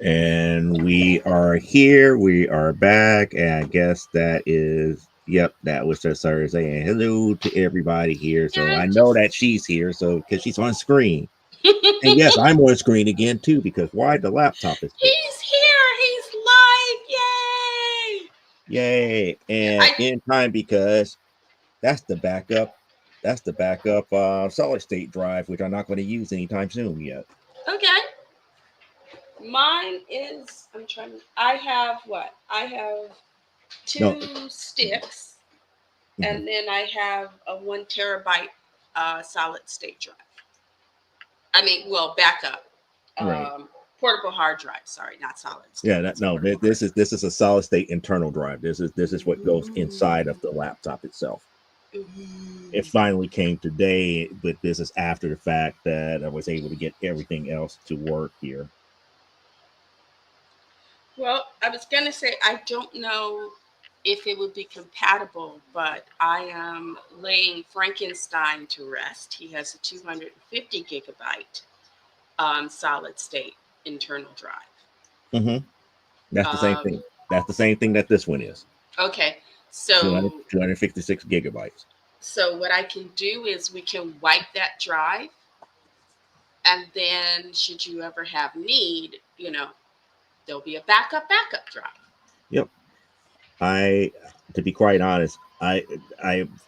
And we are here. We are back. And I guess that is, yep, that was just her saying hello to everybody here. So Yeah, I know just that she's here. So because she's on screen. And yes, I'm on screen again too because why the laptop is here. he's here. He's live. Yay! Yay. And I in time because that's the backup. That's the backup solid state drive, which I'm not going to use anytime soon yet. okay. Mine is. I'm trying. I have what? I have No. 2 sticks, Mhm. and then I have a 1 terabyte solid state drive. I mean, well, backup. Right. Um, Portable hard drive. Sorry, not solid state. Yeah, that, It's no, portable hard this is a solid state internal drive. This is what goes inside of drive. the laptop itself. It Ooh. finally came today, but this is after the fact that I was able to get everything else to work here. Well, I was gonna say I don't know if it would be compatible, but I am laying Frankenstein to rest. He has a 250 gigabyte solid state internal drive. Hmm. That's the same Um, thing. That's the same thing that this one is. okay, 200, so 256 gigabytes. what I can do is we can wipe that drive, and then should you ever have need, there'll be a backup drive. Yep. I, to be quite honest, I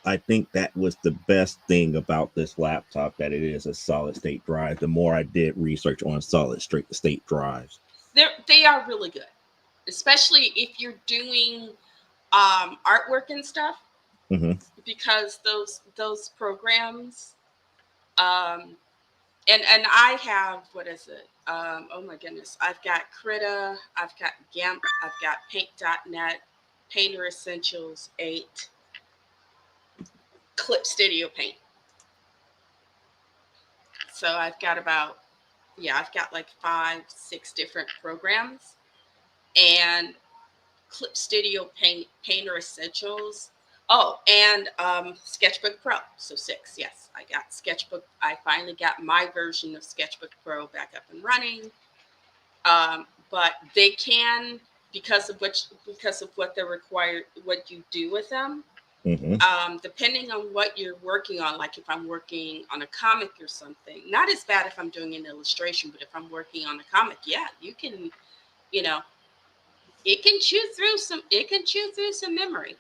I think that was the best thing about this laptop that it is a solid state drive. The more I did research on solid state drives. They are really good, especially if you're doing artwork and stuff, Hmm. because those programs, um, and I have, what is it? Oh my goodness, I've got Krita, I've got GIMP, I've got Paint.net, Painter Essentials 8, Clip Studio Paint. So I've got about, yeah, I've got like 5 6 different programs, and Clip Studio Paint, Painter Essentials. Oh, and Sketchbook Pro. So 6, yes. I got Sketchbook. I finally got my version of Sketchbook Pro back up and running. But they can, because of what they're required, what you do with them. Hmm. Depending on what you're working on, like if I'm working on a comic or something, not as bad if I'm doing an illustration, but if I'm working on a comic, yeah, you can, you know, it can chew through some memory.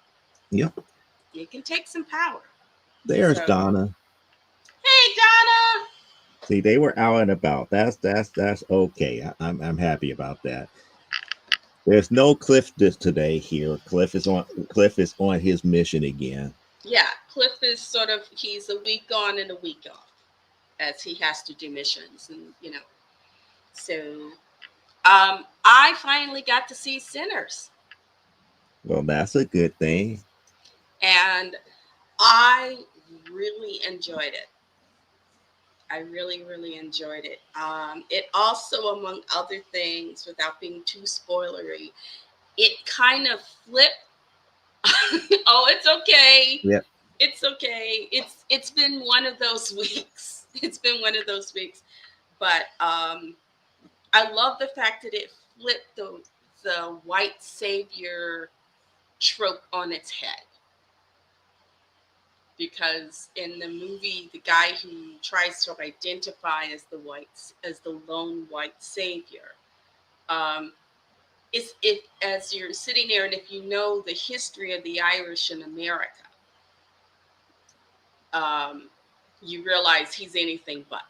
Yep. It can take some power. There's So, Donna. hey Donna. See, they were out and about. That's okay. I'm happy about that. There's no Cliff this today here. Cliff is on his mission again. Yeah, Cliff is sort of, he's a week on and a week off, as he has to do missions, and so I finally got to see Sinners, Well, that's a good thing. and I really enjoyed it. I really, really enjoyed it. It also, among other things, without being too spoilery, it kind of flipped. Oh, it's okay. Yep. It's okay. It's been one of those weeks. It's been one of those weeks. But I love the fact that it flipped the white savior trope on its head, because in the movie, the guy who tries to identify as the lone white savior, um, is it as you're sitting there, and if you know the history of the Irish in America, um, you realize he's anything but.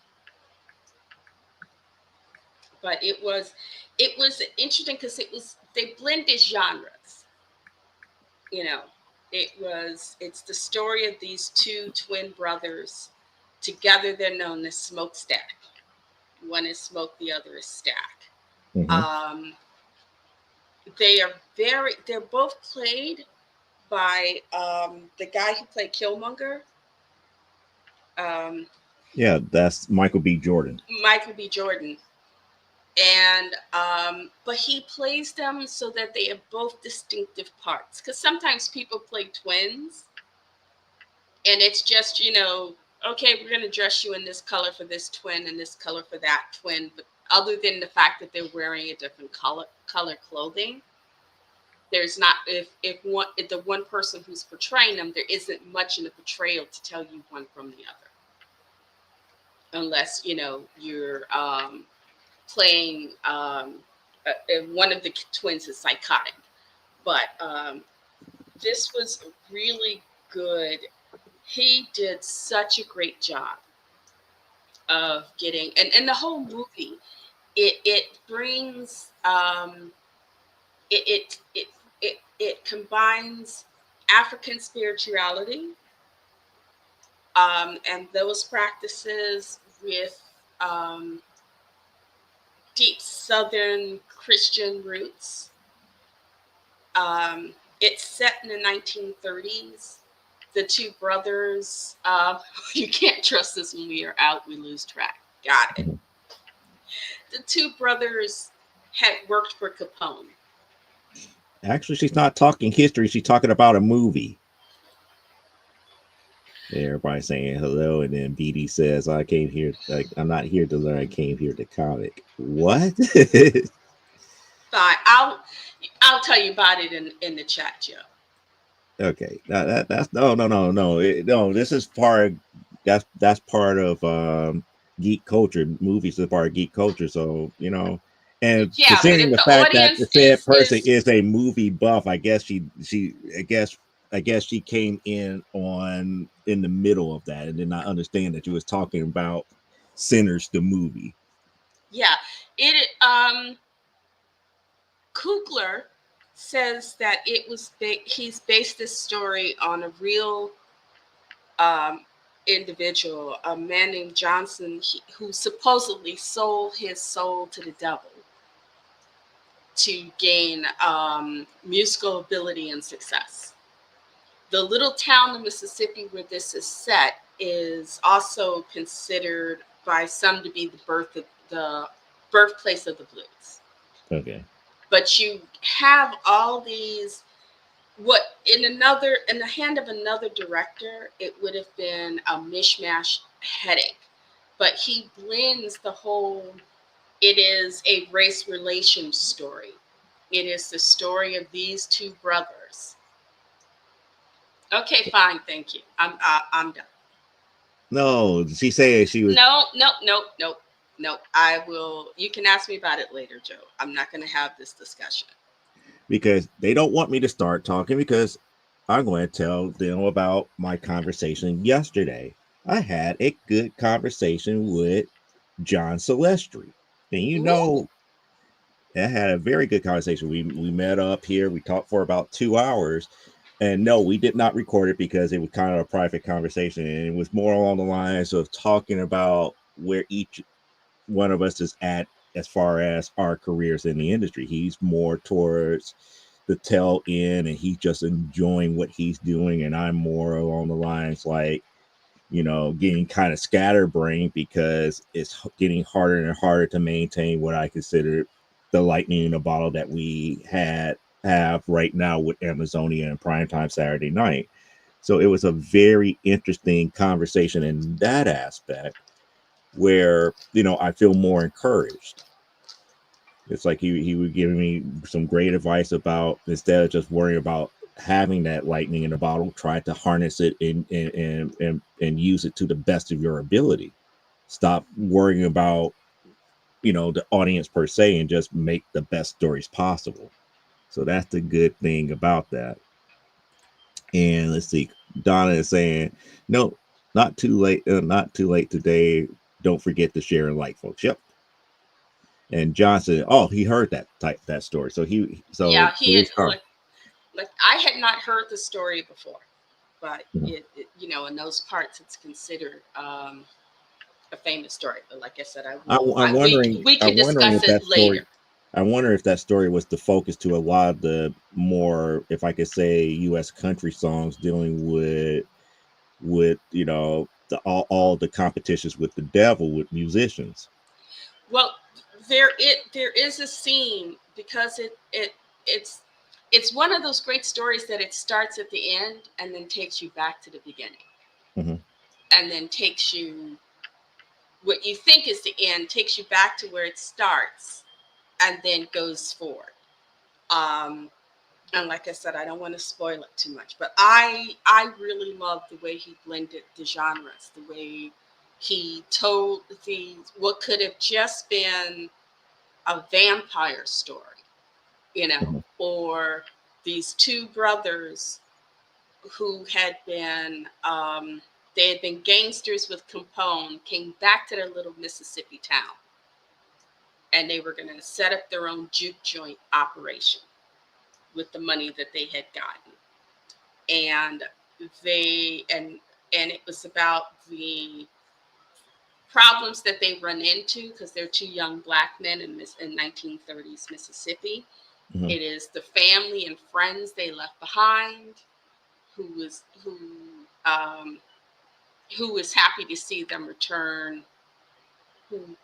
But it was interesting because they blended genres. You know, it's the story of these two twin brothers. Together, they're known as Smokestack. One is Smoke, the other is Stack. Hmm. Um, they're both played by the guy who played Killmonger, um, Yeah, that's Michael B. Jordan. Michael B. Jordan. And but he plays them so that they have both distinctive parts, because sometimes people play twins and it's just, okay, we're going to dress you in this color for this twin and this color for that twin, but other than the fact that they're wearing a different color clothing. There's not if the one person who's portraying them, there isn't much in the portrayal to tell you one from the other, unless you're playing one of the twins is psychotic. But this was really good. He did such a great job of getting, and the whole movie, it brings it combines African spirituality, and those practices with um, deep Southern Christian roots. It's set in the 1930s. The two brothers, you can't trust us when we are out, we lose track. Got it. Mhm. The two brothers had worked for Capone. Actually, she's not talking history. She's talking about a movie. Everybody saying hello, and then BD says, "I came here. Like, I'm not here to learn. I came here to comic." What? Fine, I'll tell you about it in the chat, Joe. Okay, that's no. This is part. That's part of geek culture. Movies are part of geek culture. So and Yeah, but considering if the the fact that audience the said person is is a movie buff, I guess she I guess she came in the middle of that and did not understand that you was talking about Sinners the movie. yeah, it Kugler says that he's based this story on a real um, individual, a man named Johnson, who supposedly sold his soul to the devil to gain musical ability and success. The little town in Mississippi where this is set is also considered by some to be the birthplace of the blues. Okay. But you have all these, what in the hand of another director it would have been a mishmash headache, but he blends the whole. It is a race relation story. It is the story of these two brothers. Okay, fine, thank you. I'm done. No, she said she was No, no, no, no, no. I will. You can ask me about it later, Joe. I'm not going to have this discussion. because they don't want me to start talking because I'm going to tell them about my conversation yesterday. I had a good conversation with John Celestri. And Ooh, I had a very good conversation. We met up here, we talked for about 2 hours. And no, we did not record it because it was kind of a private conversation. And it was more along the lines of talking about where each one of us is at as far as our careers in the industry. He's more towards the tail end and he's just enjoying what he's doing. And I'm more along the lines like, getting kind of scatterbrained because it's getting harder and harder to maintain what I consider the lightning in a bottle that we have right now with Amazonia and primetime Saturday night. So it was a very interesting conversation in that aspect where I feel more encouraged. It's like he would give me some great advice about instead of just worrying about having that lightning in the bottle, try to harness it and use it to the best of your ability. Stop worrying about the audience per se and just make the best stories possible. So that's the good thing about that. And let's see, Donna is saying, no, not too late, not too late today. Don't forget to share and like, folks. Yep. And Johnson, oh, he heard that story. So yeah, he had he's come. like I had not heard the story before, but Mhm. in those parts it's considered a famous story. But like I said, I'm wondering. we can I'm wondering discuss if it that later. story. I wonder if that story was the focus to a lot of the more, if I could say, U.S. country songs dealing with all the competitions with the devil with musicians. Well, there is a scene because it's one of those great stories that it starts at the end and then takes you back to the beginning Hmm. and then takes you what you think is the end takes you back to where it starts and then goes forward. Um, and like I said, I don't want to spoil it too much, but I really love the way he blended the genres, the way he told the what could have just been a vampire story, Mhm. or these two brothers who had been they had been gangsters with Capone, came back to their little Mississippi town, and they were going to set up their own juke joint operation with the money that they had gotten. And they and it was about the problems that they run into because they're two young black men in 1930s Mississippi. Mhm. It is the family and friends they left behind, who was um, who is happy to see them return, who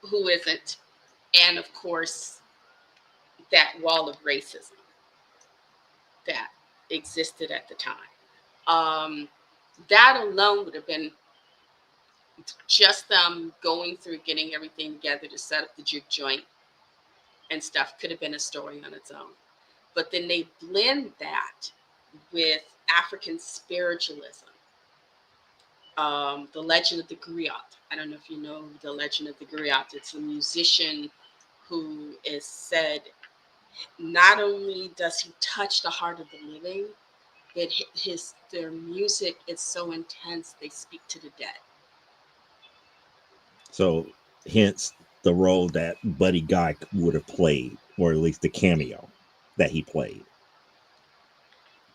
who isn't, and of course that wall of racism that existed at the time. Um, that alone would have been just them going through getting everything together to set up the juke joint and stuff could have been a story on its own. But then they blend that with African spiritualism. The Legend of the Griot. I don't know if you know the Legend of the Griot. It's a musician who is said not only does he touch the heart of the living, but their music is so intense they speak to the dead. So, hence the role that Buddy Guy would have played, or at least the cameo that he played.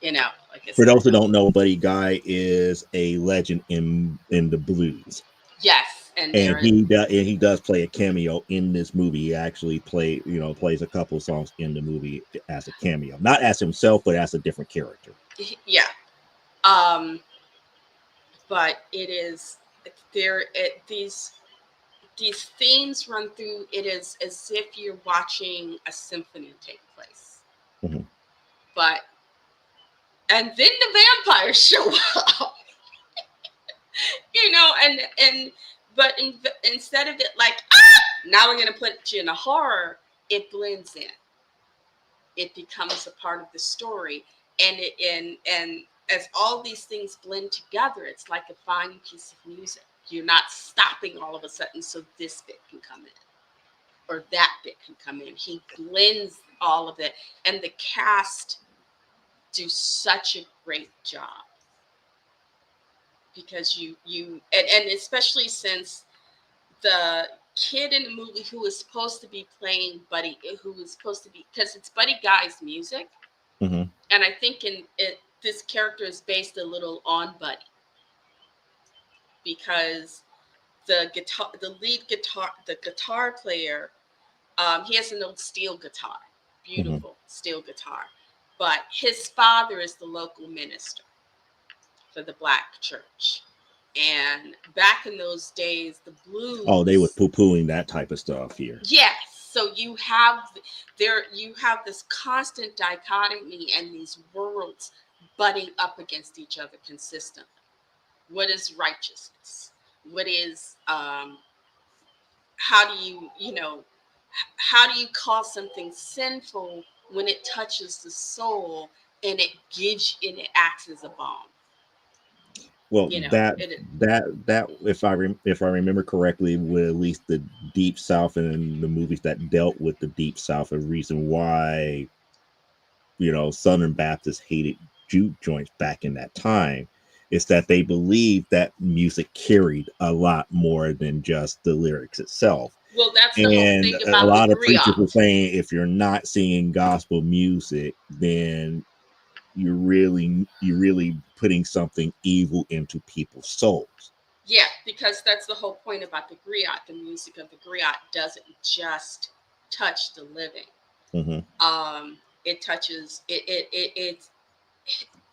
Like I For said, I those who don't. don't know, Buddy Guy is a legend in the blues, Yes, and and there. he does play a cameo in this movie. He actually plays a couple of songs in the movie as a cameo, not as himself, but as a different character. Yeah. Um, but it is there. These themes run through. It is as if you're watching a symphony take place. Mhm. But and then the vampires show up, and but instead of it like now we're gonna put you in a horror, it blends in. It becomes a part of the story, and as all these things blend together, it's like a fine piece of music. You're not stopping all of a sudden so this bit can come in or that bit can come in. He blends all of it, and the cast do such a great job because and especially since the kid in the movie who was supposed to be playing Buddy, who was supposed to be, because it's Buddy Guy's music, Mhm. and I think in it this character is based a little on Buddy because the guitar player, he has an old steel guitar, Mhm. beautiful steel guitar, but his father is the local minister for the black church, and back in those days, the Oh, they was blues. poo pooing that type of stuff here. Yes. So you have this constant dichotomy and these worlds butting up against each other consistently. What is righteousness? What is how do how do you call something sinful when it touches the soul and it acts as a bomb? Well, It that if I remember correctly, with at least the Deep South and the movies that dealt with the Deep South, a reason why Southern Baptists hated juke joints back in that time is that they believed that music carried a lot more than just the lyrics itself. well, that's the whole And thing a about the lot of preachers were griot. saying if you're not singing gospel music, then you're really putting something evil into people's souls. Yeah, because that's the whole point about the griot. The music of the griot doesn't just touch the living. Hmm. It touches it's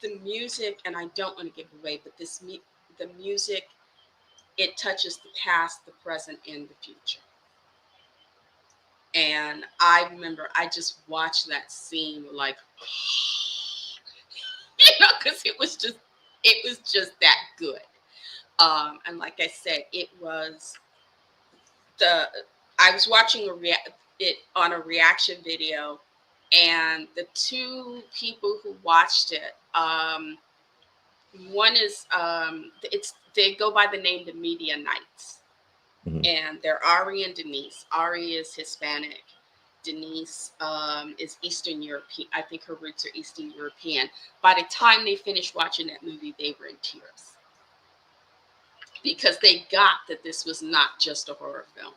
the music, and I don't want to give away, but the music, it touches the past, the present, and the future. And I remember I just watched that scene like, because it was just that good. And like I said, it was. the I was watching it on a reaction video, and the two people who watched it, one is it's they go by the name the Media Knights, Hmm. and they're Ari and Denise. Ari is Hispanic. Denise is Eastern European. I think her roots are Eastern European. By the time they finished watching that movie, they were in tears because they got that this was not just a horror film,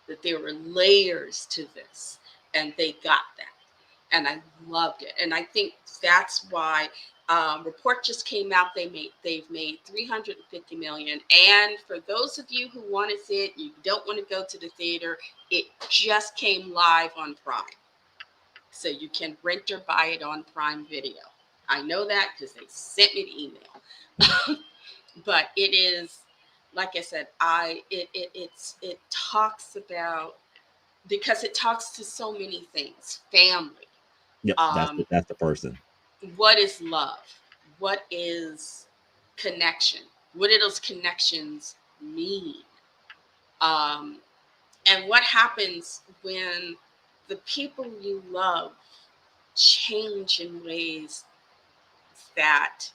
that there were layers to this, and they got that. And I loved it. And I think that's why report just came out. They've made 350 million. And for those of you who want to see it, you don't want to go to the theater. It just came live on Prime, so you can rent or buy it on Prime Video. I know that because they sent me the email. But it is, like I said, it talks about, because it talks to so many things, family. Yep, Um, that's the person. what is love? What is connection? What do those connections mean? Um, and what happens when the people you love change in ways that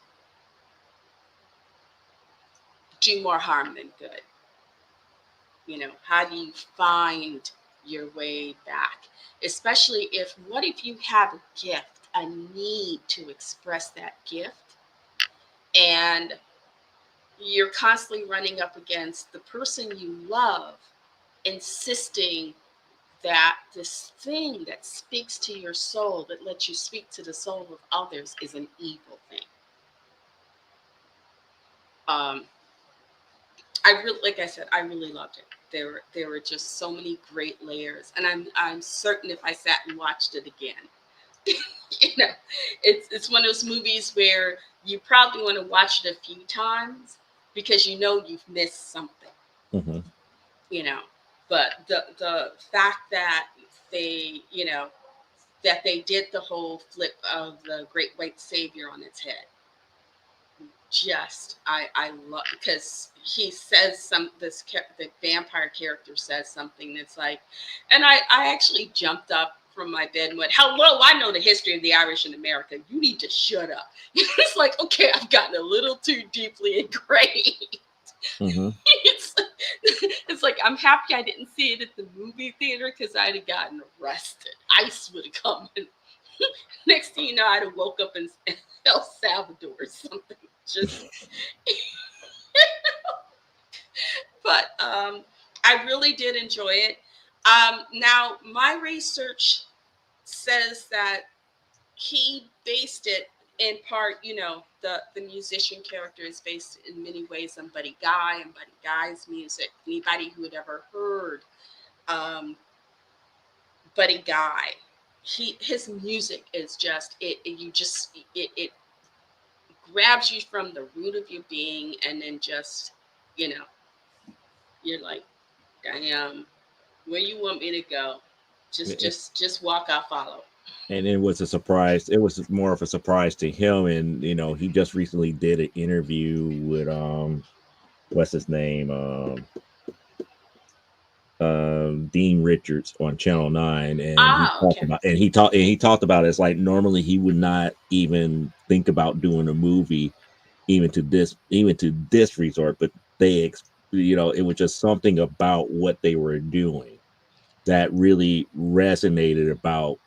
do more harm than good? How do you find your way back? Especially what if you have a gift, a need to express that gift, and you're constantly running up against the person you love, insisting that this thing that speaks to your soul, that lets you speak to the soul of others, is an evil thing. Um, like I said, I really loved it. There were just so many great layers, and I'm certain if I sat and watched it again, you know, it's one of those movies where you probably want to watch it a few times because you've missed something, Hmm. you know. But the fact that they, that they did the whole flip of the Great White Savior on its head, just I love, because he says the vampire character says something that's like, and I actually jumped up from my bed and went, hello, I know the history of the Irish in America, you need to shut up. It's like, okay, I've gotten a little too deeply ingrained. Hmm. it's, it's like, I'm happy I didn't see it at the movie theater, because I'd have gotten arrested. ICE would have come, and next thing you know, I'd have woke up in El Salvador or something. Just, but I really did enjoy it. Now, my research says that he based it in part, the musician character is based in many ways on Buddy Guy and Buddy Guy's music. Anybody who had ever heard um, Buddy Guy, his music is just it grabs you from the root of your being, and then just, you know you're like, damn, where you want me to go? Just walk, I'll follow. And it was a surprise. It was more of a surprise to him, and he just recently did an interview with what's his name, Dean Richards on Channel 9, and Ah, okay. he talked about it. It's like normally he would not even think about doing a movie, even to this resort, but it was just something about what they were doing that really resonated about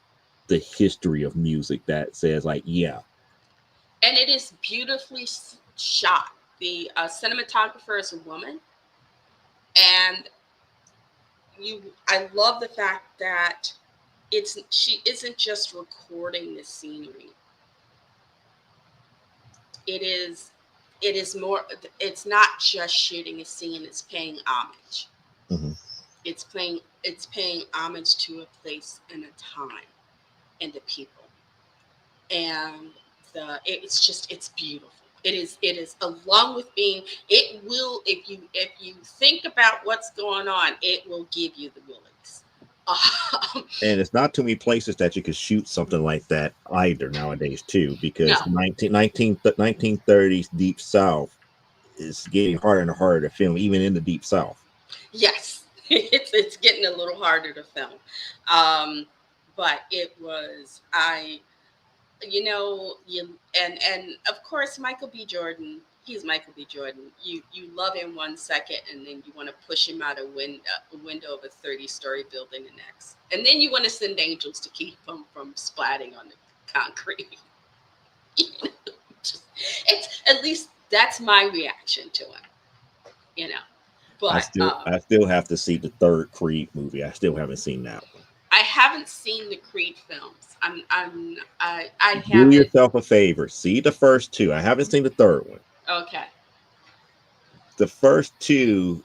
the history of music, that says like, yeah. And it is beautifully shot. The cinematographer is a woman, and I love the fact that she isn't just recording the scenery. It is it is more. It's not just shooting a scene. It's paying homage. Hmm. It's paying homage to a place and a time and the people, and it's beautiful. It is along with being, it will, if you think about what's going on, it will give you the willies. Um, And it's not too many places that you could shoot something like that either nowadays too, no, because 1930s Deep South is getting harder and harder to film, even in the Deep South. yes, It's getting a little harder to film. Um, but it was I you and of course Michael B. Jordan. He's Michael B. Jordan. You love him 1 second, and then you want to push him out a window of a 30-story building the next, and then you want to send angels to keep him from splatting on the concrete. You know, just, it's at least that's my reaction to him. You know, I but still I still have to see the third Creed movie. I still haven't seen that one. I haven't seen the Creed films. I Do haven't. yourself a favor. See the first two. I haven't seen the third one. Okay. The first two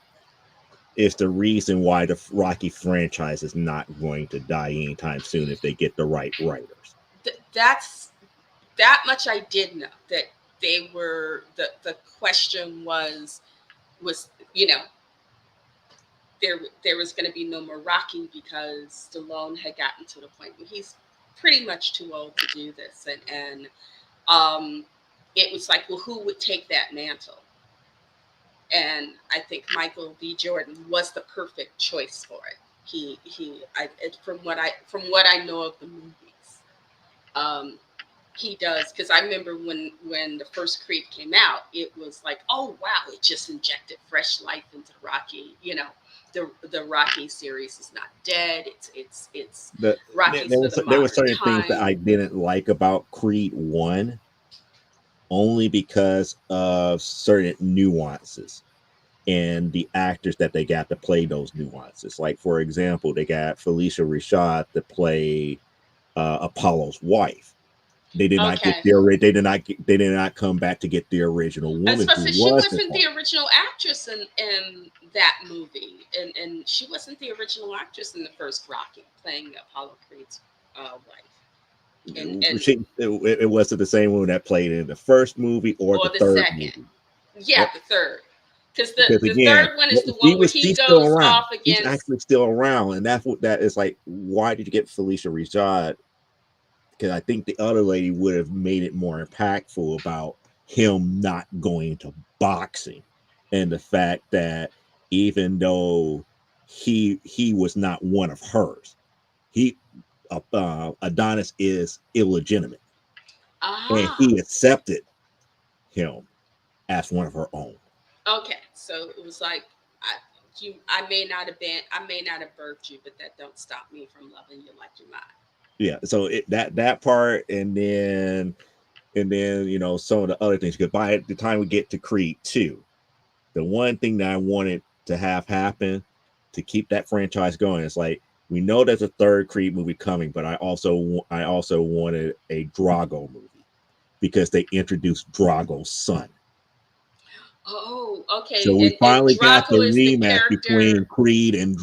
is the reason why the Rocky franchise is not going to die anytime soon if they get the right writers. That's that much I did know that they were the question was there was going to be no more Rocky because Stallone had gotten to the point where he's pretty much too old to do this, and um, it was like, well, who would take that mantle? And I think Michael B. Jordan was the perfect choice for it. From what I know of the movies, um, he does, because I remember when the first Creed came out, it was like, oh wow, it just injected fresh life into Rocky. The Rocky series is not dead. It's Rocky's for the There were modern certain things that time. I didn't like about Creed One, only because of certain nuances and the actors that they got to play those nuances. Like for example, they got Felicia Rashad to play Apollo's wife. They did not get Okay, they did not come back to get the original woman who especially she was his wasn't wife. the original actress in that movie, and she wasn't the original actress in the first Rocky playing Apollo Creed's wife, and It wasn't the same woman that played in the first movie or or the the third second. movie. Yeah, the third. Because Because the again, third one is the she one where was he she's still goes around. off She's against. actually still around, and that's what that is like. Why did you get Felicia Rashad? Because I think the other lady would have made it more impactful about him not going to boxing, and the fact that even though he was not one of hers, he Adonis is illegitimate, and Ah, he accepted him as one of her own. okay. So it was like I may not have birthed you, but that don't stop me from loving you like you're mine. Yeah, so that part, and then some of the other things. Because by the time we get to Creed 2, the one thing that I wanted to have happen to keep that franchise going is like, we know there's a third Creed movie coming, but I also wanted a Drago movie because they introduced Drago's son. Oh, So okay. we And finally got the Drago is the rematch character. between Creed and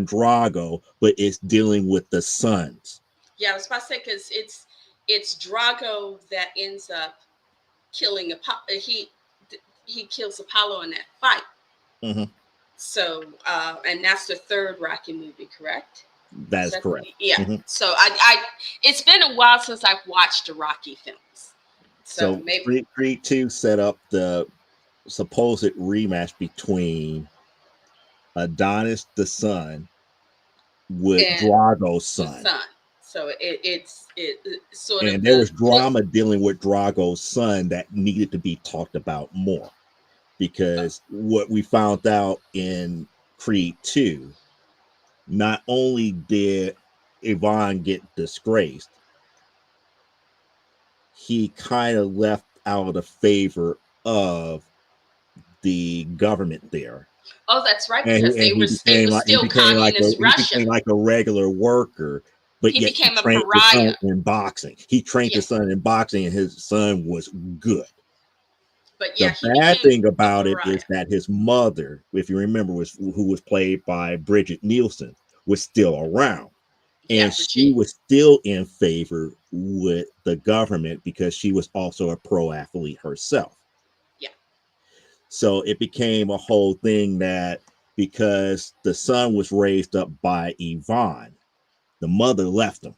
Drago, but it's dealing with the sons. Yeah, I was about to say because it's Drago that ends up killing Apollo. He kills Apollo in that fight. Mhm. So and that's the third Rocky movie, correct? That Is is that correct. yeah? Mhm. So I it's been a while since I've watched the Rocky films. So So maybe Creed 2 set up the supposed rematch between Adonis the son with and Drago's the son. son. So it sort of And there the was look. drama dealing with Drago's son that needed to be talked about more, because what we found out in Creed 2, not only did Yvonne get disgraced, he kind of left out of favor of the government there, Oh, that's right, and because he, and he it became was like he still became like a communist he Russia. became like a regular worker, but He yet he became a trained his son pariah. in boxing. He trained Yeah, his son in boxing, and his son was good. but The yeah, he bad became thing a about it is pariah. that his mother, if you remember, was who was played by Bridget Nielsen, was still around, Yeah, and she Brigitte. was still in favor with the government because she was also a pro athlete herself. Yeah. So it became a whole thing that, because the son was raised up by Yvonne, the mother left him.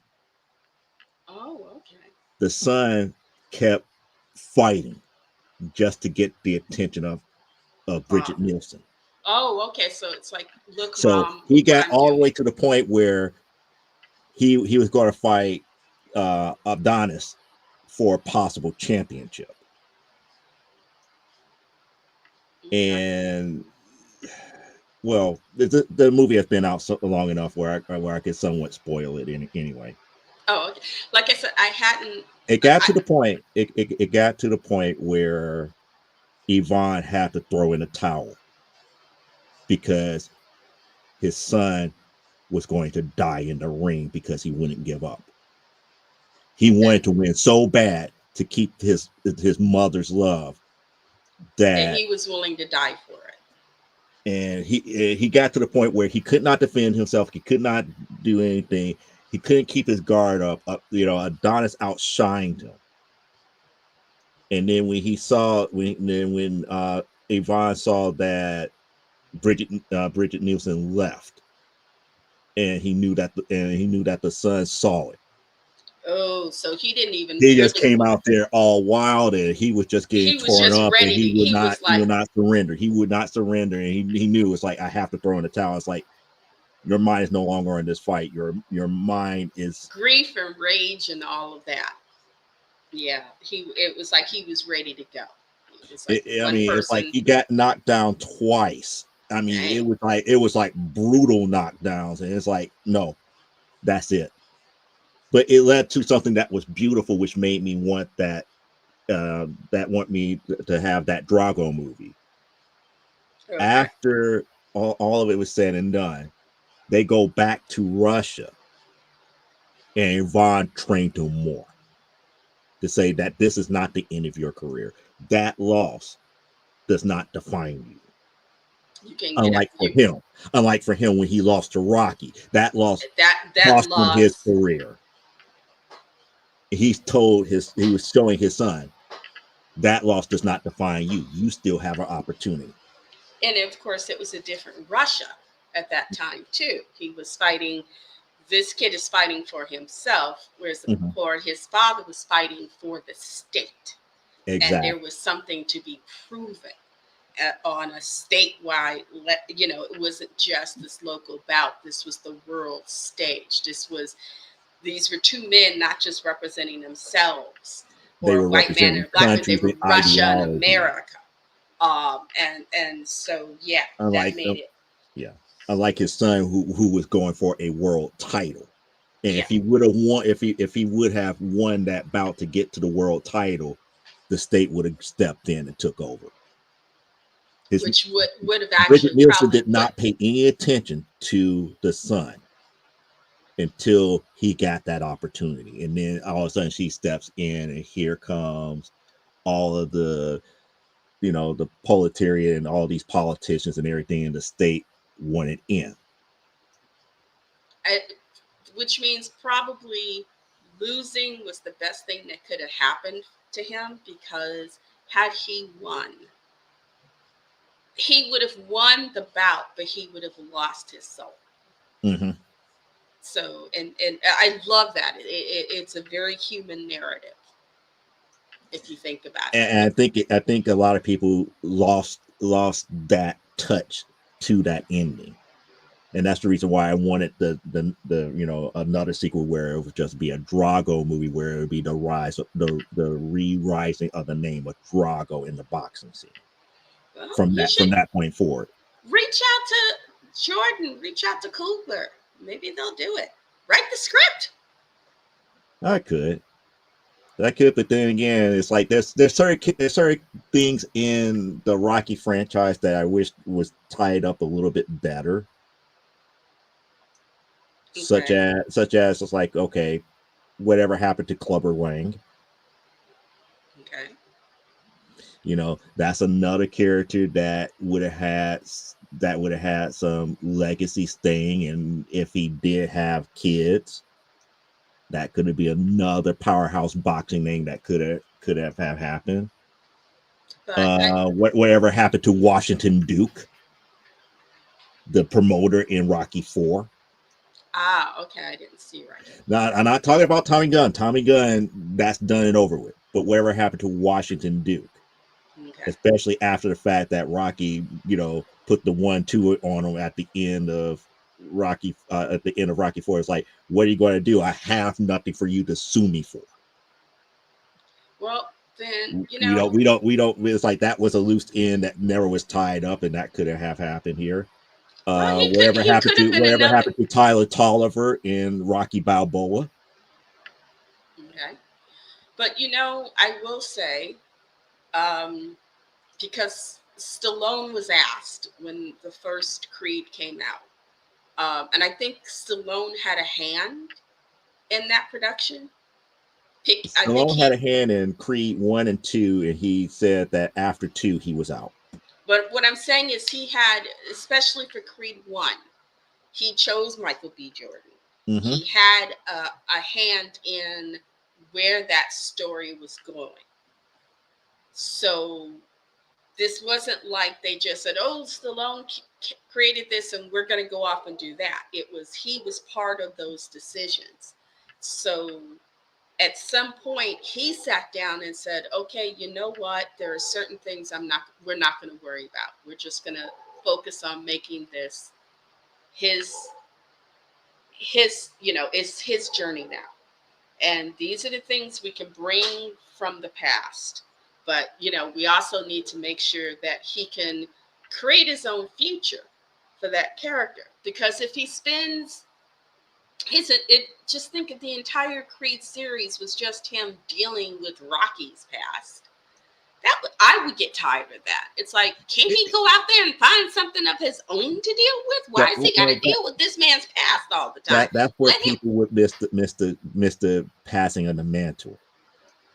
Oh, okay. The son kept fighting just to get the attention of Bridget Father. Nielsen. Oh, okay. So it's like, look, So mom, he look what got I'm all the doing. way to the point where he was going to fight Adonis for a possible championship. Okay. And well, the movie has been out so long enough where I could somewhat spoil it anyway. Oh, okay. Like I said, I hadn't. It got I, to the point. It got to the point where Yvonne had to throw in a towel because his son was going to die in the ring because he wouldn't give up. He wanted and to win so bad to keep his mother's love and that, he was willing to die for it. and he got to the point where he could not defend himself. He could not do anything. He couldn't keep his guard up. Adonis outshined him. And then when he saw when Yvonne saw that Bridget Nielsen left, and he knew that the son saw it. Oh, so he didn't even He just really. came out there all wild, and he was just getting He was torn just up, and ready to. He was he like would not surrender. He would not surrender, and he knew it's like I have to throw in the towel. It's like your mind is no longer in this fight. Your mind is. grief and rage and all of that. Yeah, he. It was like he was ready to go. It was like I one mean, it's like person. he got knocked down twice. I mean, Dang. it was like brutal knockdowns, and it's like no, that's it. But it led to something that was beautiful, which made me want want me to have that Drago movie. Okay. After all of it was said and done, they go back to Russia, and Vaughn trained him more to say that this is not the end of your career. That loss does not define you. You can get up. Unlike for You him, unlike for him when he lost to Rocky, that loss that cost him his loss. career. He was showing his son that loss does not define you. You still have an opportunity. And of course, it was a different Russia at that time too. He was fighting. This kid is fighting for himself, whereas Mhm. for his father was fighting for the state, and there Exactly. was something to be proven on a statewide. It wasn't just this local bout. This was the world stage. These were two men not just representing themselves They or a were white man representing or a black man. They countries were and Russia and ideology. America. And so yeah, that Unlike made it. yeah, unlike his son who was going for a world title. And Yeah, if he would have won, if he would have won that bout to get to the world title, the state would have stepped in and took over. His which would have Bridget actually Nielsen probably did put. not pay any attention to the son until he got that opportunity. And then all of a sudden she steps in, and here comes all of the proletariat and all these politicians and everything in the state wanted in. I, which means probably losing was the best thing that could have happened to him, because had he won, he would have won the bout, but he would have lost his soul. Mm-hmm. So, and I love that. It's a very human narrative if you think about it. And I think a lot of people lost that touch to that ending. And that's the reason why I wanted the another sequel where it would just be a Drago movie where it would be the rise the re-rising of the name of Drago in the boxing scene Well, you from should that point forward. reach out to Jordan, reach out to Coogler. Maybe they'll do it. Write the script. I could. But then again, it's like there's certain things in the Rocky franchise that I wish was tied up a little bit better, Okay. such as it's like okay, whatever happened to Clubber Lang. Okay. That's another character that would have had some legacy staying, and if he did have kids, that could be another powerhouse boxing name that could have happened. But Whatever happened to Washington Duke, the promoter in Rocky Four? okay, I didn't see right. Now, I'm not talking about Tommy Gunn. Tommy Gunn, that's done and over with. But whatever happened to Washington Duke? Okay. especially after the fact that Rocky, put the 1-2 on him at the end of Rocky 4. It's like, what are you going to do? I have nothing for you to sue me for. Well, then, We don't. It's like that was a loose end that never was tied up, and that couldn't have happened here. well, Whatever he happened could to have been whatever another. happened to Tyler Tolliver in Rocky Balboa? Okay. But I will say, um, because Stallone was asked when the first Creed came out, and I think Stallone had a hand in that production. I think Stallone had a he. hand in Creed 1 and 2, and he said that after 2 he was out. But what I'm saying is, he had, especially for Creed 1, he chose Michael B. Jordan. Mm-hmm. He had a hand in where that story was going. So this wasn't like they just said, "Oh, Stallone created this, and we're going to go off and do that." It was he was part of those decisions. So at some point, he sat down and said, "Okay, you know what? There are certain things we're not going to worry about. We're just going to focus on making this his it's his journey now, and these are the things we can bring from the past, but we also need to make sure that he can create his own future for that character, because if he spends just think of the entire Creed series was just him dealing with Rocky's past. I would get tired of that. It's like, can't he go out there and find something of his own to deal with? Why That is he got to deal with this man's past all the time? that's where Let him. people would miss the passing of the mantle,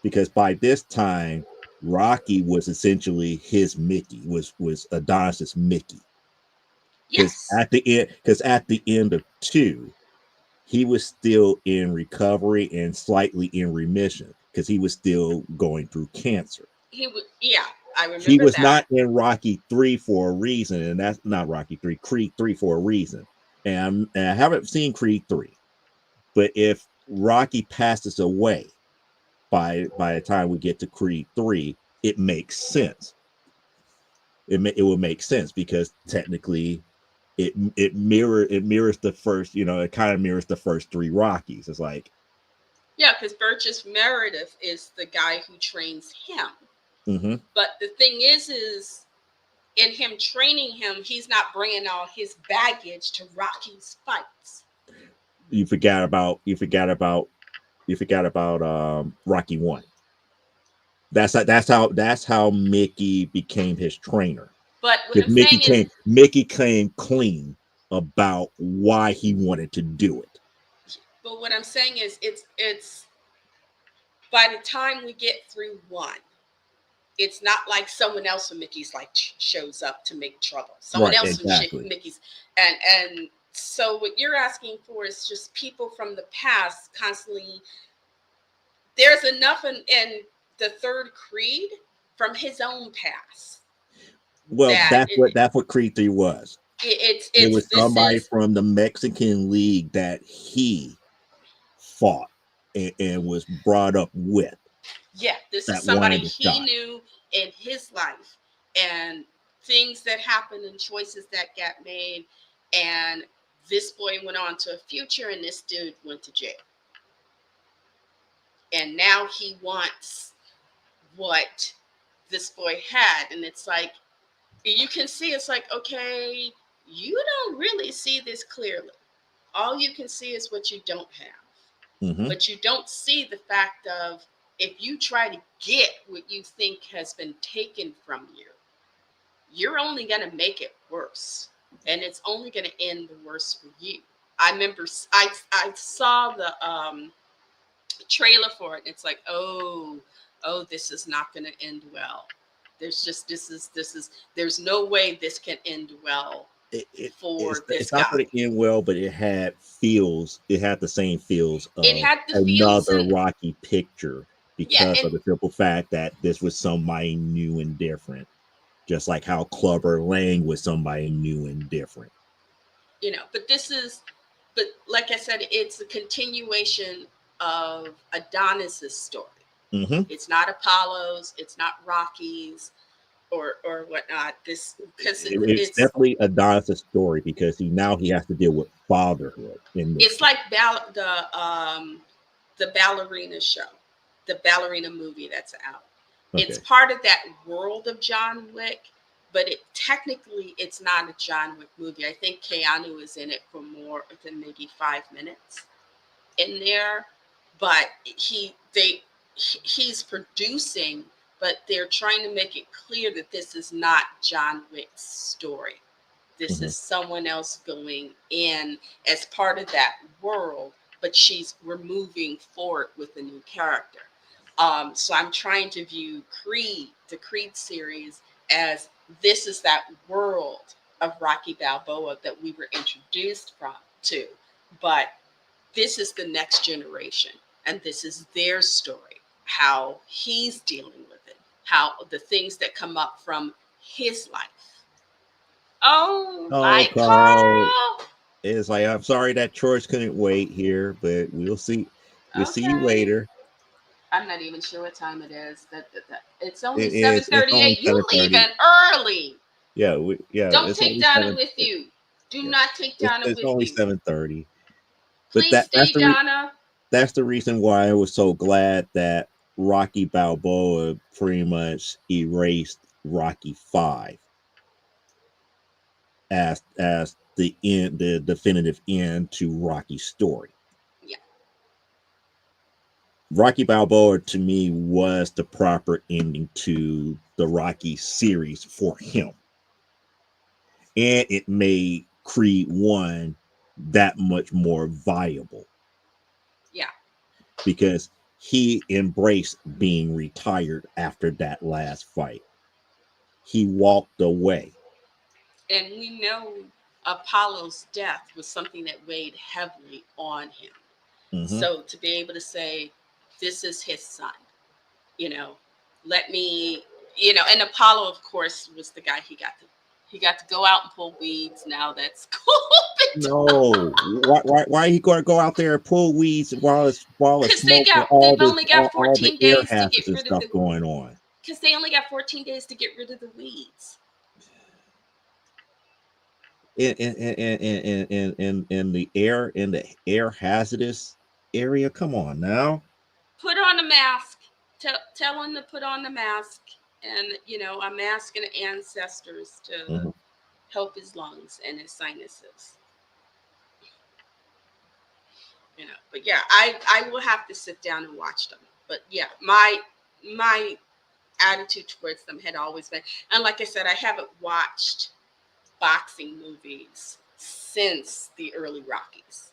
because by this time Rocky was essentially his Mickey, was Adonis's Mickey. Because Yes, at the end of 2, he was still in recovery and slightly in remission because he was still going through cancer. he would. Yeah, I He remember was that. not in Rocky 3 for a reason, and that's not Rocky 3, Creed 3 for a reason. And I haven't seen Creed 3, but if Rocky passes away by the time we get to Creed 3, it makes sense. It will make sense because technically it mirrors the first, it kind of mirrors the first 3 Rockies. It's like, Yeah, because Burgess Meredith is the guy who trains him. mm-hmm. But the thing is in him training him, he's not bringing all his baggage to Rocky's fights. You forgot about Rocky 1. That's how Mickey became his trainer. But what Because I'm Mickey saying is, came Mickey came clean about why he wanted to do it. it's by the time we get through 1, it's not like someone else from Mickey's like shows up to make trouble. Someone Right, else from exactly. Mickey's, and so what you're asking for is just people from the past constantly. There's enough in the third Creed from his own past Well, that that's what Creed 3 was. It it's was this somebody is from the Mexican League that he fought and was brought up with, yeah, this is that somebody wanted the he shot. knew in his life, and things that happened and choices that got made, and this boy went on to a future, and this dude went to jail, and now he wants what this boy had, and it's like you can see, it's like, okay, you don't really see this clearly. All you can see is what you don't have, Mm-hmm. but you don't see the fact of, if you try to get what you think has been taken from you, you're only going to make it worse, and it's only going to end the worse for you. I remember I saw the trailer for it, and it's like, oh, this is not going to end well. There's just this is there's no way this can end well It's for this not guy. going to end well, but it had the same feels It of had the feels, another and Rocky picture yeah, because and of the simple fact that this was somebody new and different, just like how Clubber Lang was somebody new and different. but but like I said, it's a continuation of Adonis's story. Mm-hmm. It's not Apollo's, it's not Rocky's. or whatnot. This because It's definitely Adonis' story because he has to deal with fatherhood in this it's one. like the ballerina show, the ballerina movie that's out. It's Okay. part of that world of John Wick, but it's not a John Wick movie. I think Keanu is in it for more than maybe 5 minutes in there, but he's producing, but they're trying to make it clear that this is not John Wick's story. This Hmm. is someone else going in as part of that world, but we're moving forward with a new character. So I'm trying to view the Creed series, as this is that world of Rocky Balboa that we were introduced to, but this is the next generation, and this is their story, how he's dealing with it, how the things that come up from his life. Oh, Oh, bye, Carl. Carl. It's like, I'm sorry that chores couldn't wait here, but we'll see. We'll see you Okay. later. I'm not even sure what time it is. It's only It's only 7:38. You 7:30. leaving early. Yeah, Don't it's take only Donna 7. with you. Do Yeah, not take Donna it's with only you. 7:30. But Please stay, Donna. that's the reason why I was so glad that Rocky Balboa pretty much erased Rocky 5 as the end, the definitive end to Rocky's story. Yeah. Rocky Balboa to me was the proper ending to the Rocky series for him, and it made Creed 1 that much more viable Yeah. because he embraced being retired after that last fight. He walked away. And we know Apollo's death was something that weighed heavily on him. Hmm. So to be able to say, this is his son, you know, let me, and Apollo, of course, was the guy he got to go out and pull weeds. Now that's cool. No, why he going to go out there and pull weeds while it's Because they smoke and got they've only got all the 14 air days to hazards get and rid of stuff the going on? because they only got 14 days to get rid of the weeds. In the air hazardous area. Come on now. Put on a mask. Tell him to put on the mask, and a mask and ancestors to Hmm. help his lungs and his sinuses. But yeah, I will have to sit down and watch them. But yeah, my attitude towards them had always been, and like I said, I haven't watched boxing movies since the early Rockies.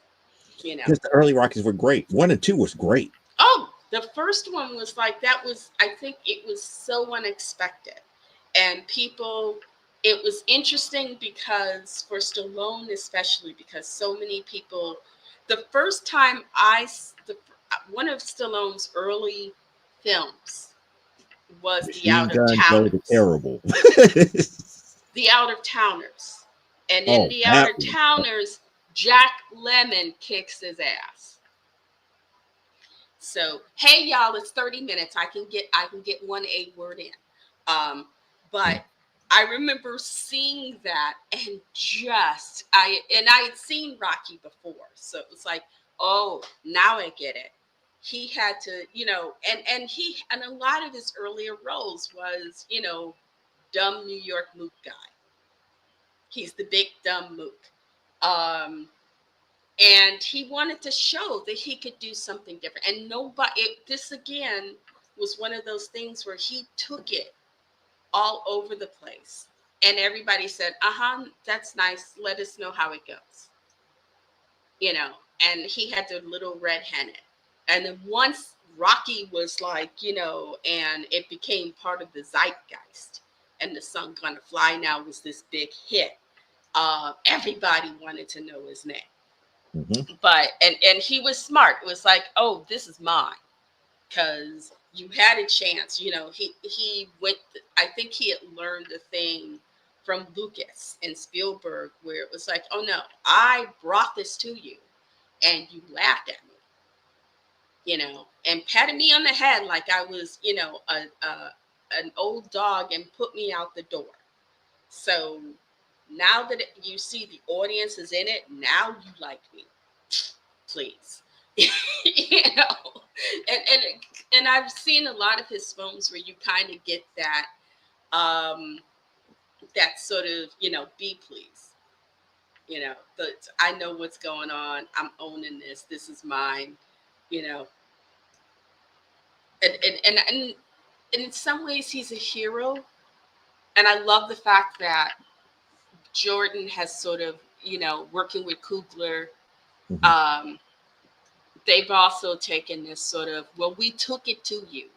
You know. Because the early Rockies were great. 1 and 2 was great. Oh, the first one was like that was I think it was so unexpected. And people it was interesting because for Stallone especially because so many people the first time one of Stallone's early films was The Machine Out of Gun Joe the Towners. Terrible. The Out of Towners. And in Oh, The Out that of one. Towners, Jack Lemmon kicks his ass. So hey y'all, it's 30 minutes. I can get 1 A word in. But I remember seeing that and I had seen Rocky before. So it was like, oh, now I get it. He had to, and a lot of his earlier roles was, dumb New York mook guy. He's the big dumb mook. Um, and he wanted to show that he could do something different. And this again was one of those things where he took it all over the place, and everybody said, "Uh-huh, that's nice. Let us know how it goes." You know, and he had the little red hen it. And then once Rocky was like, and it became part of the zeitgeist, and the Sun Gonna Fly Now was this big hit. Everybody wanted to know his name. Hmm. But and he was smart. It was like, oh, this is mine, because you had a chance. He went. I think he had learned a thing from Lucas and Spielberg, where it was like, oh no, I brought this to you, and you laughed at me, and patted me on the head like I was, a an old dog and put me out the door. So now that you see the audience is in it, now you like me, please. You know, and and and I've seen a lot of his films where you kind of get um, that sort of, be please. I know what's going on. I'm owning this. This is mine. You know, and in some ways he's a hero, and I love the fact that Jordan has sort of, working with Coogler. Hmm. Um, they've also taken this sort of, well, we took it to you,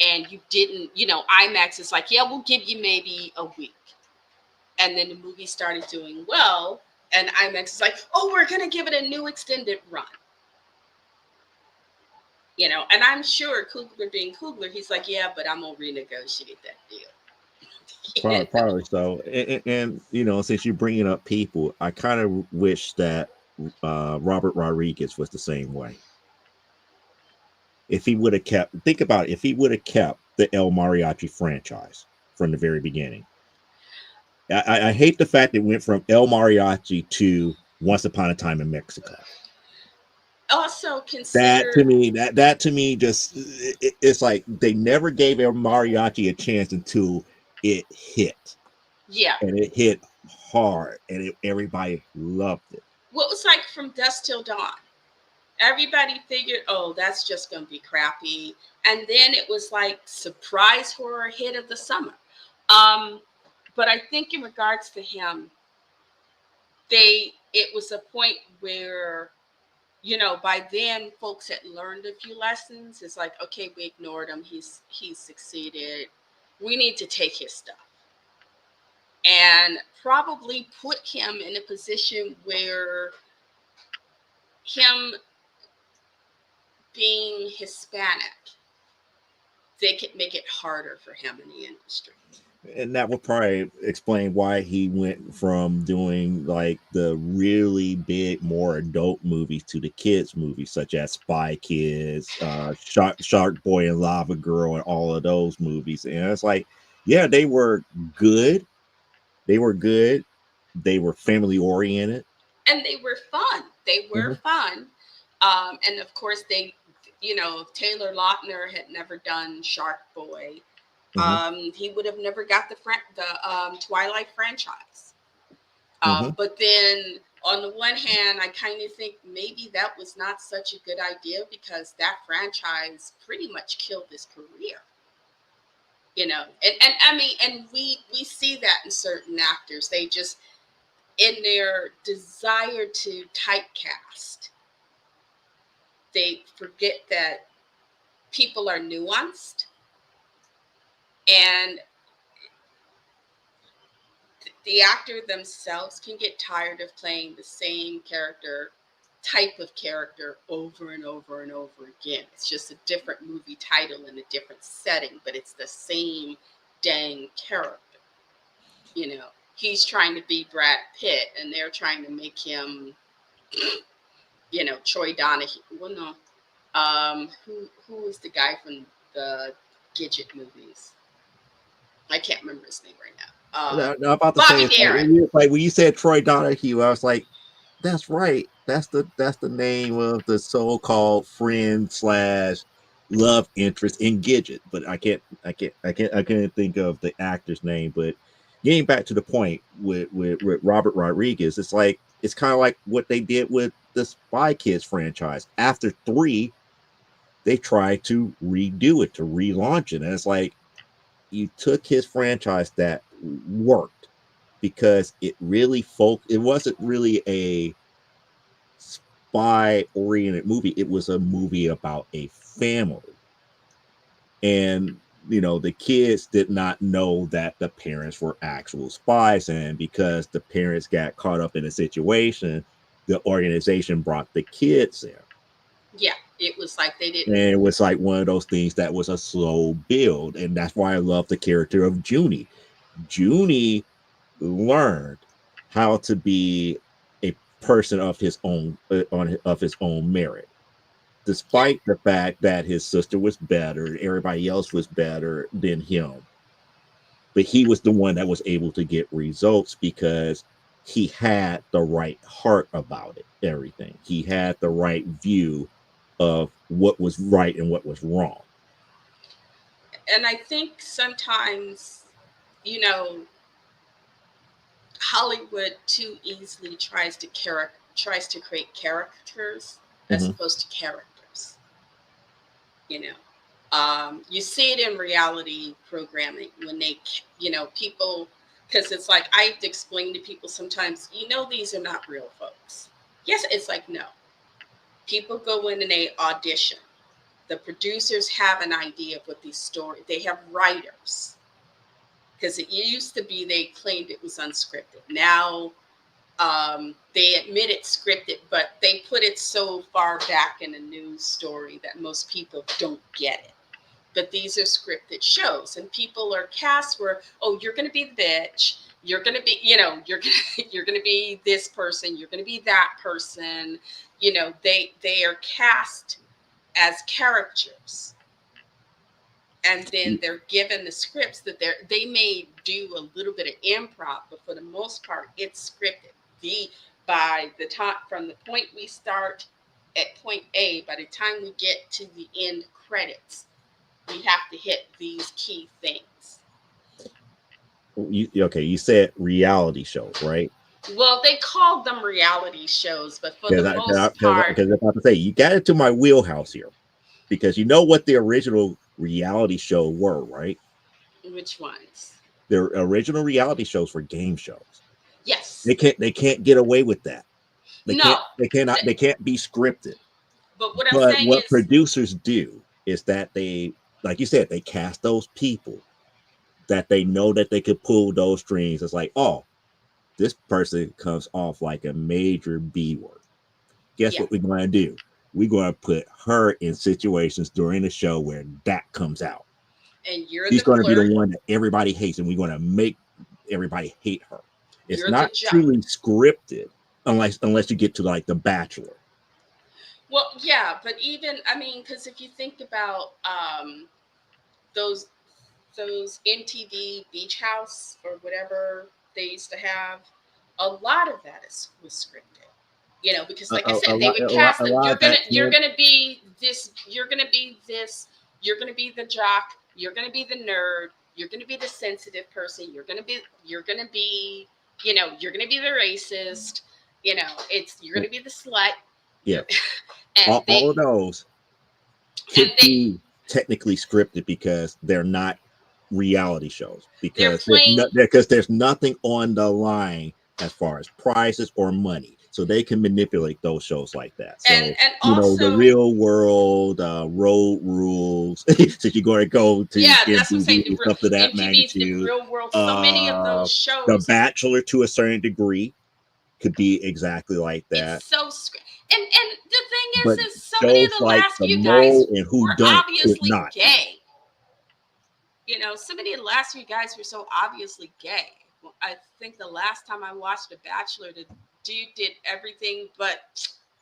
and you didn't. IMAX is like, yeah, we'll give you maybe a week, and then the movie started doing well, and IMAX is like, oh, we're gonna give it a new extended run. And I'm sure Coogler being Coogler, he's like, yeah, but I'm gonna renegotiate that deal. Probably, probably so. And since you're bringing up people, I kind of wish that Robert Rodriguez was the same way. If he would have kept, think about it, if he would have kept the El Mariachi franchise from the very beginning. I hate the fact it went from El Mariachi to Once Upon a Time in Mexico. Also That to consider, me, that to me, just it's like they never gave El Mariachi a chance until it hit, yeah, and it hit hard, and everybody loved it. what was like From Dusk Till Dawn. Everybody figured, oh, that's just going to be crappy. And then it was like surprise horror hit of the summer. Um, but I think in regards to him, it was a point where, by then folks had learned a few lessons. It's like, okay, we ignored him. He's succeeded. We need to take his stuff. And probably put him in a position where him being Hispanic, they could make it harder for him in the industry. And that would probably explain why he went from doing like the really big, more adult movies to the kids movies, such as Spy Kids, Shark Boy and Lava Girl, and all of those movies. And it's like, yeah, they were good. They were good. They were family oriented. And they were fun. They were Hmm. fun. And of course, Taylor Lautner had never done Shark Boy. Hmm. He would have never got the Twilight franchise. Hmm. But then, on the one hand, I kind of think maybe that was not such a good idea because that franchise pretty much killed his career. And I mean, and we see that in certain actors. They just, in their desire to typecast, they forget that people are nuanced, and the actor themselves can get tired of playing the same type of character over and over and over again. It's just a different movie title in a different setting, but it's the same dang character. He's trying to be Brad Pitt, and they're trying to make him, Troy Donahue. Well, no, who is the guy from the Gidget movies? I can't remember his name right now. I'm about to say, Bobby it's like Darin. when you said Troy Donahue, I was like, that's right. That's the name of the so-called friend slash love interest in Gidget. But I can't think of the actor's name. But getting back to the point with Robert Rodriguez, it's kind of like what they did with the Spy Kids franchise. After three, they tried to redo it, to relaunch it. And it's like you took his franchise that worked because it wasn't really a spy oriented movie. It was a movie about a family. And the kids did not know that the parents were actual spies. And because the parents got caught up in a situation, the organization brought the kids in. Yeah, it was like they And didn't. it was like one of those things that was a slow build. And that's why I love the character of Junie. Junie learned how to be a person of his own of his own merit. Yeah. despite the fact that his sister was better, everybody else was better than him. But he was the one that was able to get results because he had the right heart about it, everything. He had the right view of what was right and what was wrong. And I think sometimes, you know, Hollywood too easily tries to create characters as Hmm. opposed to characters. You know, you see it in reality programming when people, because it's like I have to explain to people sometimes. These are not real folks. Yes, it's like no. People go in and they audition. The producers have an idea of what these stories. They have writers because it used to be they claimed it was unscripted. Now they admit it's scripted, but they put it so far back in a news story that most people don't get it. But these are scripted shows, and people are cast where, oh, you're going to be the bitch, you're going to be, you're going to be this person, you're going to be that person. They are cast as characters, and then they're given the scripts that they may do a little bit of improv, but for the most part it's scripted. the by the time, from the point we start at point A, by the time we get to the end credits, we have to hit these key things. Okay, you said reality shows, right? Well, they called them reality shows, but for the Because I most part, because I'm about to say you got into my wheelhouse here because you know what the original reality show were, right? which ones? The original reality shows were game shows. Yes. They can't get away with that. No. They can't be scripted. But what I'm But saying what is, producers do is that they, like you said, they cast those people that they know that they could pull those strings. It's like, oh, this person comes off like a major B word. Guess yeah, what we're going to do? We're going to put her in situations during the show where that comes out. and you're She's the going to be the flirt, one that everybody hates, and we're going to make everybody hate her. It's you're the not jock. truly scripted unless you get to like The Bachelor. Well, yeah, but even, I mean, because if you think about those those MTV Beach House or whatever they used to have, a lot of that was scripted. Because like I said, they would cast A them. lot You're of gonna that you're can, gonna be this. You're gonna be this. You're gonna be the jock. You're gonna be the nerd. You're gonna be the sensitive person. You're gonna be. You're gonna be the racist. You're gonna be the slut. yeah, You're, and all of those and could they be technically scripted because they're not reality shows they're playing. because there's nothing on the line as far as prizes or money, so they can manipulate those shows like that. and So and the also, real world road rules, since you're going to go to yeah, that's what I'm saying. MTV and stuff to that MTV's the magnitude, real world. So many of uh those The shows, Bachelor to a certain degree could be exactly like it's that. so and the thing But is so many of shows the like last The few guys Mole and Who were Done It could obviously not be. gay. So many of the last few guys were so obviously gay. Well, I think the last time I watched The Bachelor, the dude did everything but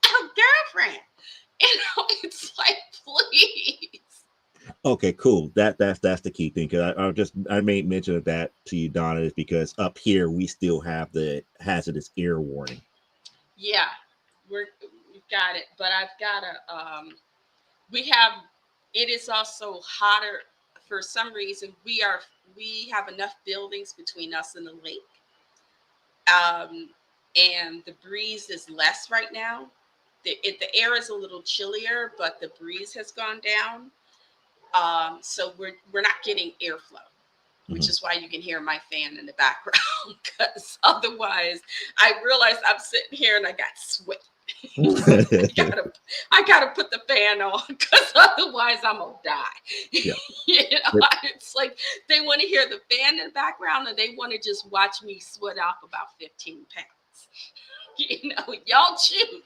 a girlfriend. It's like, please. Okay, cool. That's the key thing because I made mention of that to you, Donna, is because up here we still have the hazardous ear warning. Yeah, we've got it, but I've got to. We have. It is also hotter for some reason. We have enough buildings between us and the lake, um, and the breeze is less right now. The air is a little chillier, but the breeze has gone down. So we're not getting airflow, which Mhm. is why you can hear my fan in the background. Because otherwise, I realize I'm sitting here and I got sweat. I gotta, I gotta put the fan on because otherwise I'm gonna die. Yeah. But It's like they want to hear the fan in the background, and they want to just watch me sweat off about 15 pounds. Y'all choose.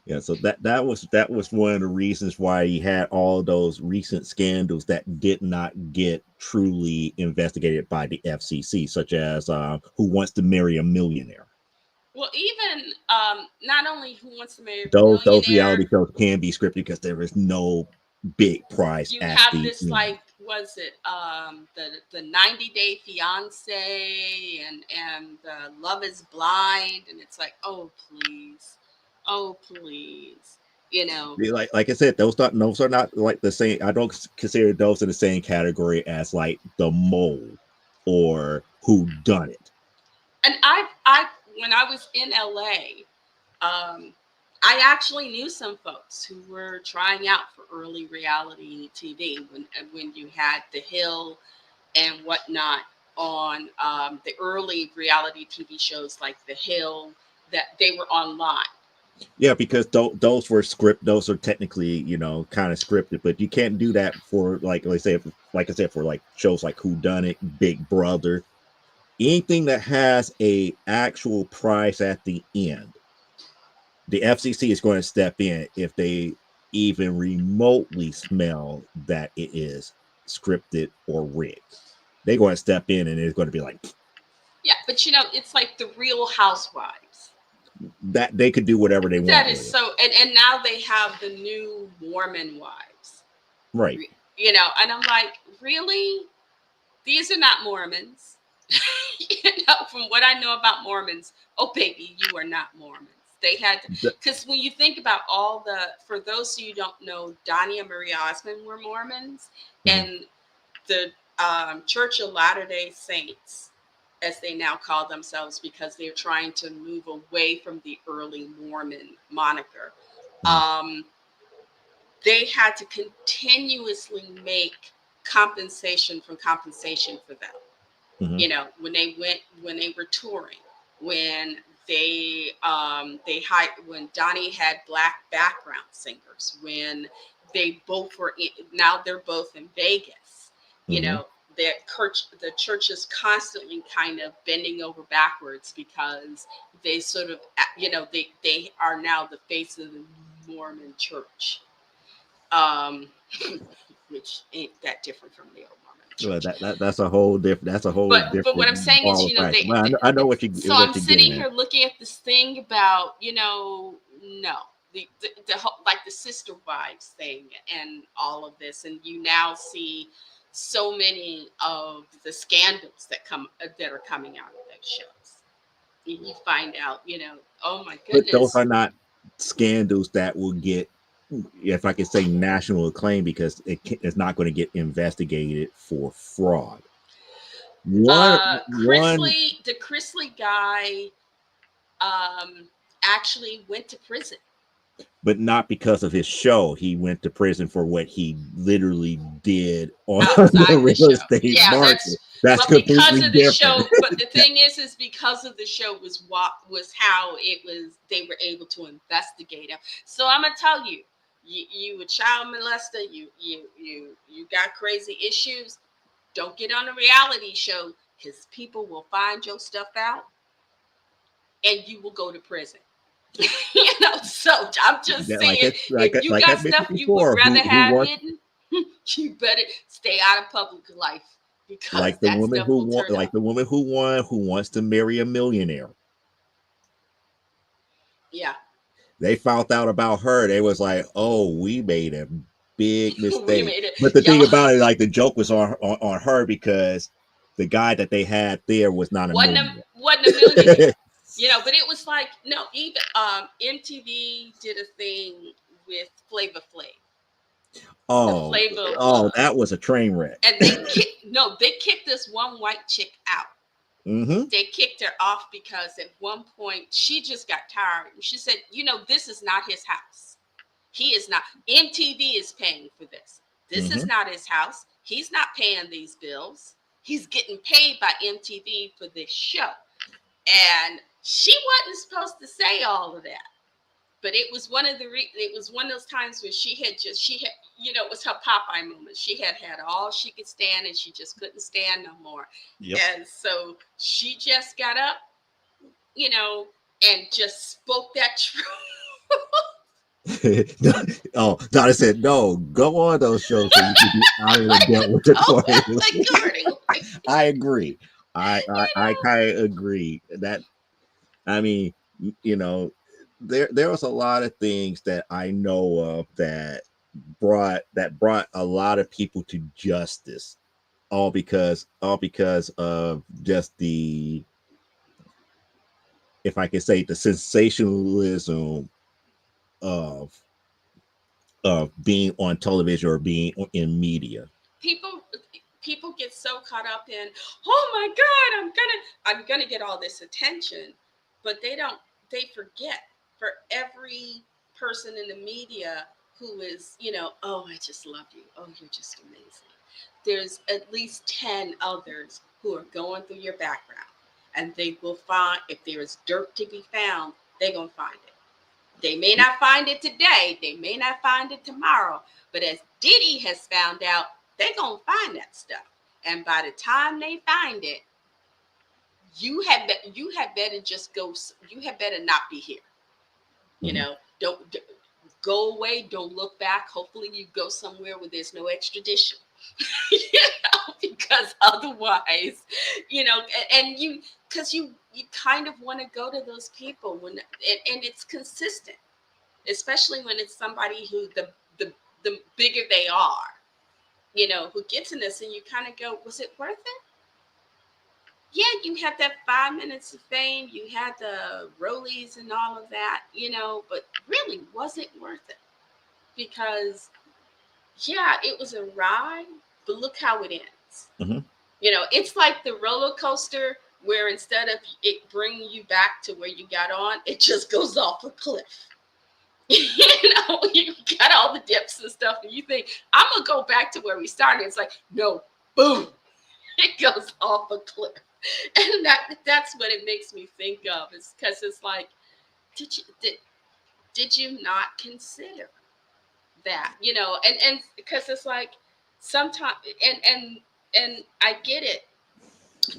yeah, so that was one of the reasons why he had all those recent scandals that did not get truly investigated by the FCC, such as Who Wants to Marry a Millionaire. Well, even not only Who Wants to Marry a Those Millionaire, reality shows can be scripted because there is no big prize you at have the this end. like was it the 90-day fiance and the Love is Blind, and it's like, oh please, oh please, you know. Like I said, those are not like the same. I don't consider those in the same category as like the mole or who done it. And I when I was in LA, I actually knew some folks who were trying out for early reality TV when you had The Hill and whatnot on the early reality TV shows like The Hill, that they were online. Yeah, because those were script. Those are technically, kind of scripted, but you can't do that for like say, like I said, for like shows like Who Done It, Big Brother, anything that has a actual prize at the end. The FCC is going to step in if they even remotely smell that it is scripted or rigged. They're going to step in and it's going to be like Yeah, but it's like the Real Housewives. that. They could do whatever they That want is with it, so, and now they have the new Mormon wives. right? And I'm like, really? These are not Mormons. From what I know about Mormons, oh baby, you are not Mormons. They had The- because when you think about for those of you who don't know, Donnie and Marie Osmond were Mormons, Mhm. and the Church of Latter Day Saints, as they now call themselves, because they're trying to move away from the early Mormon moniker. Mhm. Um, they had to continuously make compensation for them. Mhm. When they were touring, when they hired, when Donnie had black background singers, when they both were now they're both in Vegas. you Mhm. know the church is constantly kind of bending over backwards because they sort of they are now the face of the Mormon church, um which ain't that different from the old Mormon Well, church. that's a whole different. That's a whole But what I'm different saying is, ball of wax. Well, I know they so I'm what you're sitting getting at. here looking at this thing about, no, the whole, like the sister wives thing and all of this, and you now see so many of the scandals that are coming out of those shows. You find out, oh my But those goodness. are not scandals that will get, if I could say, national acclaim because it's not going to get investigated for fraud. One, The Chrisley guy actually went to prison. but not because of his show. He went to prison for what he literally did on the Outside the real show. estate Yeah, market. That's but because completely of the different. show, but the thing is because of the show was how it was they were able to investigate him. So I'm gonna tell you, you a child molester, you got crazy issues. Don't get on a reality show because people will find your stuff out and you will go to prison. So I'm just Yeah, saying, if you like I got mentioned stuff you would before, rather who have wants, hidden, you better stay out of public life because like the that woman stuff who will want, turn like up. the woman who won, who wants to marry a millionaire. Yeah. They found out about her. They was like, "Oh, we made a big We mistake." made it. But the thing Y'all about it, like the joke was on her because the guy that they had there was not a millionaire. wasn't a millionaire. But it was like, no, even MTV did a thing with Flavor Flav, the Oh, Flavor of oh, Love. that was a train wreck. And they kicked this one white chick out. Hmm. They kicked her off because at one point she just got tired. She said, this is not his house. He is not. MTV is paying for this. This is Hmm. not his house. He's not paying these bills. He's getting paid by MTV for this show. And she wasn't supposed to say all of that. But it was it was one of those times where she had it was her Popeye moment. She had all she could stand and she just couldn't stand no more. Yep. And so she just got up, and just spoke that truth. Oh, Donna said, "No, go on those shows so you can be out of the belt with the Go Corey." at the Corey. I agree. I you kind of agree that. I mean, you know, there was a lot of things that I know of that brought a lot of people to justice, all because of just the, if I can say, the sensationalism of being on television or being in media. People people get so caught up in, oh my god, I'm gonna get all this attention, but they forget, for every person in the media who is, oh, I just love you, oh, you're just amazing, there's at least 10 others who are going through your background, and they will find, if there is dirt to be found, they're gonna find it. They may not find it today, they may not find it tomorrow, but as Diddy has found out, they're going to find that stuff. And by the time they find it, you had better just go, you had better not be here. You Mhm. know, don't go away, don't look back. Hopefully you go somewhere where there's no extradition. Because otherwise, and you, because you kind of want to go to those people when, and it's consistent, especially when it's somebody who the bigger they are, who gets in this, and you kind of go, was it worth it? Yeah, you had that 5 minutes of fame, you had the rollies and all of that, but really, was it worth it? Because, yeah, it was a ride, but look how it ends. Mhm. It's like the roller coaster where instead of it bringing you back to where you got on, it just goes off a cliff. You got all the dips and stuff, and you think, I'm gonna go back to where we started. It's like, no, boom, it goes off a cliff. And that's what it makes me think of. Is because it's like, did you not consider that? And because it's like, sometimes, and I get it,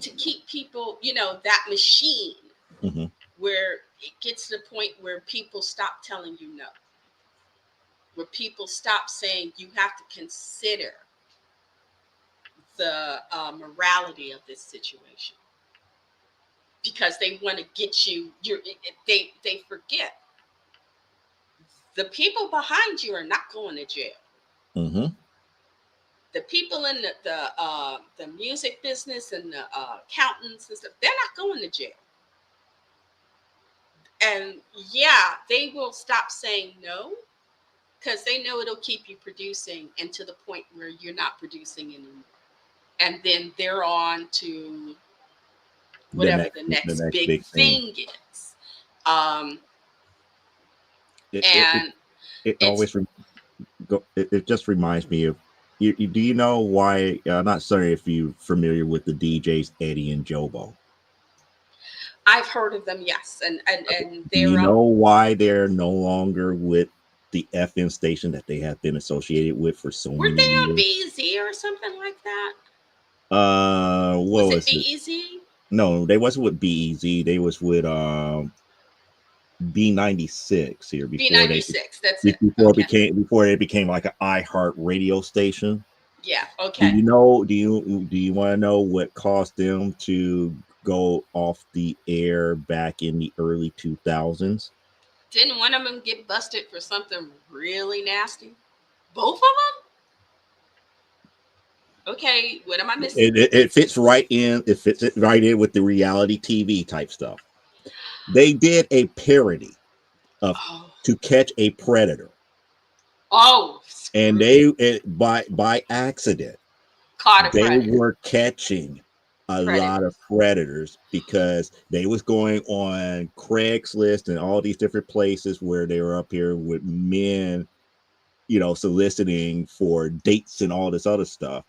to keep people, that machine, Mhm. where it gets to the point where people stop telling you no, where people stop saying you have to consider the morality of this situation, because they want to get you. They forget, the people behind you are not going to jail. Mhm. The people in the music business and the accountants and stuff, they're not going to jail. And yeah, they will stop saying no, because they know it'll keep you producing, and to the point where you're not producing anymore, and then they're on to The whatever next the the next next big big thing. thing is. Um, It it it, and it it's, always it just reminds me of, do you know why? I'm not sorry if you're familiar with the DJs Eddie and Jobo. I've heard of them, yes, and Do you they're know why they're no longer with the FM station that they have been associated with for so were many they on years? BZ or something like that? What Was it was it? BEZ? No, they wasn't with BEZ. They was with B96 here B96. That's it. Okay. before they became like an iHeart radio station. Yeah. Do Okay. you know? Do you want to know what caused them to go off the air back in the early 2000s? Didn't one of them get busted for something really nasty? Both of them? Okay. What am I missing? It fits right in. It fits it right in with the reality TV type stuff. They did a parody of Oh. To Catch a Predator, Oh. and Screw. by accident Caught a they predator. were catching a lot of Predators. predators because they was going on Craigslist and all these different places where they were up here with men, soliciting for dates and all this other stuff.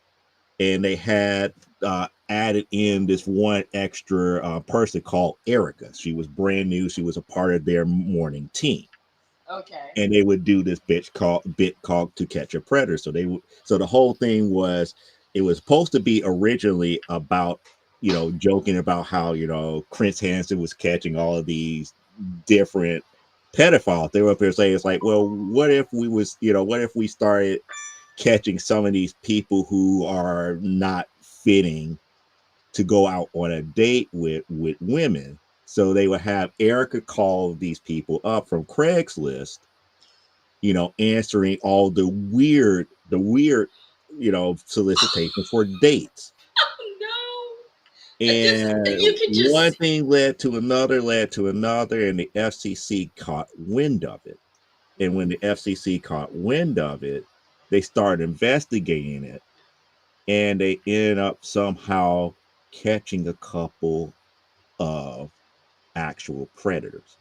And they had added in this one extra person called Erica. She was brand new. She was a part of their morning team, Okay. and they would do this bit called To Catch a Predator. So the whole thing was, it was supposed to be originally about, joking about how, Chris Hansen was catching all of these different pedophiles. They were up there saying, it's like, well, what if we started catching some of these people who are not fitting to go out on a date with women, So they would have Erica call these people up from Craigslist, answering all the weird, solicitation for dates. Oh no! Just And you could one just. thing led to another, and the FCC caught wind of it. And when the FCC caught wind of it, they started investigating it, and they ended up somehow catching a couple of actual predators.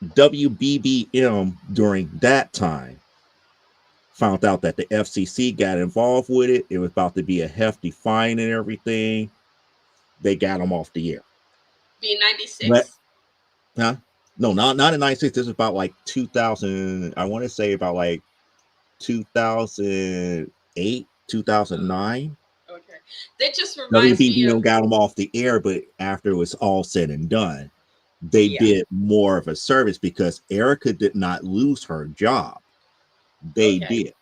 WBBM during that time found out that the FCC got involved with it. It was about to be a hefty fine and everything. They got them off the air. But B96. huh? No, not in '96. This is about like 2000. I want to say about like 2008, Oh, 2009. okay. That just reminds me of. WBBM got them off the air, but after it was all said and done, they Yeah. did more of a service because Erica did not lose her job. They Okay. did.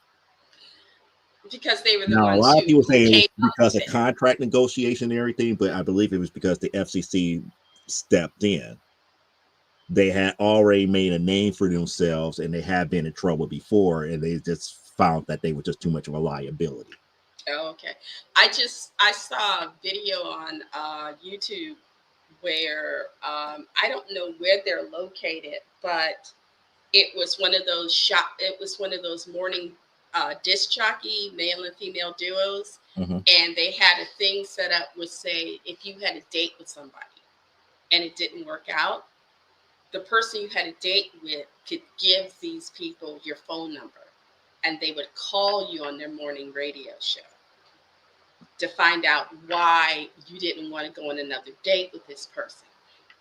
Because they were the Now, a ones lot of people who say it was came up because with of it. contract negotiation and everything, but I believe it was because the FCC stepped in. They had already made a name for themselves and they had been in trouble before, and they just found that they were just too much of a liability. Oh, okay. I saw a video on YouTube where I don't know where they're located, but it was one of those morning disc jockey male and female duos, Mm-hmm. and they had a thing set up with, say, if you had a date with somebody and it didn't work out, the person you had a date with could give these people your phone number, and they would call you on their morning radio show to find out why you didn't want to go on another date with this person.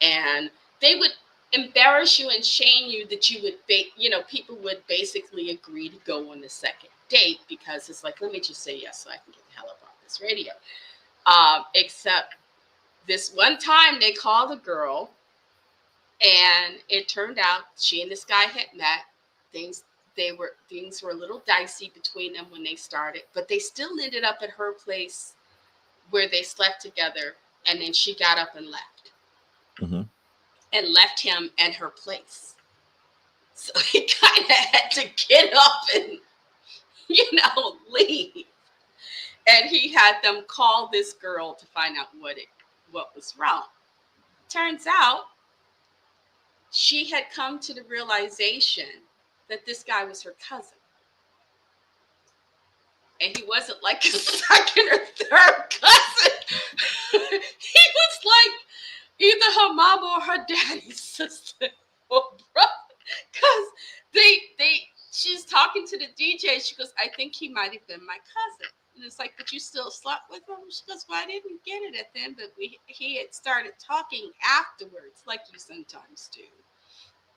And they would embarrass you and shame you that you would, people would basically agree to go on the second date because it's like, let me just say yes so I can get the hell up off this radio. Except this one time they called a girl, and it turned out she and this guy had met. Things things were a little dicey between them when they started, but they still ended up at her place where they slept together, and then she got up Mm-hmm. and left him at her place. So he kind of had to get up and leave. And he had them call this girl to find out what was wrong. Turns out she had come to the realization that this guy was her cousin. And he wasn't like a second or third cousin. He was like either her mom or her daddy's sister or brother. Because she's talking to the DJ. She goes, I think he might have been my cousin. And it's like, but you still slept with him? She goes, well, I didn't get it at then, but he had started talking afterwards, like you sometimes do.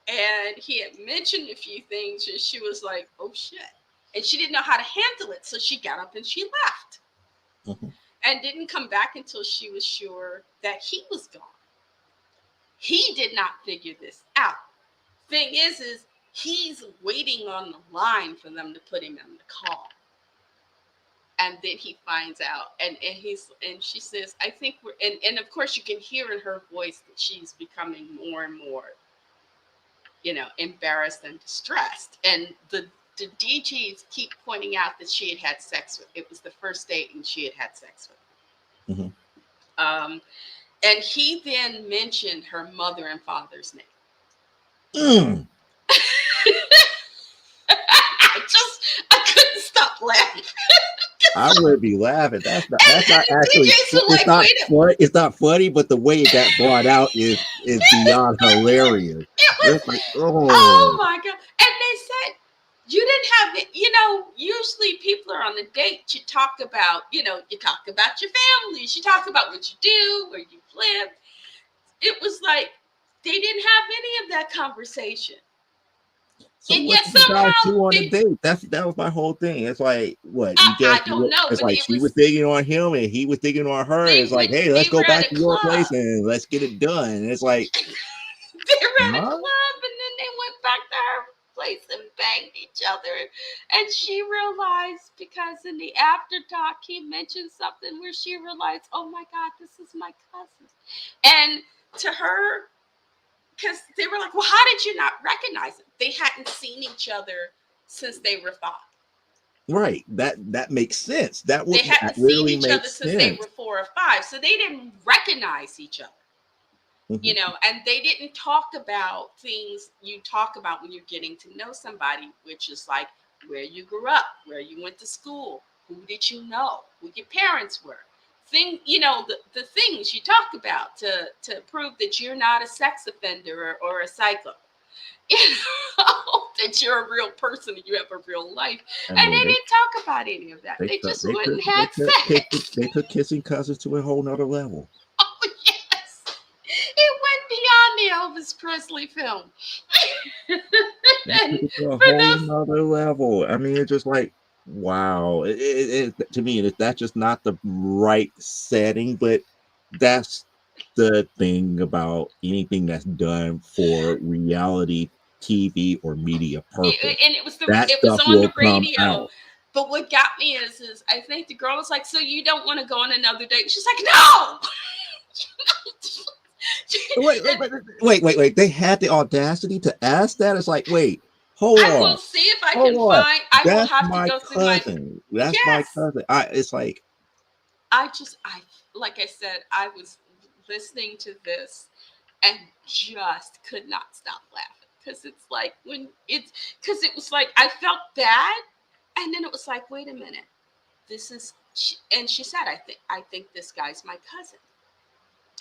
And he had mentioned a few things, and she was like, oh shit. And she didn't know how to handle it, so she got up and she left. Mm-hmm. And didn't come back until she was sure that he was gone. He did not figure this out. Thing is he's waiting on the line for them to put him on the call. And then he finds out, and she says, I think we're, and of course you can hear in her voice that she's becoming more and more, embarrassed and distressed. And the DJs keep pointing out that she had sex with. It was the first date, and she had sex with. Mm-hmm. And he then mentioned her mother and father's name. Mm. I couldn't stop laughing. I would be laughing. That's not And actually. DJs were It's like, not wait a funny. It's not funny, but the way it got brought out is beyond hilarious. It was, It's like, oh my God. And they said, you didn't have it, usually people are on the date. You talk about, you talk about your families. You talk about what you do, where you live. It was like, they didn't have any of that conversation. So And what yet did you guys do somehow on the date? That was my whole thing. It's like, what you I just? don't know, It's but like it she was was, digging on him and he was digging on her. It's like, hey, let's they go were back at a to your club. place and let's get it done. And it's like, They were at a huh? club, and then they went back to her place and banged each each other. And she realized, because in the after talk he mentioned something where she realized, oh my God, this is my cousin. And to her, because they were like, well, how did you not recognize him? They hadn't seen each other since they were 5. Right. That makes sense. They That hadn't seen really each other makes since they sense. were 4 or 5. So they didn't recognize each other, Mhm. and they didn't talk about things you talk about when you're getting to know somebody, which is like where you grew up, where you went to school, who did you know, who your parents were. The things you talk about to prove that you're not a sex offender or a psycho. You that you're a real person and you have a real life. I And mean, they didn't talk about any of that. They just went and had sex. they took kissing cousins to a whole nother level. Oh, yes. It went beyond the Elvis Presley film. They took And it to a for whole those, nother level. I mean, it's just like, wow. To me, that's just not the right setting, but that's the thing about anything that's done for reality TV or media purpose. and That it was stuff on will the come radio. out. But what got me is I think the girl was like, "So you don't want to go on another date?" She's like, "No." Wait, wait, And wait, wait. They had the audacity to ask that. It's like, wait, hold I will on. see if I Hold can on. find. I will That's have to my go through my. cousin. That's my Yes, cousin. It's like, I like I said, I was listening to this and just could not stop laughing, because it's like when it's because it was like I felt bad, and then it was like, wait a minute, this is. And she said, I think this guy's my cousin.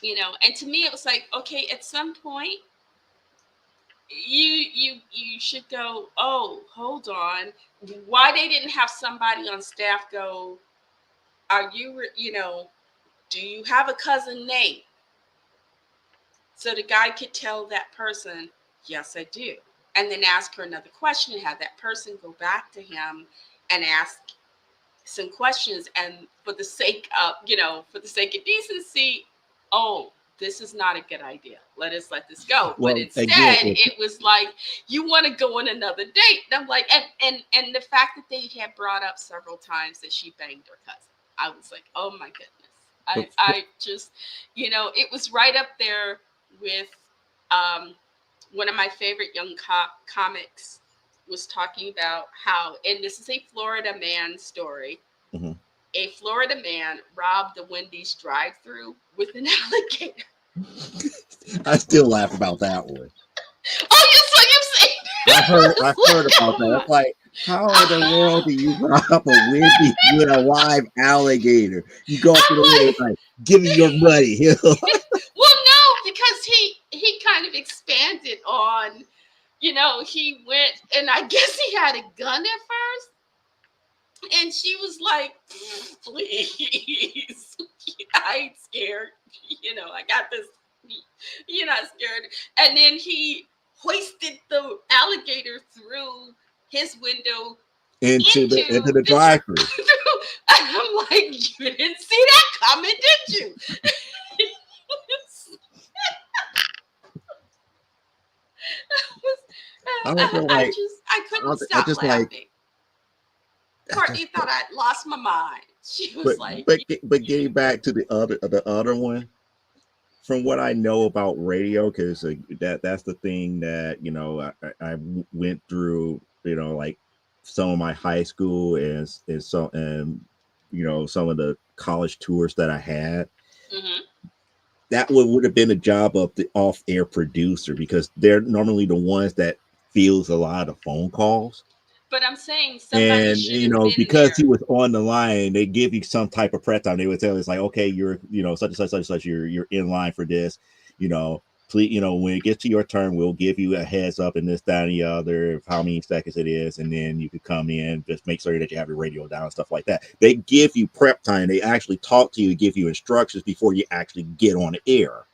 And to me it was like, okay, at some point you should go, oh, hold on, why they didn't have somebody on staff go, are do you have a cousin name, so the guy could tell that person, yes, I do, and then ask her another question and have that person go back to him and ask some questions, and for the sake of decency, oh, this is not a good idea, let this go. But well, again, instead it was like, you want to go on another date, and I'm like, and the fact that they had brought up several times that she banged her cousin, I was like, oh my goodness. i if, i just, it was right up there with um one of my favorite young comics was talking about how, and this is a Florida man story. mhm. A Florida man robbed the Wendy's drive-through with an alligator. I still laugh about that one. Oh, you so you've seen it? I've It's heard like, about oh that. my. It's like, how in the world do you rob a Wendy's with a live alligator? You go up to the I'm window, like, it's like, give me your money. well, no, because he kind of expanded on, he went, and I guess he had a gun at first. And she was like, please, I ain't scared. I got this. You're not scared. And then he hoisted the alligator through his window Into into the the drive drive-through. through. And I'm like, you didn't see that coming, did you? I was just like, I couldn't I stop just like, laughing. I just, Courtney thought I'd lost my mind. She but was like, but getting back to the other one, from what I know about radio, because that's the thing that I went through. Like some of my high school and some of the college tours that I had. mm-hmm. That would have been a job of the off-air producer, because they're normally the ones that fields a lot of phone calls. But I'm saying somebody And should have been because he there. was on the line, they give you some type of prep time. They would tell us like, okay, you're such and such, such and such, you're in line for this, please, when it gets to your turn, we'll give you a heads up and this, that, and the other, of how many seconds it is, and then you could come in, just make sure that you have your radio down, stuff like that. They give you prep time. They actually talk to you, give you instructions before you actually get on the air.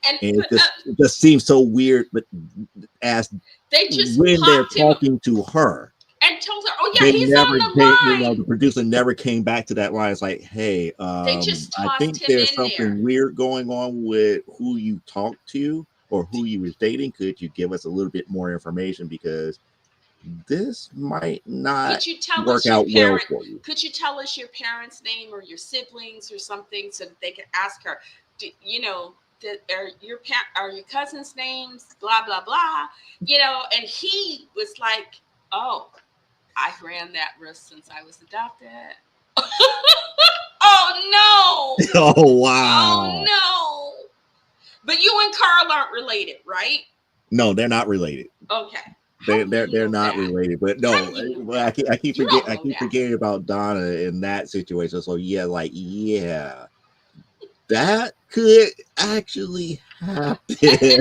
And And but it just seems so weird, but as they just when they're popped him talking to her, and told her, "Oh yeah, they he's on never the came, line." the producer never came back to that line. It's like, hey, They just I tossed think him there's in there. something weird going on with who you talked to or who you was dating. Could you give us a little bit more information? Because this might not Could you tell work us your out well parent? for you. Could you tell us your parents' name or your siblings or something so that they could ask her? You know, are your cousins' names? Blah blah blah. You know, and he was like, "Oh, I ran that risk since I was adopted." Oh no! Oh Oh wow. no! But you and Carl aren't related, right? No, they're not related. Okay. How They do you they're know not that? related. But How no, do you know well, that? You don't I know keep that. forgetting about Donna in that situation. So yeah, like yeah, that could actually happen.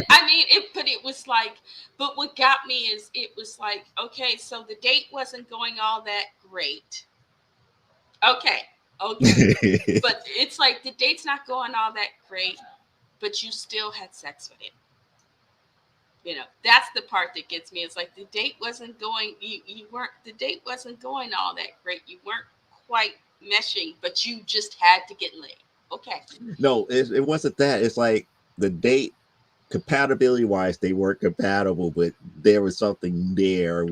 I mean, but it was like, but what got me is it was like, okay, so the date wasn't going all that great. Okay, okay, but it's like the date's not going all that great, but you still had sex with him. You know, that's the part that gets me. It's like the date wasn't going, you weren't, the date wasn't going all that great. You weren't quite meshing, but you just had to get laid. Okay. No, it wasn't that. It's like the date compatibility wise, they weren't compatible, but there was something there,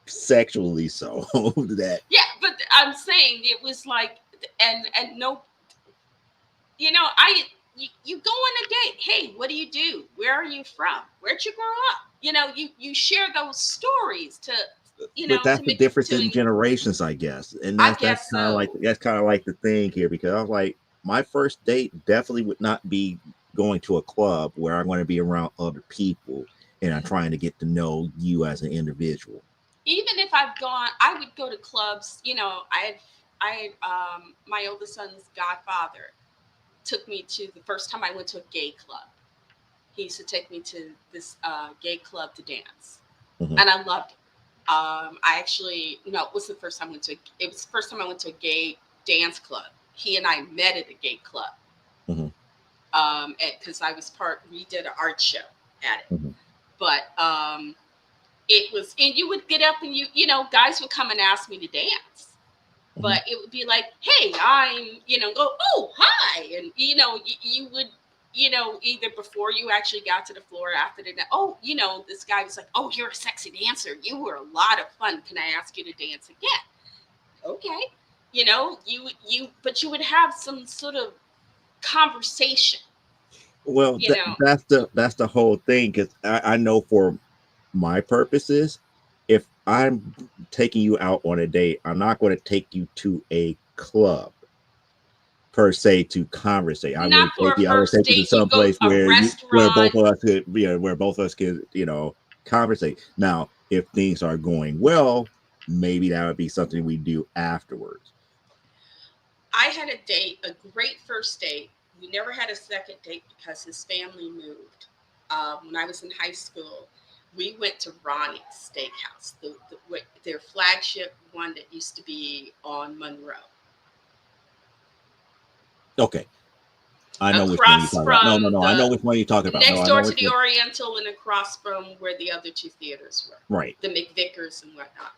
sexually so that Yeah, but I'm saying it was like, and no, you know, you go on a date. Hey, what do you do? Where are you from? Where'd you grow up? You know, you share those stories to, but to that's the make difference in to. generations, I guess. And I that's guess kind of like so. the thing here because I was like, my first date definitely would not be going to a club where I'm going to be around other people and I'm trying to get to know you as an individual. Even if I've gone, I would go to clubs. You know, my oldest son's godfather took me to the first time I went to a gay club. He used to take me to this gay club to dance, Hmm. and I loved it. I actually no, it was the first time I went to. It was the first time I went to a gay dance club. He and I met at a gay club, Hmm. because I was part. We did an art show at it, Hmm. but it was, and you would get up and guys would come and ask me to dance, Hmm. but it would be like, hey, I'm, go, oh, hi. And, you would, either before you actually got to the floor after the, oh, this guy was like, oh, you're a sexy dancer. You were a lot of fun. Can I ask you to dance again? Okay. But you would have some sort of conversation, Well, you know. that's the whole thing because I know for my purposes, if I'm taking you out on a date, I'm not going to take you to a club per se to conversate. Not for a I would first take you to date. You some go place a where restaurant. both of us could, where both of us could, conversate. Now, if things are going well, maybe that would be something we do afterwards. I had a date, a great first date. We never had a second date because his family moved. When I was in high school, we went to Ronnie's Steakhouse, their flagship one that used to be on Monroe, Okay, I know which one you're across talking about. No, no, from no, I know the which one you're talking about. No, next I know door to which the one. Oriental and across from where the other two theaters were, Right, the McVickers and whatnot.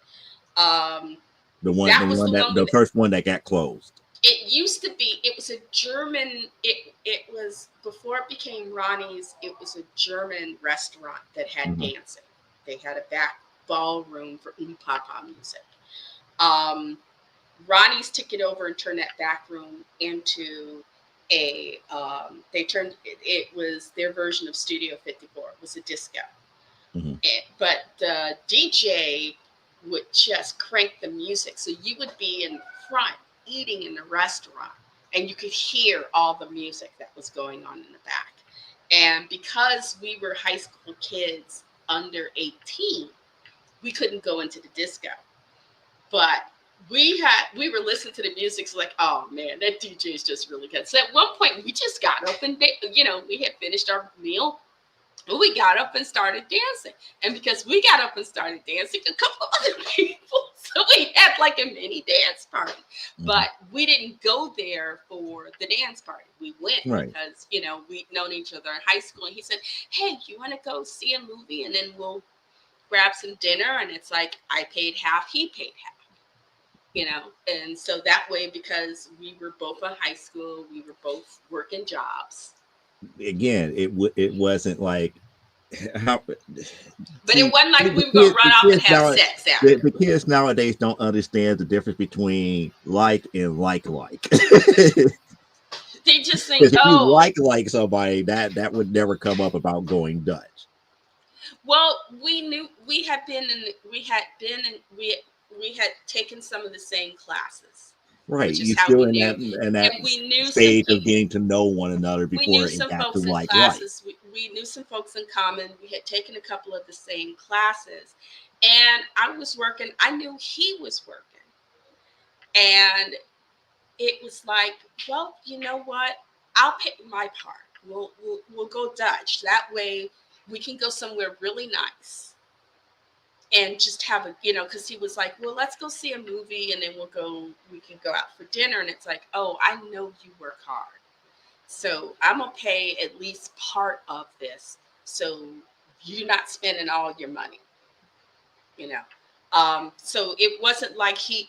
Um, the that was one the that one with the first one that got closed. it used to be, it was a German, it was before it became Ronnie's. It was a German restaurant that had Hmm. dancing. They had a back ballroom for papa music. um, Ronnie's took it over and turned that back room into they turned it was their version of Studio 54. It was a disco. Hmm. But the DJ would just crank the music. So you would be in front eating in the restaurant and you could hear all the music that was going on in the back. And because we were high school kids under 18, we couldn't go into the disco. But we were listening to the music, so like, oh man, that DJ is just really good. So at one point we just got up and we had finished our meal. We got up and started dancing. And because we got up and started dancing, a couple of other people, so we had like a mini dance party. Hmm. But we didn't go there for the dance party. We went Right. because, we'd known each other in high school. And he said, hey, you want to go see a movie and then we'll grab some dinner? And it's like, I paid half, he paid half. And so that way, because we were both in high school, we were both working jobs. Again, it wasn't like how But it see wasn't like the we were gonna kids run the off and kids have now sex after. the kids nowadays don't understand the difference between like and like. They just think, Because if you oh, like somebody, that would never come up about going Dutch. well, we knew we had taken some of the same classes, Right. which is You how still we knew. in that And we knew some stage of people. getting to know one another We knew before it some got to folks in like. classes. We knew some folks in common. We had taken a couple of the same classes, and I was working. I knew he was working, and it was like, well, you know what? I'll pick my part. We'll go Dutch. That way, we can go somewhere really nice and just have a, because he was like, well, let's go see a movie and then we can go out for dinner. And it's like, oh, I know you work hard, so I'm gonna pay at least part of this, so you're not spending all your money, you know. So it wasn't like he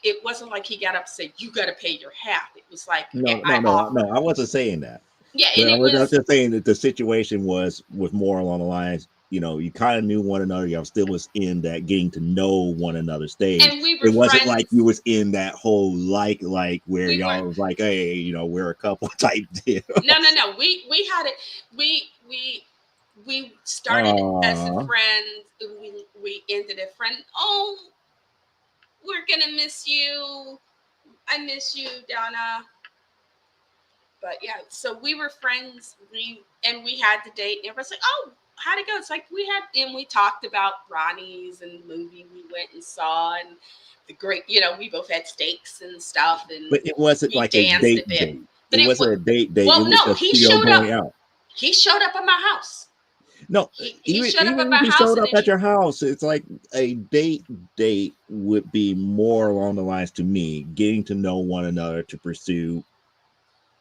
got up and said, you got to pay your half. It was like No, I no, no, offered. no. I wasn't saying that. Yeah, But and it I was was, just saying that the situation was more along the lines. You know, you kind of knew one another. Y'all still was in that getting to know one another stage. and we It were wasn't like friends. you was in that whole where We weren't. y'all was like, hey, we're a couple type deal. No. We had it. We we started as a Uh friend. We ended a friend. Oh, we're gonna miss you. I miss you, Donna. But yeah, so we were friends. We had the date, and everybody's like, "Oh, how'd it go?" It's like we talked about Ronnie's and the movie we went and saw, and the great, we both had steaks and stuff, and but it wasn't we like a danced a date bit. date. It But it was wasn't a date. It well, was no, just still going out. He showed up at my house. No, He showed up at even if my he house, showed and up then at he your house, it's like a date would be more along the lines to me, getting to know one another to pursue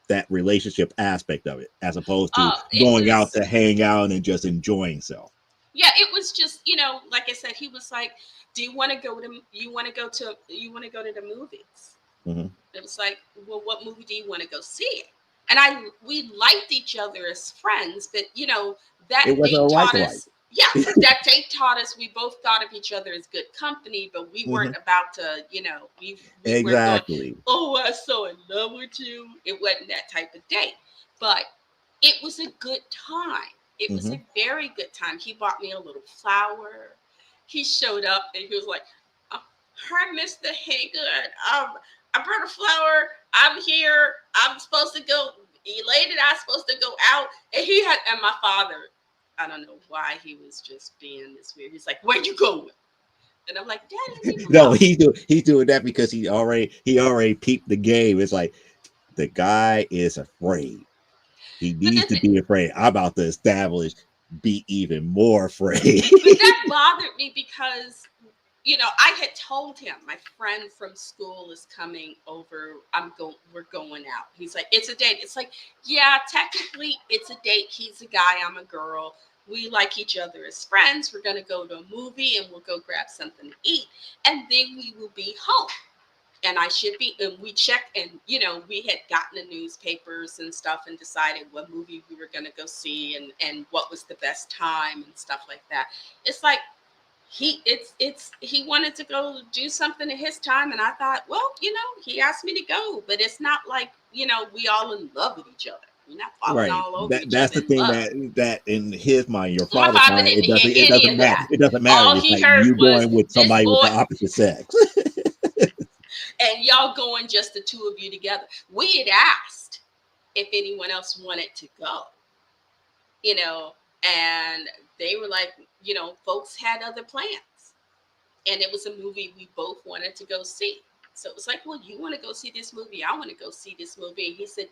that relationship aspect of it, as opposed to it going out was to hang out and just enjoying self. yeah, it was just, like I said, he was like, "Do you want to go to the movies?" Hmm. It was like, well, what movie do you want to go see? And we liked each other as friends, but It that wasn't a date taught like. us. Yeah, that date taught us. We both thought of each other as good company, but we Hmm. weren't about to. We weren't going. Exactly. Oh, I'm so in love with you. It wasn't that type of date, but it was a good time. It was Hmm. a very good time. He bought me a little flower. He showed up and he was like, oh, "Hi, Mr. Haygood. I brought a flower. I'm here. I'm supposed to go. Elated. I'm supposed to go out." And my father, I don't know why he was just being this weird. He's like, "Where you going?" And I'm like, "Daddy, leave him No, alone." he's doing that because he already peeped the game. It's like the guy is afraid. He But needs to be afraid. I'm about to establish, be even more afraid. that bothered me because I had told him my friend from school is coming over. We're going out. He's like, it's a date. It's like, yeah, technically it's a date. He's a guy, I'm a girl. We like each other as friends. We're gonna go to a movie and we'll go grab something to eat, and then we will be home. And I should be. And we checked, and we had gotten the newspapers and stuff, and decided what movie we were gonna go see, and what was the best time and stuff like that. It's like he wanted to go do something at his time, and I thought, well, he asked me to go, but it's not like we all in love with each other. We're not falling Right. all over That each that's other the in thing love. that in his mind, your My father's father mind, didn't it hear doesn't it any doesn't of matter. that. It doesn't matter. All It's he like heard you was going with this somebody with boy the opposite sex. and y'all going, just the two of you together. We had asked if anyone else wanted to go, you know, and they were like, folks had other plans, and it was a movie we both wanted to go see. So it was like, well, you want to go see this movie? I want to go see this movie. And he said,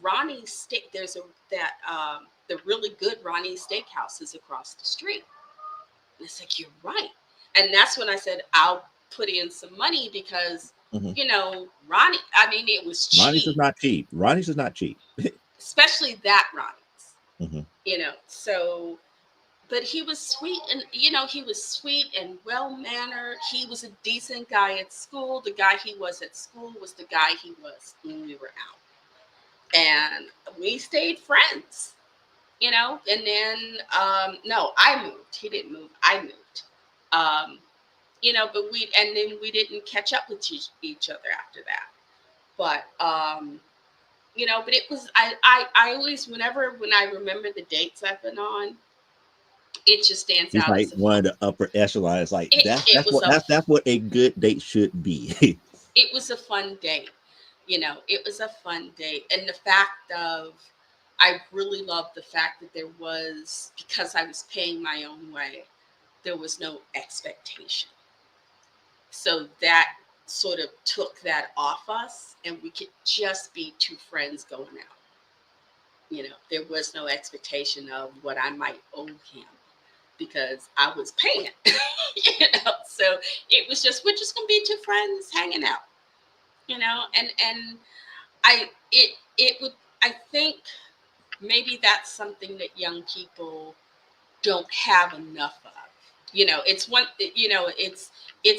Ronnie's Steak. There's the really good Ronnie's Steakhouse is across the street. And it's like, you're right. And that's when I said, I'll put in some money because, Hmm. Ronnie. I mean, it was Ronnie's is cheap, not cheap. Ronnie's is not cheap. especially that Ronnie's. Hmm. So but he was sweet, and he was sweet and well mannered. He was a decent guy at school. The guy he was at school was the guy he was when we were out, and we stayed friends. And then no, I moved. He didn't move. I moved. Um, but and then we didn't catch up with each other after that. But but it was I always when I remember the dates I've been on, it just stands He's out like as a one fun. of the upper echelons. Like It was a that's what a good date should be. it was a fun date. It was a fun date, and the fact of I really loved the fact that there was, because I was paying my own way, there was no expectation. So that sort of took that off us, and we could just be two friends going out. There was no expectation of what I might owe him because I was paying. So it was just, we're just gonna be two friends hanging out. And it would, I think maybe that's something that young people don't have enough of. It's one, it's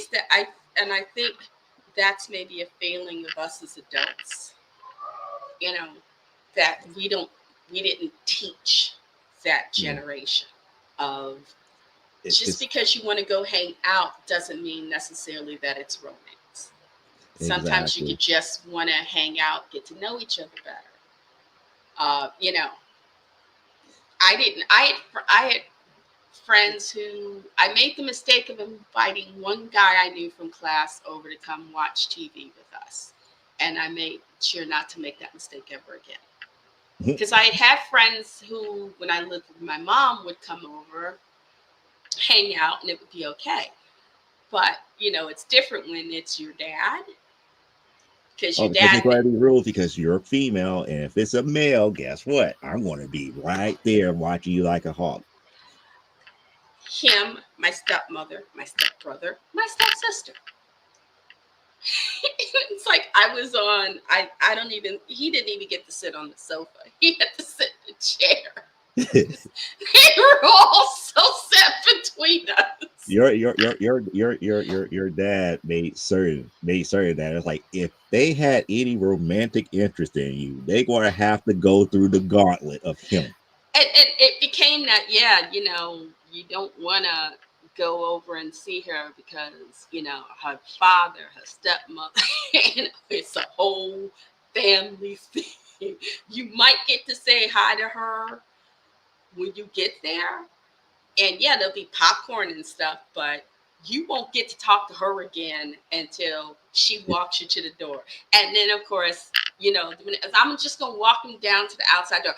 that I think that's maybe a failing of us as adults, you know, that we didn't teach that Yeah, generation of, just it's because you want to go hang out doesn't mean necessarily that it's romance. Sometimes you exactly. could just want to hang out, get to know each other better. Uh, you know, I didn't. I had friends who I made the mistake of inviting one guy I knew from class over to come watch TV with us, and I made sure not to make that mistake ever again. Because I had had friends who, when I lived with my mom, would come over, hang out, and it would be okay. But it's different when it's your dad, because Oh, your because it's dad. going to be rules because you're a female, and if it's a male, guess what? I'm going to be right there watching you like a hawk. Him, my stepmother, my stepbrother, my stepsister. It's like I was on. I don't even. He didn't even get to sit on the sofa. He had to sit in a chair. They were all so set between us. Your dad made certain that it's like if they had any romantic interest in you, they're going to have to go through the gauntlet of him. And it became that, yeah, you don't want to go over and see her because her father, her stepmother, it's a whole family thing. You might get to say hi to her when you get there, and yeah, there'll be popcorn and stuff, but you won't get to talk to her again until she walks you to the door. And then, of course, I'm just gonna walk him down to the outside door.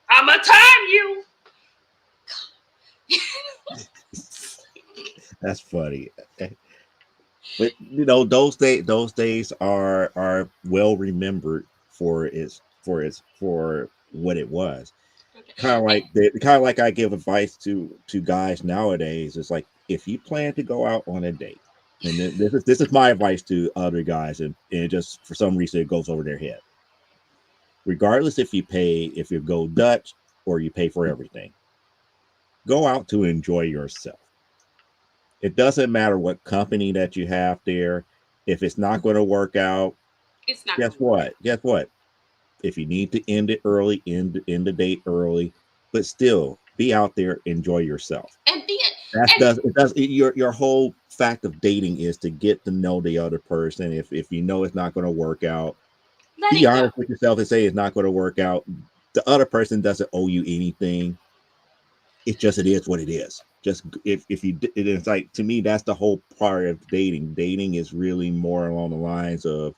I'm gonna time you. That's funny. But those days are well remembered for what it was. Okay. Kind of like I give advice to guys nowadays. It's like if you plan to go out on a date, and this is my advice to other guys, and just for some reason it goes over their head. Regardless if you go Dutch or you pay for everything, go out to enjoy yourself. It doesn't matter what company that you have there. If it's not going to work out, It's not guess gonna work out. what? Guess what? If you need to end it early, end the date early, but still be out there, enjoy yourself. And be it. That And does your whole fact of dating is to get to know the other person. If you know it's not going to work out, let be it go. honest with yourself and say it's not going to work out. The other person doesn't owe you anything. It's just it is what it is. Just if you it's like to me that's the whole part of dating. Dating is really more along the lines of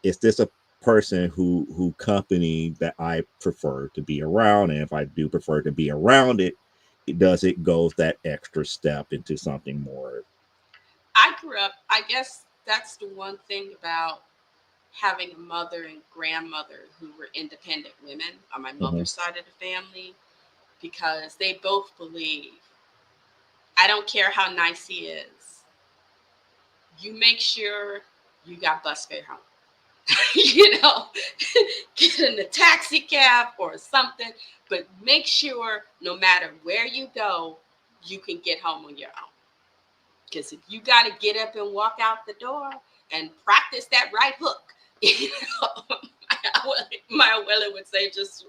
is this a person who company that I prefer to be around, and if I do prefer to be around it does it goes that extra step into something more. I grew up. I guess that's the one thing about having a mother and grandmother who were independent women on my Mhm. mother's side of the family, because they both believe, I don't care how nice he is, you make sure you got bus fare home. you know, get in a taxi cab or something, but make sure no matter where you go, you can get home on your own. Because if you got to get up and walk out the door and practice that right hook, my abuela would say, just.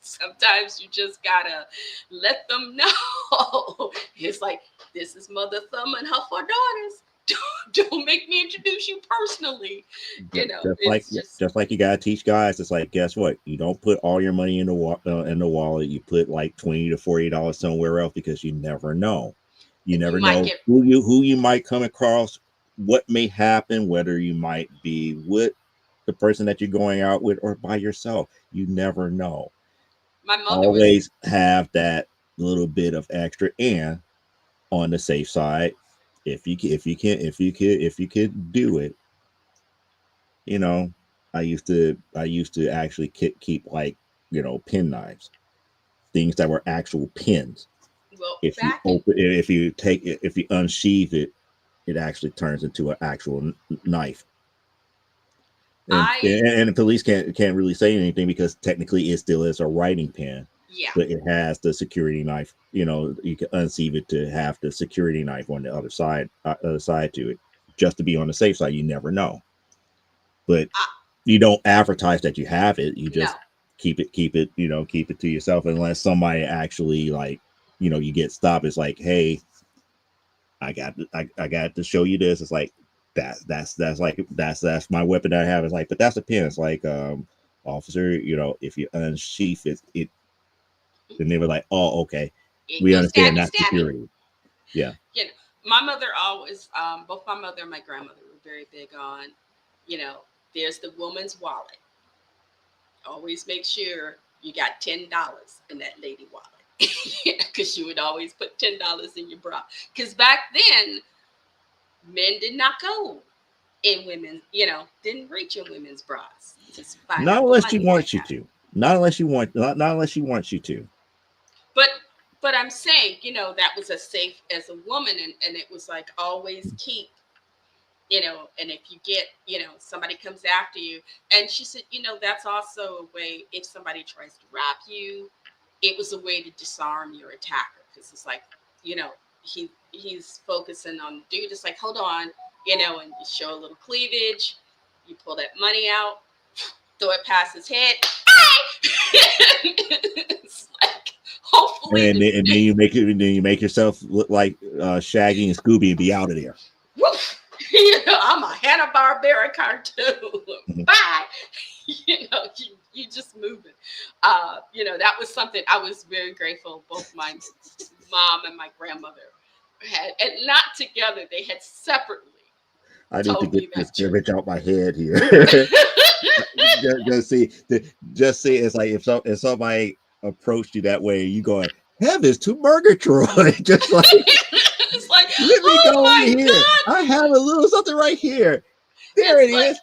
Sometimes you just gotta let them know. It's like, this is Mother Thumb and her four daughters. Don't make me introduce you personally. Just like It's just, you gotta teach guys. It's like, guess what? You don't put all your money in in the wallet. You put like $20 to $40 somewhere else, because you never know. You and you never might know get. who you might come across, what may happen, whether you might be with the person that you're going out with or by yourself. You never know. My mother was. Always have that little bit of extra, and on the safe side, if you could do it, you know, I used to actually keep like, pen knives, things that were actual pins. Well, If you back in. open it, if you unsheath it, it actually turns into an actual knife. I And the police can't really say anything, because technically it still is a writing pen, Yeah. but it has the security knife. You can unsheath it to have the security knife on the other side to it, just to be on the safe side. You never know, but I, you don't advertise that you have it. You no. just keep it, keep it to yourself, unless somebody actually, like, you get stopped. It's like, hey, I got to show you this. It's like, that's my weapon that I have. It's like, but that's a pin. It's like, officer, if you unsheath it, then they were like, oh, okay, It we goes understand stabby that's stabby. security. Yeah. You know, my mother always, both my mother and my grandmother were very big on, you know, there's the woman's wallet. Always make sure you got $10 in that lady wallet. Because you would always put $10 in your bra. Because back then, men did not go in women, didn't reach in women's bras to find Not out what unless she money they wants you had. to. Not unless she wants you to. But I'm saying, that was a safe as a woman, and it was like, always keep, and if you get, somebody comes after you. And she said, that's also a way, if somebody tries to rob you, it was a way to disarm your attacker. Because it's like, you know he's focusing on the dude. It's like, hold on, and you show a little cleavage, you pull that money out, throw it past his head. It's like, hopefully And then you make yourself look like Shaggy and Scooby, and be out of there. woof, I'm a Hanna-Barbera cartoon. Mhm. Bye. You just moving. That was something I was very grateful. Both my mom and my grandmother had, and not together, they had separately I need to told get me this that truth. image out my head here. just see, just see. It's like, if somebody approached you that way, you going, heavens to Murgatroyd. Just like, It's like, let me oh go over my here. God. I have a little something right here. There it It's like, is.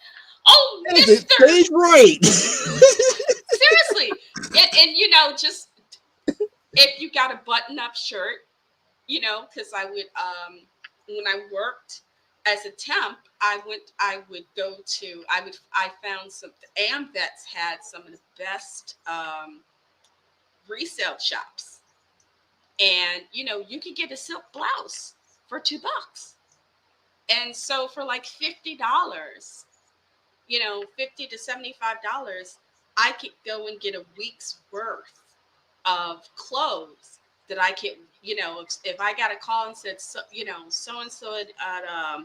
oh, Is it mister. stage right? Seriously. And just, if you got a button up shirt, because I would, when I worked as a temp, I would go to, I found some, AmVets had some of the best resale shops. And, you could get a silk blouse for $2. And so for like $50, 50 to $75, I could go and get a week's worth of clothes that I could, if I got a call and said, so and so at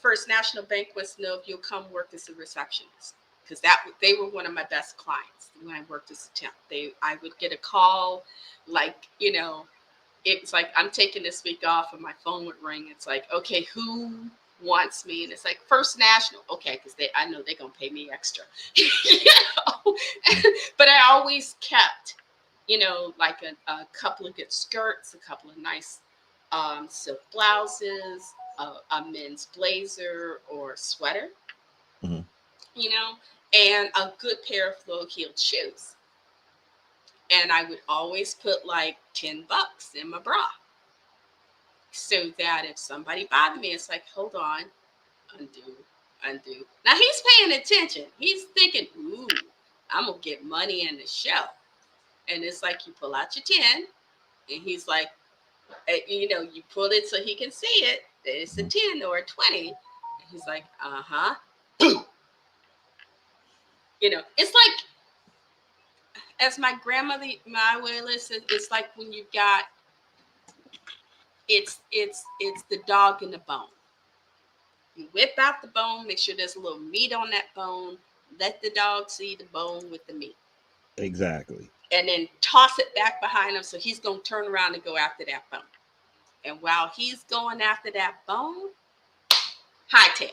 First National Bank wants to know if you'll come work as a receptionist. Because they were one of my best clients when I worked as a temp. I would get a call, like, it's like, I'm taking this week off, and my phone would ring. It's like, okay, who wants me? And it's like, First National. Okay, because I know they're gonna pay me extra. know? But I always kept, like a couple of good skirts, a couple of nice silk blouses, a men's blazer or sweater, Mhm. you know, and a good pair of low heeled shoes. And I would always put like $10 in my bra, so that if somebody bothered me, it's like, hold on, undo, undo. Now he's paying attention. He's thinking, ooh, I'm gonna get money in the show. And it's like, you pull out your 10, and he's like, you pull it so he can see it. That it's a Mhm. 10 or a 20. And he's like, uh-huh. It's like, As my grandmother, my abuela said, it's like when you've got it's the dog in the bone. You whip out the bone, make sure there's a little meat on that bone. Let the dog see the bone with the meat, Exactly. and then toss it back behind him. So he's gonna turn around and go after that bone. And while he's going after that bone, hightail.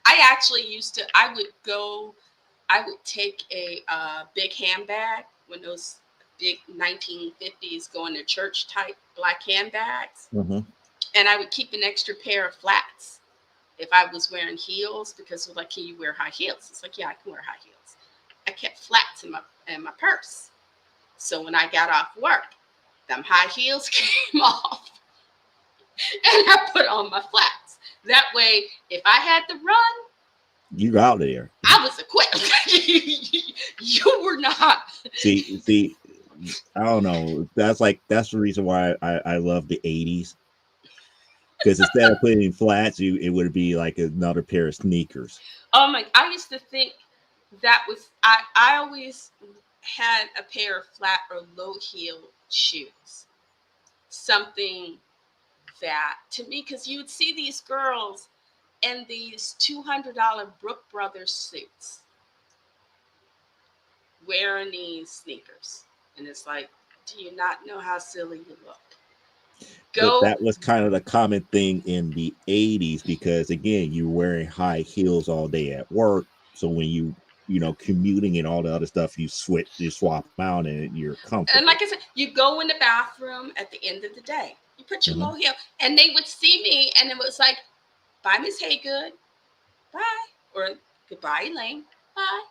I actually used to. I would go. I would take a big handbag, when those big 1950s going to church type black handbags, Hmm. and I would keep an extra pair of flats if I was wearing heels, because they're like, can you wear high heels? It's like, yeah, I can wear high heels. I kept flats in my purse. So when I got off work, them high heels came off and I put on my flats. That way, if I had to run, You out there. I was equipped. You were not. See, I don't know. That's the reason why I love the '80s, because instead of putting in flats, it would be like another pair of sneakers. Oh my! I used to think that was I always had a pair of flat or low heel shoes. Something that to me, because you would see these girls in these $200 Brook Brothers suits wearing these sneakers, and it's like, do you not know how silly you look? But Go. that was kind of the common thing in the '80s, because again, you were wearing high heels all day at work. So when commuting and all the other stuff, you swap them out, and you're And comfortable. like I said, you go in the bathroom at the end of the day. You put your Hmm. low heel, and they would see me, and it was like, "Bye, Miss Haygood. Bye," or "Goodbye, Elaine. Bye.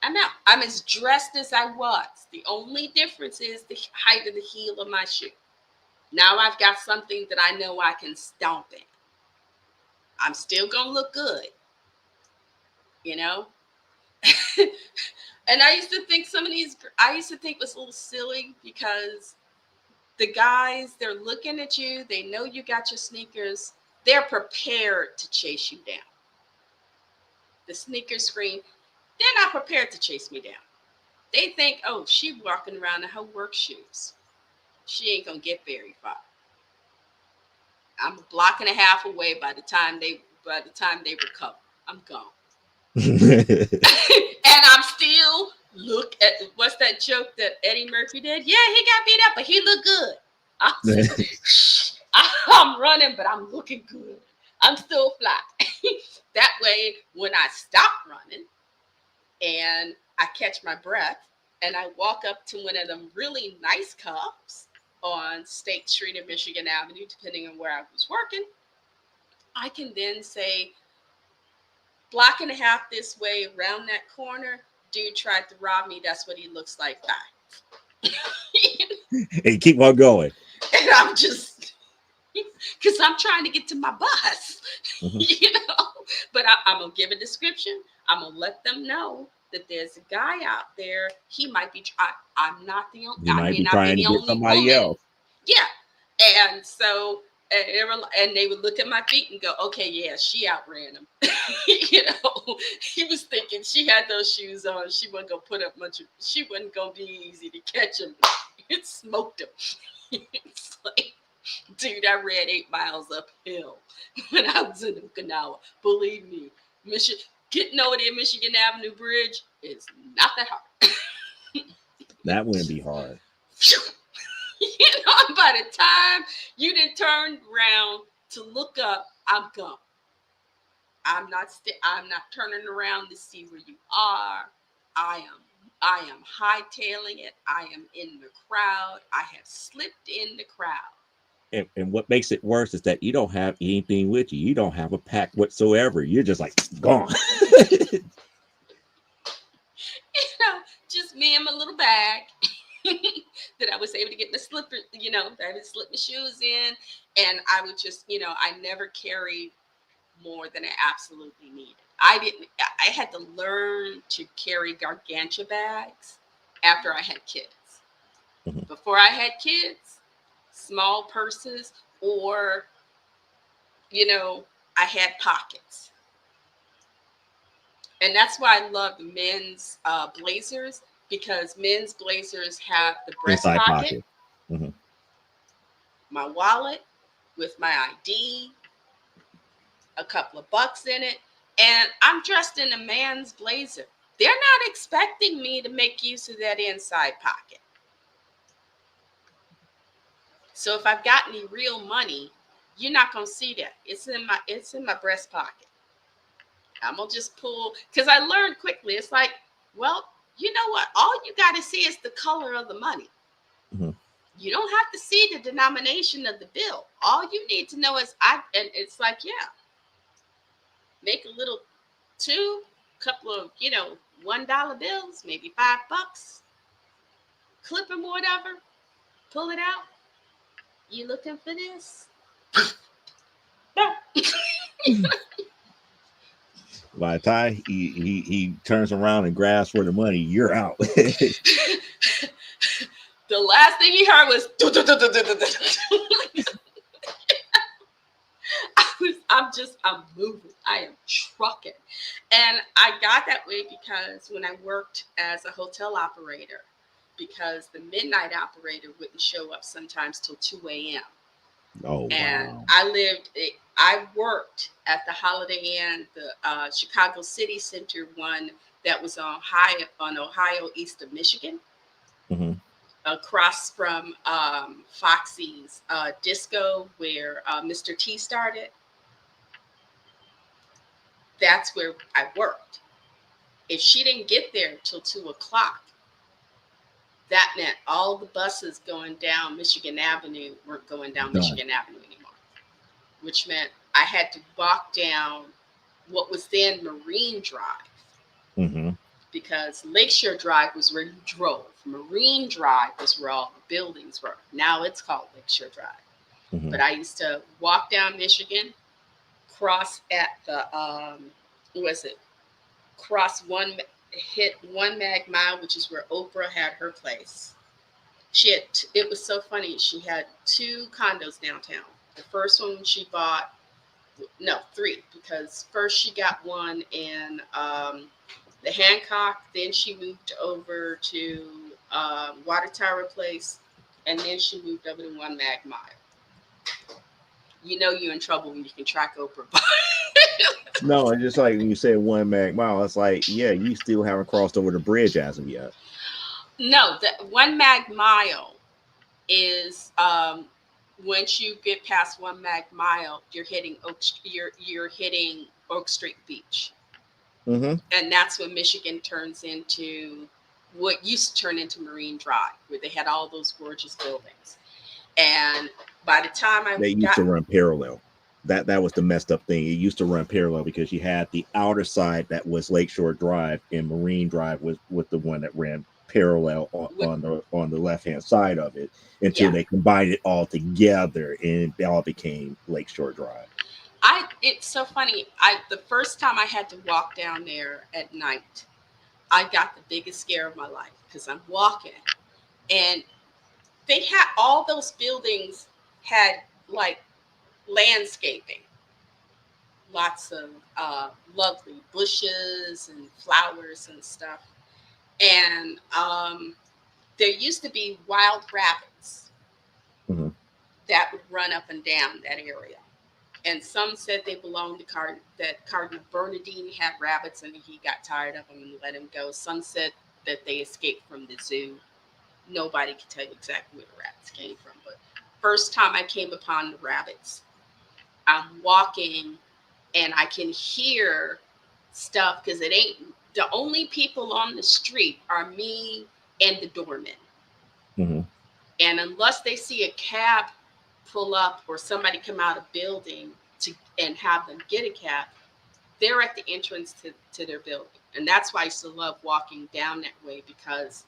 I'm out." I'm as dressed as I was. The only difference is the height of the heel of my shoe. Now I've got something that I know I can stomp in. I'm still gonna look good, you know. And I used to think some of these, I used to think was a little silly, because the guys, they're looking at you, they know you got your sneakers, they're prepared to chase you down. The sneakers scream, they're not prepared to chase me down. They think, oh, she walking around in her work shoes. She ain't gonna get very far. I'm a block and a half away by the time they recover. I'm gone. And I'm still look at what's that joke that Eddie Murphy did? Yeah, he got beat up, but he looked good. I'm, I'm running, but I'm looking good. I'm still fly. That way, when I stop running and I catch my breath and I walk up to one of them really nice cops on State Street and Michigan Avenue, depending on where I was working, I can then say, block and a half this way, around that corner, dude tried to rob me. That's what he looks like. Bye. And keep on going. And I'm just, because I'm trying to get to my bus, Hmm. you know. But I'm gonna give a description. I'm gonna let them know that there's a guy out there. He might be. I'm not the only. He I might may be not be trying to the get only somebody woman. else. Yeah. And so, and they would look at my feet and go, "Okay, yeah, she outran him." He was thinking she had those shoes on. She wasn't gonna put up much. She wasn't gonna be easy to catch him. It smoked him. It's like, dude, I ran 8 miles uphill when I was in Okinawa. Believe me, getting over there Michigan Avenue Bridge is not that hard. That wouldn't be hard. By the time you didn't turn around to look up, I'm gone. I'm not turning around to see where you are. I am I am hightailing it. I am in the crowd. I have slipped in the crowd. And what makes it worse is that you don't have anything with you. You don't have a pack whatsoever. You're just like gone. Just me and my little bag that I was able to get my slipper, that I would slip my shoes in. And I would just, I never carried more than I absolutely needed. I had to learn to carry gargantua bags after I had kids. Mhm. Before I had kids, small purses, or, I had pockets. And that's why I love the men's blazers, because men's blazers have the breast Inside pocket, pocket. Hmm. my wallet with my ID, a couple of bucks in it, and I'm dressed in a man's blazer. They're not expecting me to make use of that inside pocket. So if I've got any real money, you're not gonna see that. It's in my breast pocket. I'm gonna just pull, because I learned quickly. It's like, well, you know what? All you got to see is the color of the money. Hmm. You don't have to see the denomination of the bill. All you need to know is and it's like, yeah, make a little two, couple of, $1 bills, maybe $5, clip them or whatever, pull it out. You looking for this? By the time he turns around and grabs for the money, you're out. The last thing he heard was I'm moving. I am trucking. And I got that way because when I worked as a hotel operator, because the midnight operator wouldn't show up sometimes till 2 a.m. Oh And wow. I worked at the Holiday Inn, the Chicago City Center one that was on Ohio east of Michigan, Hmm. across from Foxy's Disco, where Mr. T started. That's where I worked. If she didn't get there till 2 o'clock, that meant all the buses going down Michigan Avenue weren't going down Done. Michigan Avenue anymore, which meant I had to walk down what was then Marine Drive, Hmm. because Lakeshore Drive was where you drove. Marine Drive was where all the buildings were. Now it's called Lakeshore Drive. Hmm. But I used to walk down Michigan, cross at the what was it? Cross one, hit one mag mile, which is where Oprah had her place. It was so funny. She had two condos downtown. The first one she bought, no, three, because first she got one in the Hancock, then she moved over to Water Tower Place, and then she moved over to one mag mile. You know you're in trouble when you can track Oprah. No, it's just like when you said one mag mile, it's like, yeah, you still haven't crossed over the bridge as of yet. No, the one mag mile is once you get past one mag mile, you're hitting Oak Street Beach, Hmm. and that's when Michigan turns into what used to turn into Marine Drive, where they had all those gorgeous buildings. And by the time I They used got, to run parallel. That was the messed up thing. It used to run parallel because you had the outer side that was Lakeshore Drive, and Marine Drive was with the one that ran parallel with, on the left hand side of it until yeah, they combined it all together and it all became Lakeshore Drive. it's so funny. The first time I had to walk down there at night, I got the biggest scare of my life, because I'm walking, and they had all those buildings had like landscaping, lots of lovely bushes and flowers and stuff. And there used to be wild rabbits Hmm. that would run up and down that area. And some said they belonged to that Cardinal Bernardine had rabbits and he got tired of them and let him go. Some said that they escaped from the zoo. Nobody could tell you exactly where the rabbits came from. But first time I came upon the rabbits, I'm walking and I can hear stuff, because it ain't the only people on the street are me and the doorman. Hmm. And unless they see a cab pull up or somebody come out of building and have them get a cab, they're at the entrance to their building. And that's why I used to love walking down that way, because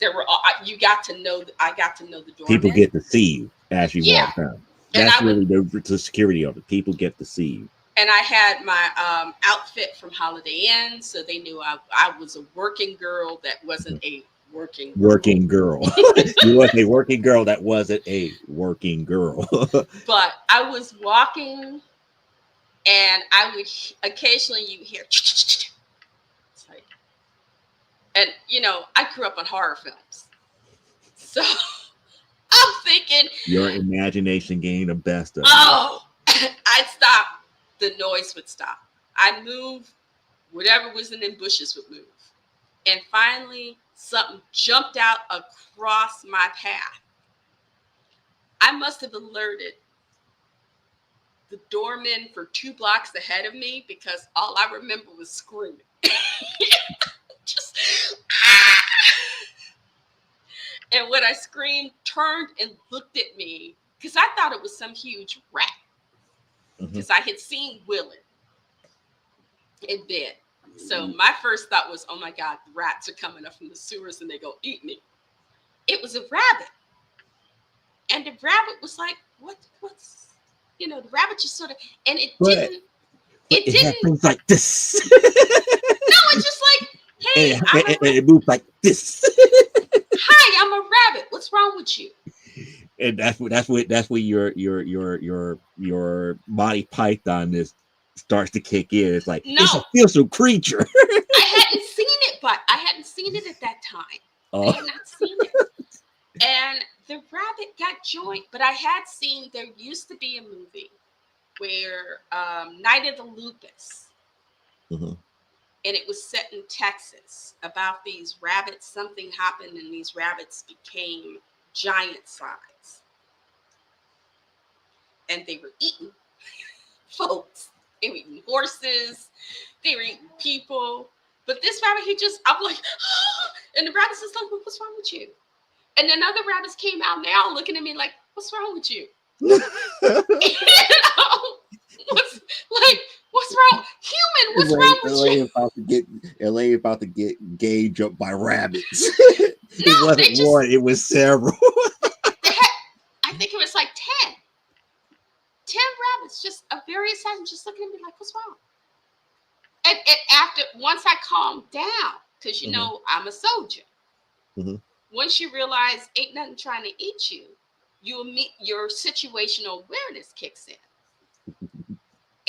there were you got to know I got to know the People doorman. get to see you as you Yeah. walk down. And That's I would really the security of it. People get to see you. and I had my outfit from Holiday Inn, so they knew I was a working girl that wasn't a working girl. Working girl. You was a working girl that wasn't a working girl. But I was walking, and I would occasionally you hear And I grew up on horror films, so I'm thinking, Your imagination getting the best of you. oh, I'd stop. The noise would stop. I'd move. Whatever was in the bushes would move. And finally, something jumped out across my path. I must have alerted the doorman for 2 blocks ahead of me because all I remember was screaming. Just, ah! And when I screamed, turned and looked at me because I thought it was some huge rat Mhm. because I had seen Willen in bed. So my first thought was, oh my God, the rats are coming up from the sewers and they go eat me. It was a rabbit. And the rabbit was like, what's, the rabbit just sort of, and But it it had didn't, things like this, no, it's just like, and hey, I'm a, it moved like this, hi, I'm a rabbit. What's wrong with you? and that's what your Monty Python is starts to kick in. It's like it's a No, fearsome creature. I hadn't seen it at that time. I Oh, had not seen it. And the rabbit got joined, but I had seen, there used to be a movie where Night of the Lupus, mhm. and it was set in Texas about these rabbits. Something happened, and these rabbits became giant size, and they were eating folks. They were eating horses. They were eating people. But this rabbit, I'm like, and the rabbit's just like, what's wrong with you? And then other rabbits came out now looking at me like, what's wrong with you? You know? What's wrong? Human, what's wrong with you? LA about to get gauge up by rabbits. No, It they wasn't just, one, it was several. they had, I think it was like 10. 10 rabbits just of various sizes just looking at me like, what's wrong? And after, once I calmed down, because Mhm, I'm a soldier, mhm. once you realize ain't nothing trying to eat you, your situational awareness kicks in.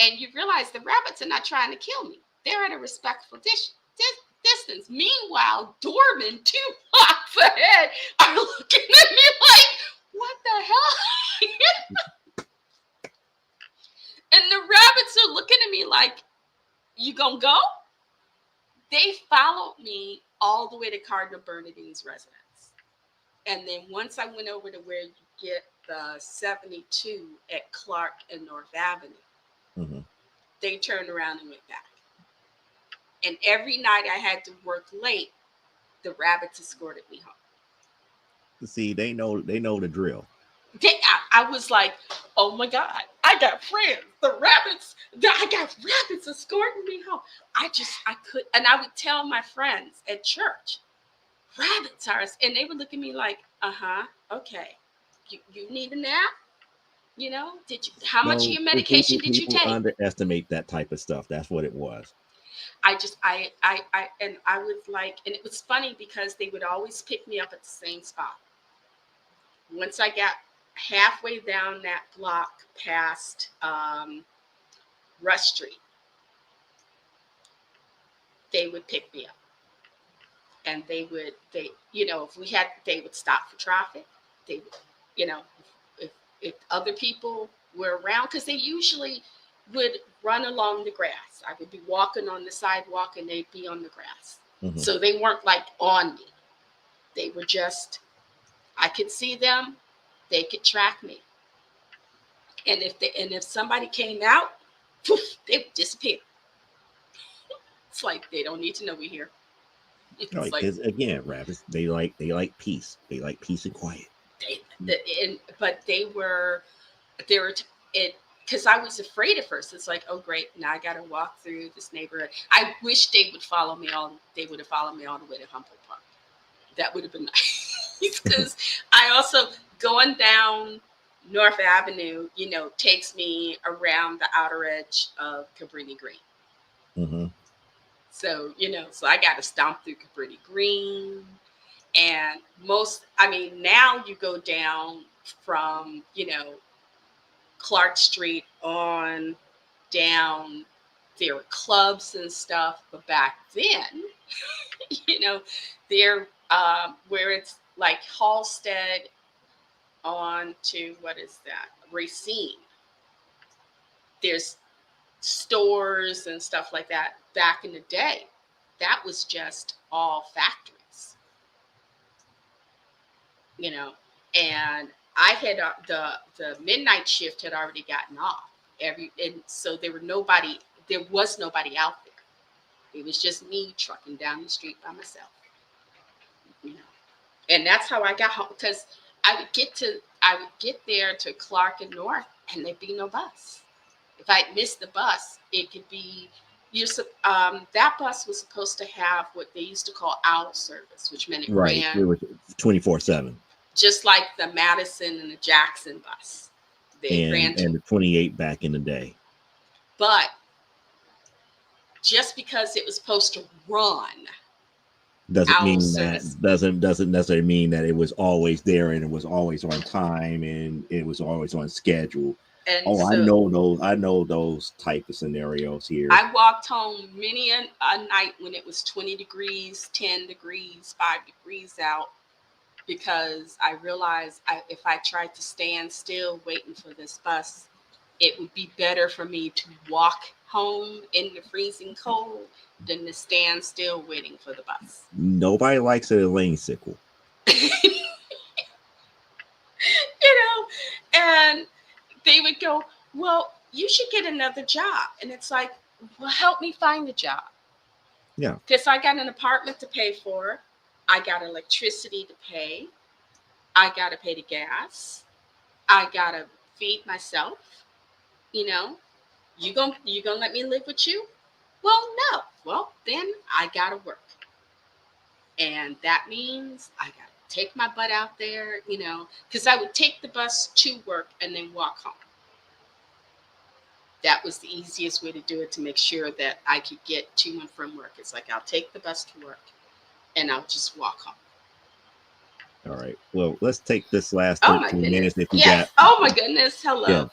And you realize the rabbits are not trying to kill me. They're at a respectful distance. Meanwhile, doormen 2 blocks ahead are looking at me like, what the hell? And the rabbits are looking at me like, you gonna go? They followed me all the way to Cardinal Bernardine's residence. And then once I went over to where you get the 72 at Clark and North Avenue, Mhm. they turned around and went back. And every night I had to work late, the rabbits escorted me home. See, they know the drill. I was like, oh my God, I got friends. I got rabbits escorting me home. I could, and I would tell my friends at church, rabbits are, and they would look at me like, okay, you need a nap? How much of No, your medication did you people take? underestimate that type of stuff. That's what it was. And I was like, and it was funny because they would always pick me up at the same spot. Once I got halfway down that block past Rush Street, they would pick me up, and if we had, they would stop for traffic. They would, you know, if other people were around, because they usually would run along the grass. I would be walking on the sidewalk, and they'd be on the grass, Mhm. so they weren't like on me. They were just, I could see them, they could track me, and if somebody came out, poof, they would disappear. It's like they don't need to know we're here. It's Right, like because again, rabbits they like peace. They like peace and quiet. but they were it because I was afraid at first. It's like, oh great, now I got to walk through this neighborhood. I wish they would follow me all. They would have followed me all the way to Humboldt Park. That would have been nice because I also going down North Avenue, takes me around the outer edge of Cabrini Green. Hmm. So I got to stomp through Cabrini Green. And now you go down from, Clark Street on down, there were clubs and stuff. But back then, you know, there where it's like Halstead on to what is that? Racine. There's stores and stuff like that back in the day. That was just all factories, you know. And I had the midnight shift had already gotten off. And so there was nobody out there. It was just me trucking down the street by myself, you know. And that's how I got home because I would get there to Clark and North, and there'd be no bus. If I missed the bus, it could be that bus was supposed to have what they used to call owl service, which meant it Right. It ran was 24/7, just like the Madison and the Jackson bus. They ran and to, the 28 back in the day. but just because it was supposed to run Doesn't owl mean that service, doesn't necessarily mean that it was always there and it was always on time and it was always on schedule. and Oh, so I know those type of scenarios here. I walked home many a night when it was 20 degrees, 10 degrees, 5 degrees out because I realized if I tried to stand still waiting for this bus, it would be better for me to walk home in the freezing cold than to stand still waiting for the bus. Nobody likes a lane sickle. And they would go, well, you should get another job. And it's like, well, help me find a job. Yeah. Because I got an apartment to pay for. I got electricity to pay. I got to pay the gas. I got to feed myself. You know, you gonna let me live with you? Well, no. Well, then I got to work. And that means I got to take my butt out there, because I would take the bus to work and then walk home. That was the easiest way to do it to make sure that I could get to and from work. It's like I'll take the bus to work and I'll just walk home. All right. Well, let's take this last Oh my 13 goodness. minutes if we Yes. got. Oh my goodness. Hello. Yeah.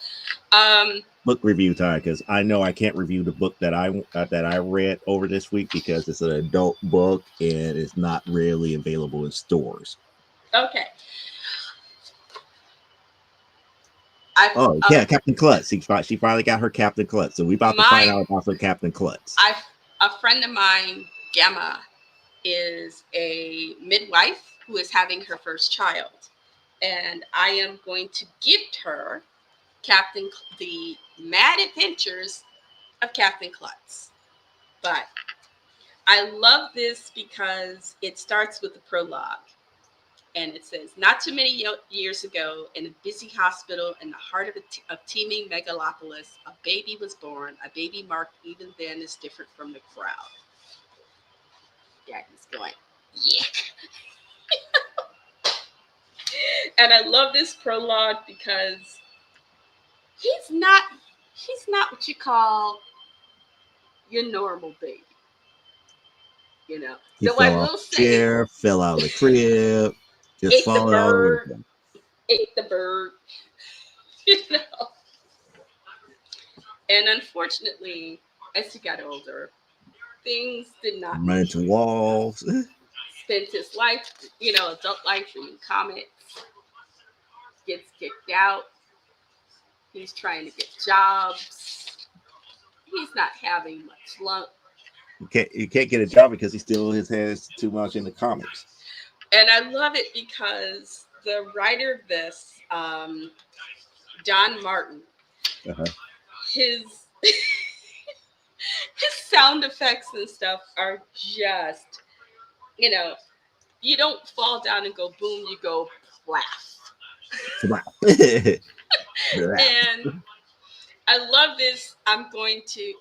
Book review time, because I know I can't review the book that I read over this week because it's an adult book and it's not really available in stores. Okay. Oh yeah, Captain Klutz. She finally got her Captain Klutz. So we about to find out about her Captain Klutz. A friend of mine, Gemma, is a midwife who is having her first child, and I am going to gift her the Mad Adventures of Captain Klutz. But I love this because it starts with the prologue. And it says, not too many years ago, in a busy hospital in the heart of a teeming megalopolis, a baby was born. A baby marked even then is different from the crowd. Yeah, he's going, yeah. And I love this prologue because he's not what you call your normal baby. He Though I fell off will the say, chair, fell out of the crib, just ate the falling all over bird, again. ate the bird, you know. And unfortunately, as he got older, things did not Run move into for him. walls. Spent his life, adult life reading comics, gets kicked out. He's trying to get jobs. He's not having much luck. You can't get a job because he still has too much in the comics. And I love it because the writer of this, Don Martin, his his sound effects and stuff are just, you don't fall down and go boom, you go laugh. And I love this. I'm going to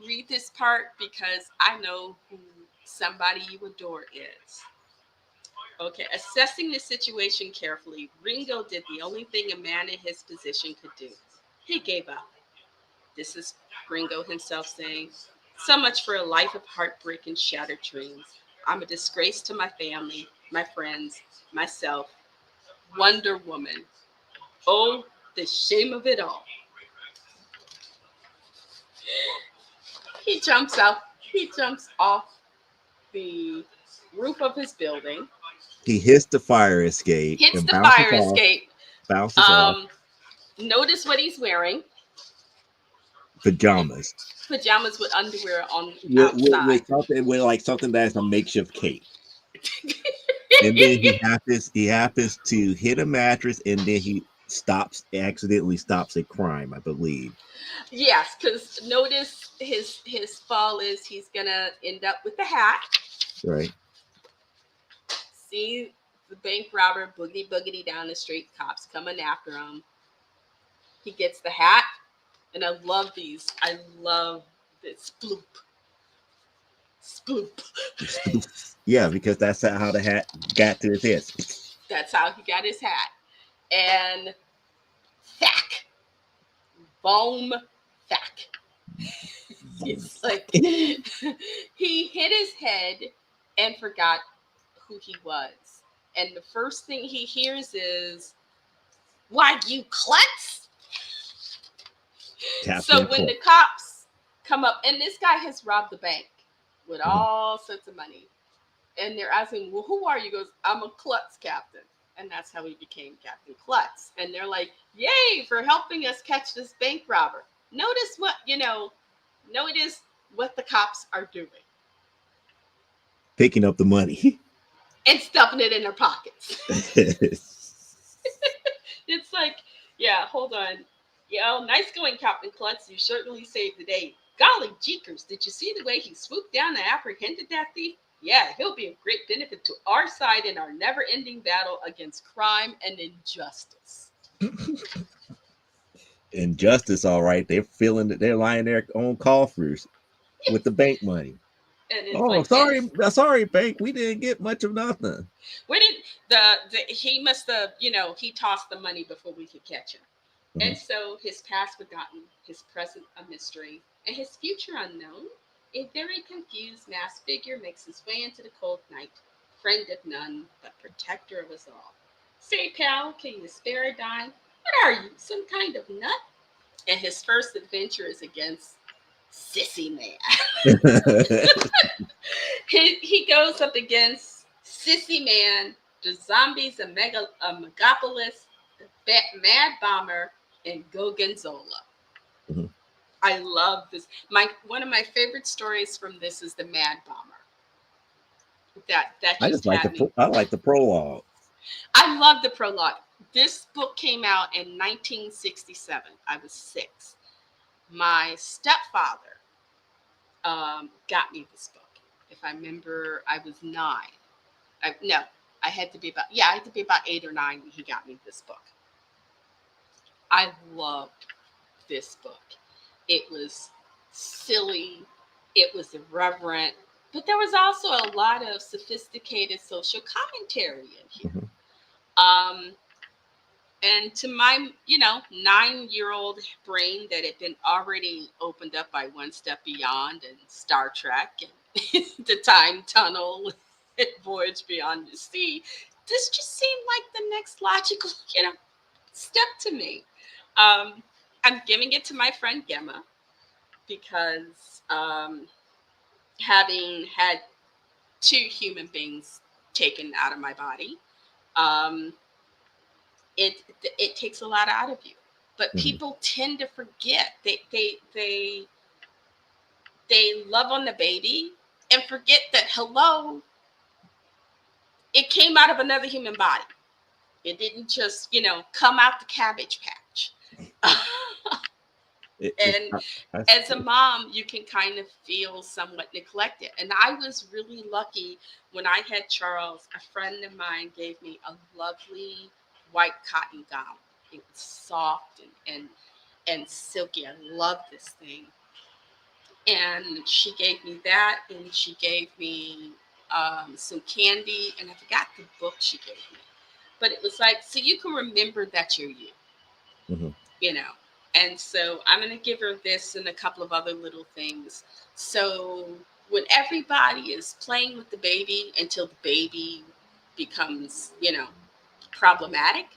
read this part because I know who somebody you adore is. Okay, assessing the situation carefully, Ringo did the only thing a man in his position could do. He gave up. This is Ringo himself saying, so much for a life of heartbreak and shattered dreams. I'm a disgrace to my family, my friends, myself. Wonder Woman. Oh, the shame of it all. He jumps off the roof of his building, He hits the fire escape hits and the fire escape. bounces off Um, Notice what he's wearing: pajamas pajamas with underwear on with outside. something with like something that's a makeshift cape. And then he happens to hit a mattress, and then he accidentally stops a crime, I believe. Yes, because notice his fall is he's gonna end up with the hat. Right. See the bank robber boogity boogity down the street, cops coming after him. He gets the hat, and I love these. I love this sploop, sploop. Yeah, because that's how the hat got to his head. That's how he got his hat. And thack, boom, thack. It's like he hit his head and forgot who he was. And the first thing he hears is, "Why, you klutz?" So Captain when the Clark. cops come up, and this guy has robbed the bank with Mhm. all sorts of money, and they're asking, "Well, who are you?" He goes, "I'm a klutz captain." And that's how he became Captain Klutz. And they're like, "Yay for helping us catch this bank robber." Notice what, notice what the cops are doing Picking up the money. and stuffing it in their pockets. It's like, yeah, hold on. Yeah, nice going, Captain Klutz. You certainly saved the day. Golly jeekers, did you see the way he swooped down and apprehended that thief? Yeah, he'll be a great benefit to our side in our never ending battle against crime and injustice. Injustice, all right. They're feeling that they're lying their own coffers with the bank money. And it's Oh, like, sorry, it's sorry, bank. We didn't get much of nothing. where did he must have, he tossed the money before we could catch him. And Mhm. so his past forgotten, his present a mystery, and his future unknown, a very confused masked figure makes his way into the cold night, friend of none, but protector of us all. Say, pal, can you spare a dime? What are you, some kind of nut? And his first adventure is against Sissy Man. He goes up against Sissy Man, the zombies, a megapolis, the Mad Bomber, and Gorgonzola. Mhm. I love this. My One of my favorite stories from this is the Mad Bomber. That I just just like had me. I like the prologue. I love the prologue. This book came out in 1967. I was 6. My stepfather got me this book. If I remember, I was 9. No, I had to be about 8 or 9 when he got me this book. I loved this book. It was silly, it was irreverent, but there was also a lot of sophisticated social commentary in here. Mhm. Um, and to my, 9-year-old brain that had been already opened up by One Step Beyond and Star Trek and the Time Tunnel and Voyage Beyond the Sea, this just seemed like the next logical, step to me. Um, I'm giving it to my friend Gemma because having had 2 human beings taken out of my body, um, it takes a lot out of you. But Mhm. people tend to forget. They love on the baby and forget that, hello, it came out of another human body. It didn't just come out the cabbage patch. It's And as a mom, you can kind of feel somewhat neglected. And I was really lucky when I had Charles. A friend of mine gave me a lovely white cotton gown. It was soft and silky. I love this thing. And she gave me that, and she gave me some candy, and I forgot the book she gave me. But it was like, so you can remember that you're you, Mhm. you know. And so I'm going to give her this and a couple of other little things. So when everybody is playing with the baby until the baby becomes, problematic,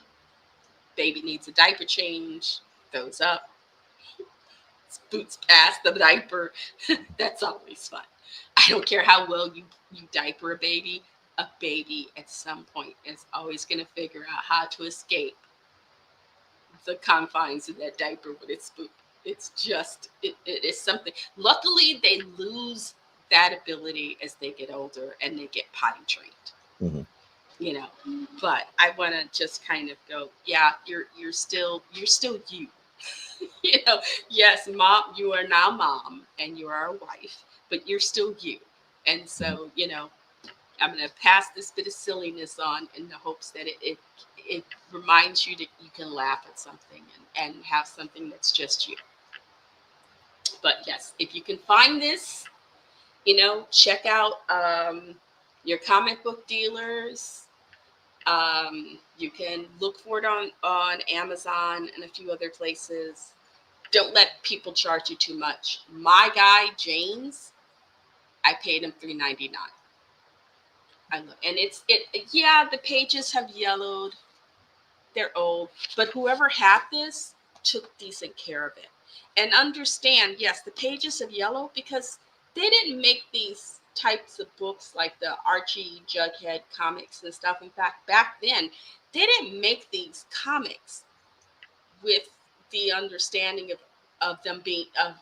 baby needs a diaper change, throws up, boots past the diaper. That's always fun. I don't care how well you diaper a baby at some point is always going to figure out how to escape the confines of that diaper with its poop. It's just, it is something. Luckily, they lose that ability as they get older and they get potty trained. Mhm. You know, but I want to just kind of go, yeah, you're still you. You know, yes, mom, you are now mom and you are a wife, but you're still you. And Mhm. so, you know, I'm going to pass this bit of silliness on in the hopes that it reminds you that you can laugh at something and have something that's just you. But yes, if you can find this, you know, check out your comic book dealers. You can look for it on Amazon and a few other places. Don't let people charge you too much. My guy James, I paid him $3.99. I love, and yeah, the pages have yellowed, they're old, but whoever had this took decent care of it. And understand, yes, the pages have yellowed because they didn't make these types of books like the Archie Jughead comics and stuff. In fact, back then, they didn't make these comics with the understanding of them being of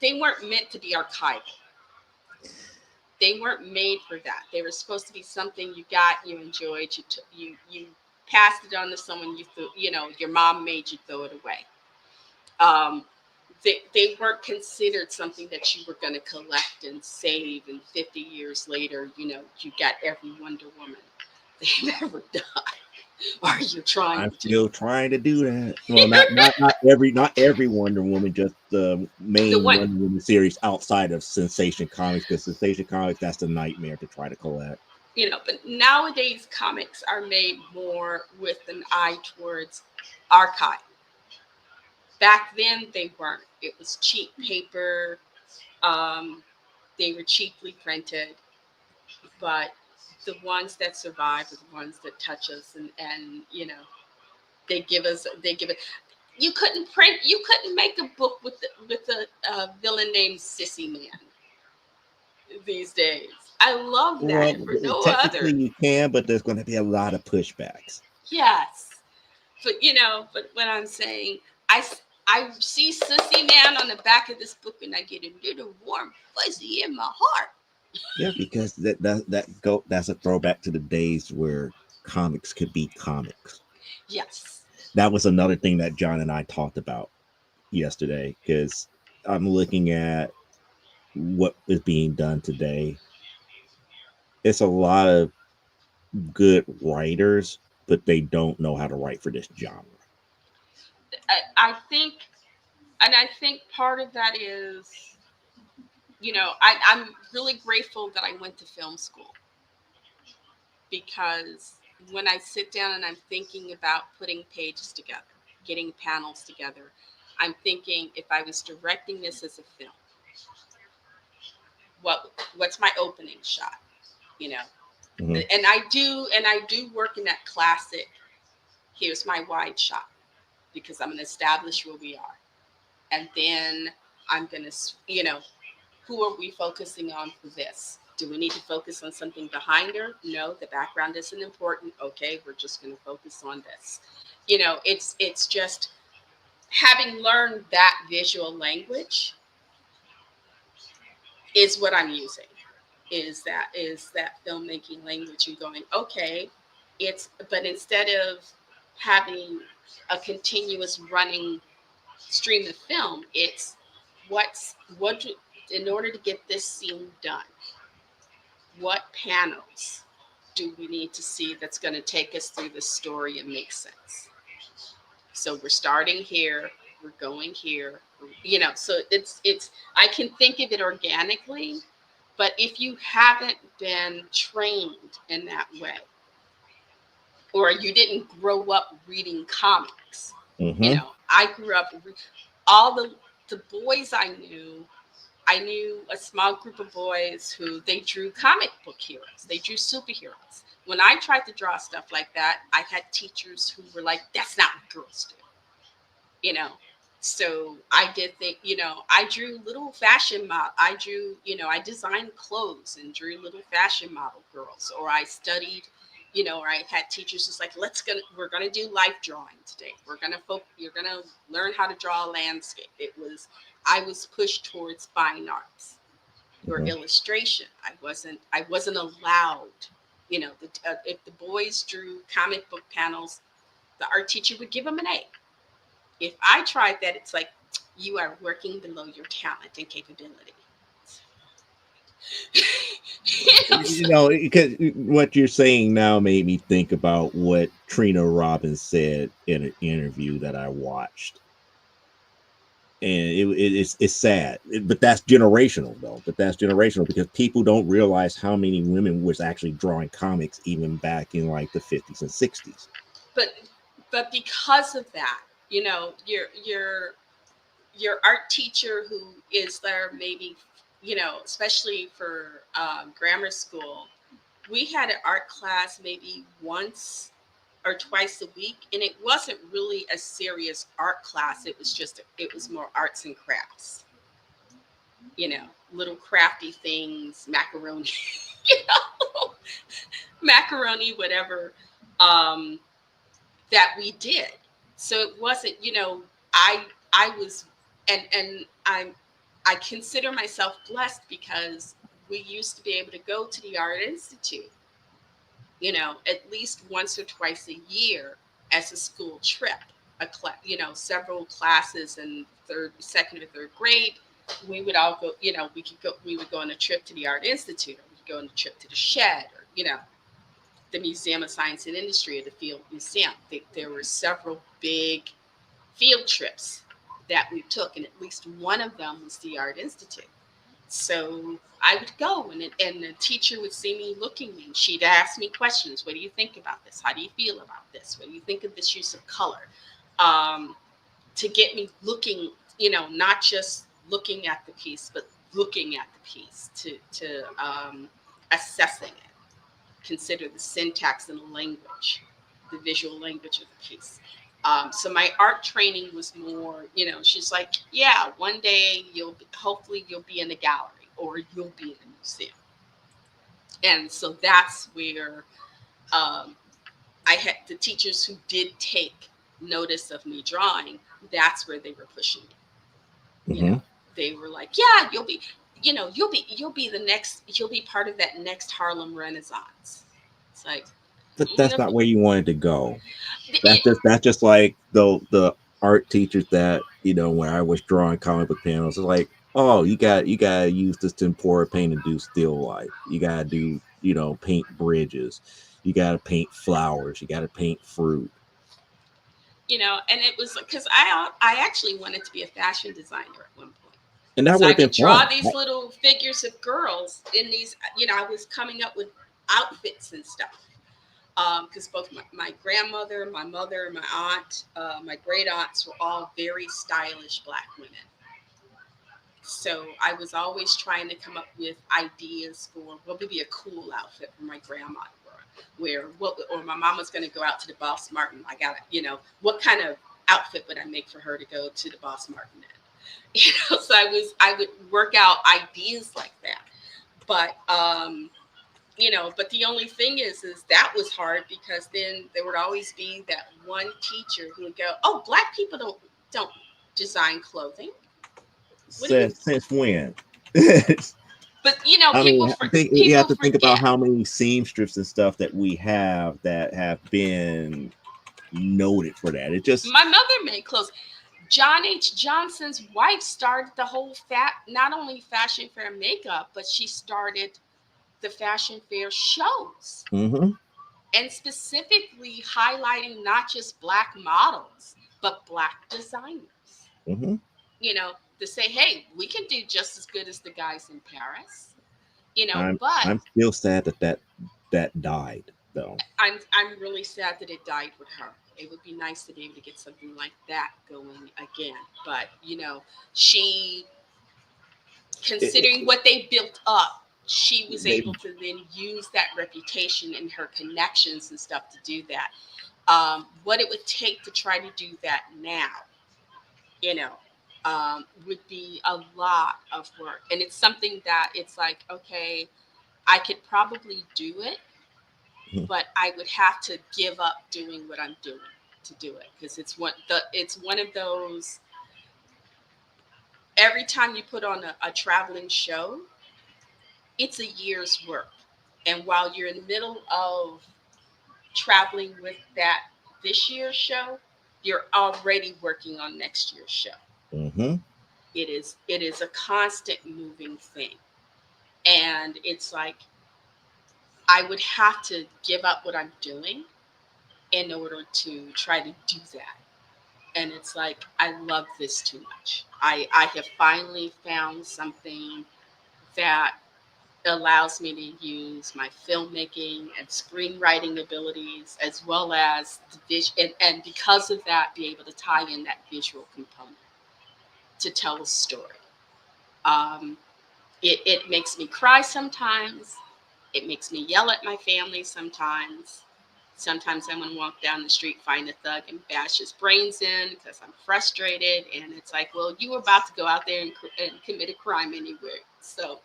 they weren't meant to be archival. They weren't made for that. They were supposed to be something you got, you enjoyed, you passed it on to someone, you threw, you know, your mom made you throw it away. Um, they weren't considered something that you were going to collect and save, and 50 years later, you know, you got every Wonder Woman they've ever done, or you're trying I'm to. still trying to do that. Well, not every Wonder Woman, just the The main one, Wonder Woman series outside of Sensation Comics, because Sensation Comics, that's a nightmare to try to collect. you know, but nowadays comics are made more with an eye towards archive. Back then, they weren't. It was cheap paper. Um, they were cheaply printed, but the ones that survive are the ones that touch us, and you know, they give it. You couldn't make a book with a villain named Sissy Man these days. I love that Well, for no technically other. you can, but there's going to be a lot of pushbacks. Yes, but you know, but when I'm saying I see Sissy Man on the back of this book, and I get a little warm fuzzy in my heart. Yeah, because that's a throwback to the days where comics could be comics. Yes. That was another thing that John and I talked about yesterday, because I'm looking at what is being done today. It's a lot of good writers, but they don't know how to write for this genre. I think, and I think part of that is, you know, I'm really grateful that I went to film school because when I sit down and I'm thinking about putting pages together, getting panels together, I'm thinking if I was directing this as a film, what's my opening shot, you know? Hmm. And I do work in that classic. Here's my wide shot because I'm going to establish where we are, and then I'm going to, you know, who are we focusing on for this? Do we need to focus on something behind her? No, the background isn't important. Okay, we're just going to focus on this. You know, it's just having learned that visual language is what I'm using. Is that filmmaking language and going, okay, it's but instead of having a continuous running stream of film, it's in order to get this scene done, what panels do we need to see that's going to take us through the story and make sense? So we're starting here, we're going here, you know. So it's I can think of it organically, but if you haven't been trained in that way, or you didn't grow up reading comics, you Hmm. know, I grew up all the boys I knew a small group of boys who they drew comic book heroes. They drew superheroes. When I tried to draw stuff like that, I had teachers who were like, "That's not what girls do," you know. So I did think, I drew little fashion model. I drew, I designed clothes and drew little fashion model girls. Or I studied, or I had teachers just like, we're gonna do life drawing today. You're gonna learn how to draw a landscape. I was pushed towards fine arts or Hmm. illustration. I wasn't allowed. If the boys drew comic book panels, the art teacher would give them an A. If I tried that, it's like you are working below your talent and capability. So, Because what you're saying now made me think about what Trina Robbins said in an interview that I watched, and it's sad. But that's generational, though. But that's generational because people don't realize how many women was actually drawing comics even back in like the 50s and 60s. but but because of that, your art teacher who is there, maybe, especially for grammar school, we had an art class maybe once or twice a week, and it wasn't really a serious art class. It was more arts and crafts, little crafty things, macaroni, you know, macaroni, whatever, um, that we did. So it wasn't, I was, I consider myself blessed because we used to be able to go to the Art Institute, at least once or twice a year as a school trip, several classes in second or third grade. We would all go, we would go on a trip to the Art Institute, or we could go on a trip to the Shed, or, the Museum of Science and Industry, or the Field Museum. There were several big field trips that we took, and at least one of them was the Art Institute. So I would go, and the teacher would see me looking, and she'd ask me questions. What do you think about this? How do you feel about this? What do you think of this use of color? Um, to get me looking, not just looking at the piece, but looking at the piece, to assessing it, consider the syntax and the language, the visual language of the piece. So my art training was more, she's like, yeah, one day hopefully you'll be in a gallery or you'll be in a museum. And so that's where um, I had the teachers who did take notice of me drawing. That's where they were pushing me. You know, Hmm. they were like, yeah, you'll be part of that next Harlem Renaissance. It's like, But that's no, not where you wanted to go. it, That's just like the art teachers that when I was drawing comic book panels, it's like, oh, you gotta use this tempera paint and do still life. You gotta do paint bridges. You gotta paint flowers. You gotta paint fruit. and it was because I actually wanted to be a fashion designer at one point, And that so would I have been could draw fun. these little figures of girls in these. I was coming up with outfits and stuff. Because both my grandmother, my mother, my aunt, my great aunts were all very stylish Black women. So I was always trying to come up with ideas for what would be a cool outfit for my grandma to wear. Or my mom was going to go out to the Boss Martin. I got what kind of outfit would I make for her to go to the Boss Martin in? So I would work out ideas like that. But but the only thing is that was hard because then there would always be that one teacher who would go, "Oh, Black people don't design clothing. What do you?" Since when? But I mean, I think you have people to think about forget. how many seamstresses and stuff that we have that have been noted for that. It just My mother made clothes. John H. Johnson's wife started the whole not only fashion fair makeup, but she started the fashion fair shows, hmm and specifically highlighting not just Black models, but Black designers. hmm To say, hey, we can do just as good as the guys in Paris. I'm But I'm still sad that died though. I'm really sad that it died with her. It would be nice to be able to get something like that going again. But she, considering It, what they built up, she was they able to then use that reputation and her connections and stuff to do that. What it would take to try to do that now, you know, would be a lot of work. And it's something that it's like, okay, I could probably do it, Mhm. but I would have to give up doing what I'm doing to do it, because it's one of those, every time you put on a traveling show, it's a year's work. And while you're in the middle of traveling with that this year's show, you're already working on next year's show. Mhm. It is a constant moving thing. And it's like I would have to give up what I'm doing in order to try to do that. And it's like I love this too much. I have finally found something that allows me to use my filmmaking and screenwriting abilities, as well as the and because of that, be able to tie in that visual component to tell a story. Um, it makes me cry sometimes. It makes me yell at my family sometimes. Sometimes I'm gonna walk down the street, find a thug, and bash his brains in because I'm frustrated. And it's like, well, you were about to go out there and commit a crime anyway. So,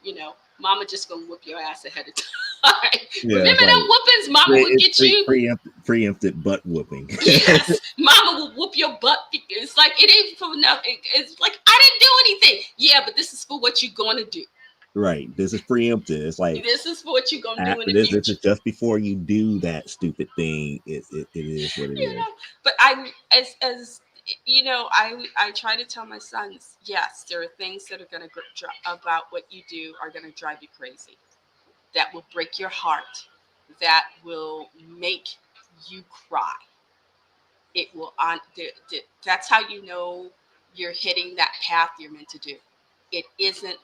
mama just gonna whoop your ass ahead of time. Yeah, it's Remember them like whoopings? Mama would it's get you. preempted butt whooping. Yes, mama will whoop your butt. It's like, it ain't for nothing. It's like, I didn't do anything. Yeah, but this is for what you're gonna do. Right. This is preempted. It's like This is for what you're gonna do in after the this future. is just before you do that stupid thing. It is what it you is. know but I, as I try to tell my sons, yes, there are things that are going to about what you do are going to drive you crazy, that will break your heart, that will make you cry. It will on That's how you know you're hitting that path you're meant to do. It isn't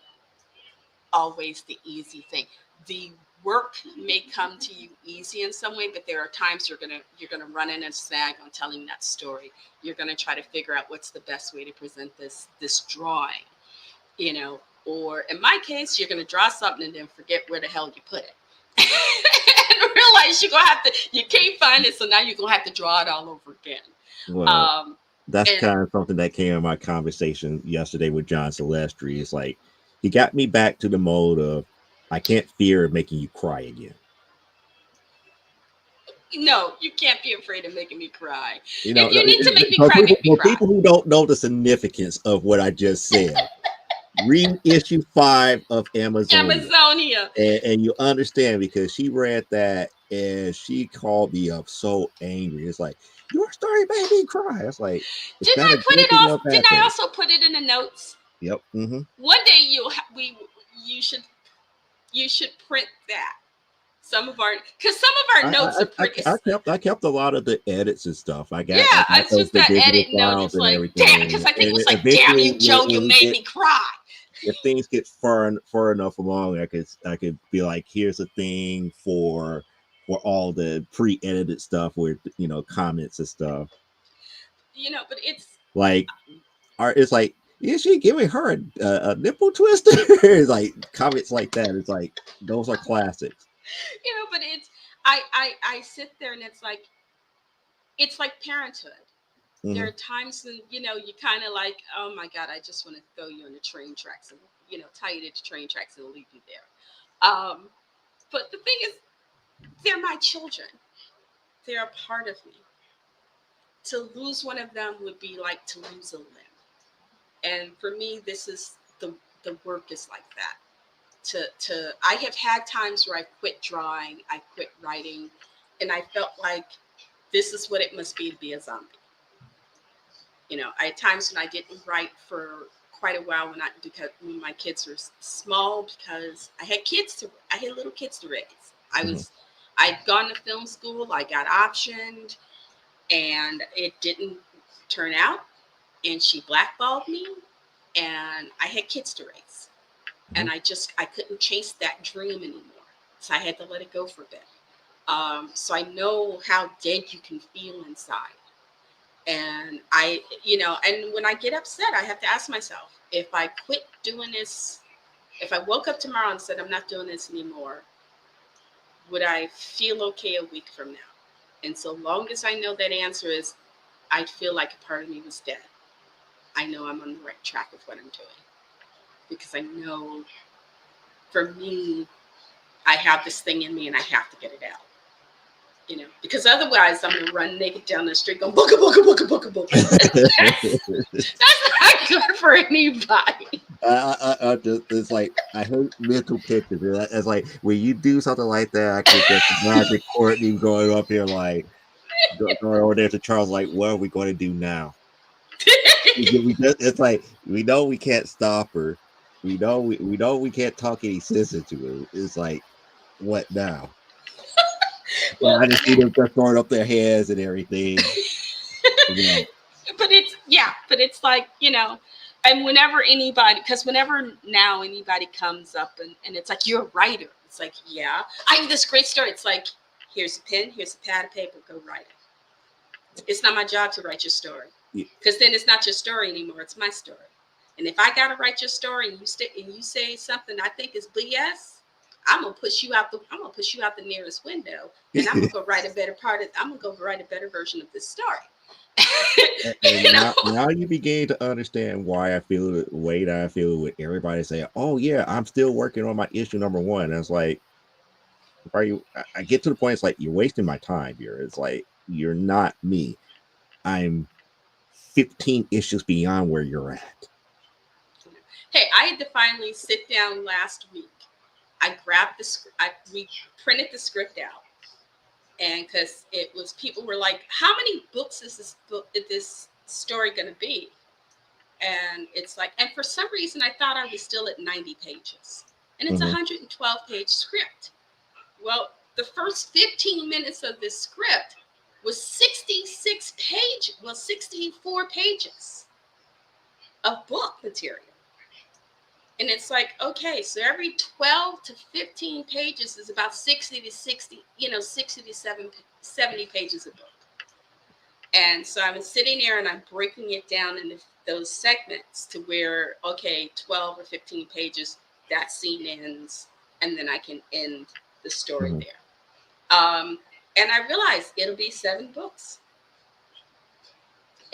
always the easy thing. The work may come to you easy in some way, but there are times you're gonna run in and snag on telling that story. You're gonna try to figure out what's the best way to present this drawing, or in my case, you're gonna draw something and then forget where the hell you put it. And realize you can't find it, so now you're gonna have to draw it all over again. Well, Um, that's and kind of something that came in my conversation yesterday with John Celestri. It's like he got me back to the mode of I can't fear making you cry again. no, you can't be afraid of making me cry. You know, If you need to make me for cry, people, make me for cry. people who don't know the significance of what I just said, read issue 5 of Amazonia, Amazonia. and you understand because she read that and she called me up so angry. It's like your story made me cry. It's like, is Didn't that I a put good it thing or a off? bad Didn't I thing? also put it in the notes? Yep. Mm-hmm. One day you should print that. Because some of our notes are pretty. I kept a lot of the edits and stuff. I Yeah, got it's those just the that digital edit note. files It's and like, damn, everything. because I think it And was like, damn eventually, you, Joe, you when we made get me cry. if things get far enough along, I could be like, here's a thing for all the pre-edited stuff with comments and stuff. But it's Like, it's like, is she giving her a nipple twister? It's like comments like that. It's like those are classics. but it's I sit there and it's like parenthood. There Hmm. are times when you kind of like, oh my god, I just want to throw you on the train tracks and tie you to the train tracks and leave you there. But the thing is, they're my children. They're a part of me. To lose one of them would be like to lose a limb. And for me, this is the work is like that. To I have had times where I quit drawing, I quit writing, and I felt like this is what it must be to be a zombie. I had times when I didn't write for quite a while when my kids were small, because I had little kids to raise. Hmm. I'd gone to film school, I got optioned, and it didn't turn out, and she blackballed me, and I had kids to raise, Hmm. and I couldn't chase that dream anymore, so I had to let it go for a bit. So I know how dead you can feel inside. And and when I get upset, I have to ask myself, if I quit doing this, if I woke up tomorrow and said I'm not doing this anymore, would I feel okay a week from now? And so long as I know that answer is, I'd feel like a part of me was dead. I know I'm on the right track with what I'm doing because I know for me, I have this thing in me and I have to get it out. Because otherwise I'm gonna run naked down the street going booka booka booka booka booka. That's not good for anybody. It's like I hate mental pictures. It's like when you do something like that, I can just imagine Courtney going up here like going over there to Charles, like, what are we going to do now? It's like we know we can't stop her. We know we can't talk any sense into her. It's like, what now? And Well, I just see them just throwing up their heads and everything. You know. but it's like, and whenever anybody, because whenever now anybody comes up and it's like, you're a writer, it's like, yeah, I have this great story. It's like, here's a pen, here's a pad of paper, go write it. It's not my job to write your story, because then it's not your story anymore, it's my story. And if I gotta write your story and you say something I think is BS, I'm gonna push you out the nearest window, and I'm gonna go write a better version of this story. And you know now you begin to understand why I feel the way that I feel with everybody saying, "Oh yeah, I'm still working on my issue number one." And it's like, are you? I get to the point. It's like you're wasting my time here. It's like you're not me. I'm 15 issues beyond where you're at. Hey, I had to finally sit down last week. I grabbed the script. We printed the script out, and because it was, people were like, "How many books is this story going to be?" And it's like, and for some reason, I thought I was still at 90 pages, and it's a Mm-hmm. 112-page script. Well, the first 15 minutes of this script was 64 pages of book material. And it's like, okay, so every 12 to 15 pages is about 60 to 70 pages of book. And so I'm sitting there and I'm breaking it down into those segments to where, okay, 12 or 15 pages, that scene ends, and then I can end the story Mm-hmm. there. And I realized it'll be 7 books.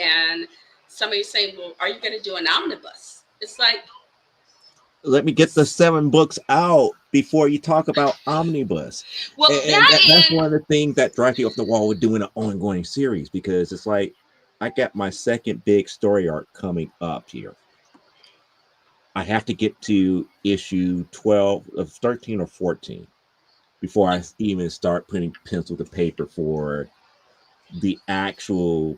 And somebody's saying, well, are you going to do an omnibus? It's like, Let me get the 7 books out before you talk about omnibus. well, And that that's and one of the things that drives you off the wall with doing an ongoing series, because it's like I got my second big story arc coming up here. I have to get to issue 12 of 13 or 14 before I even start putting pencil to paper for the actual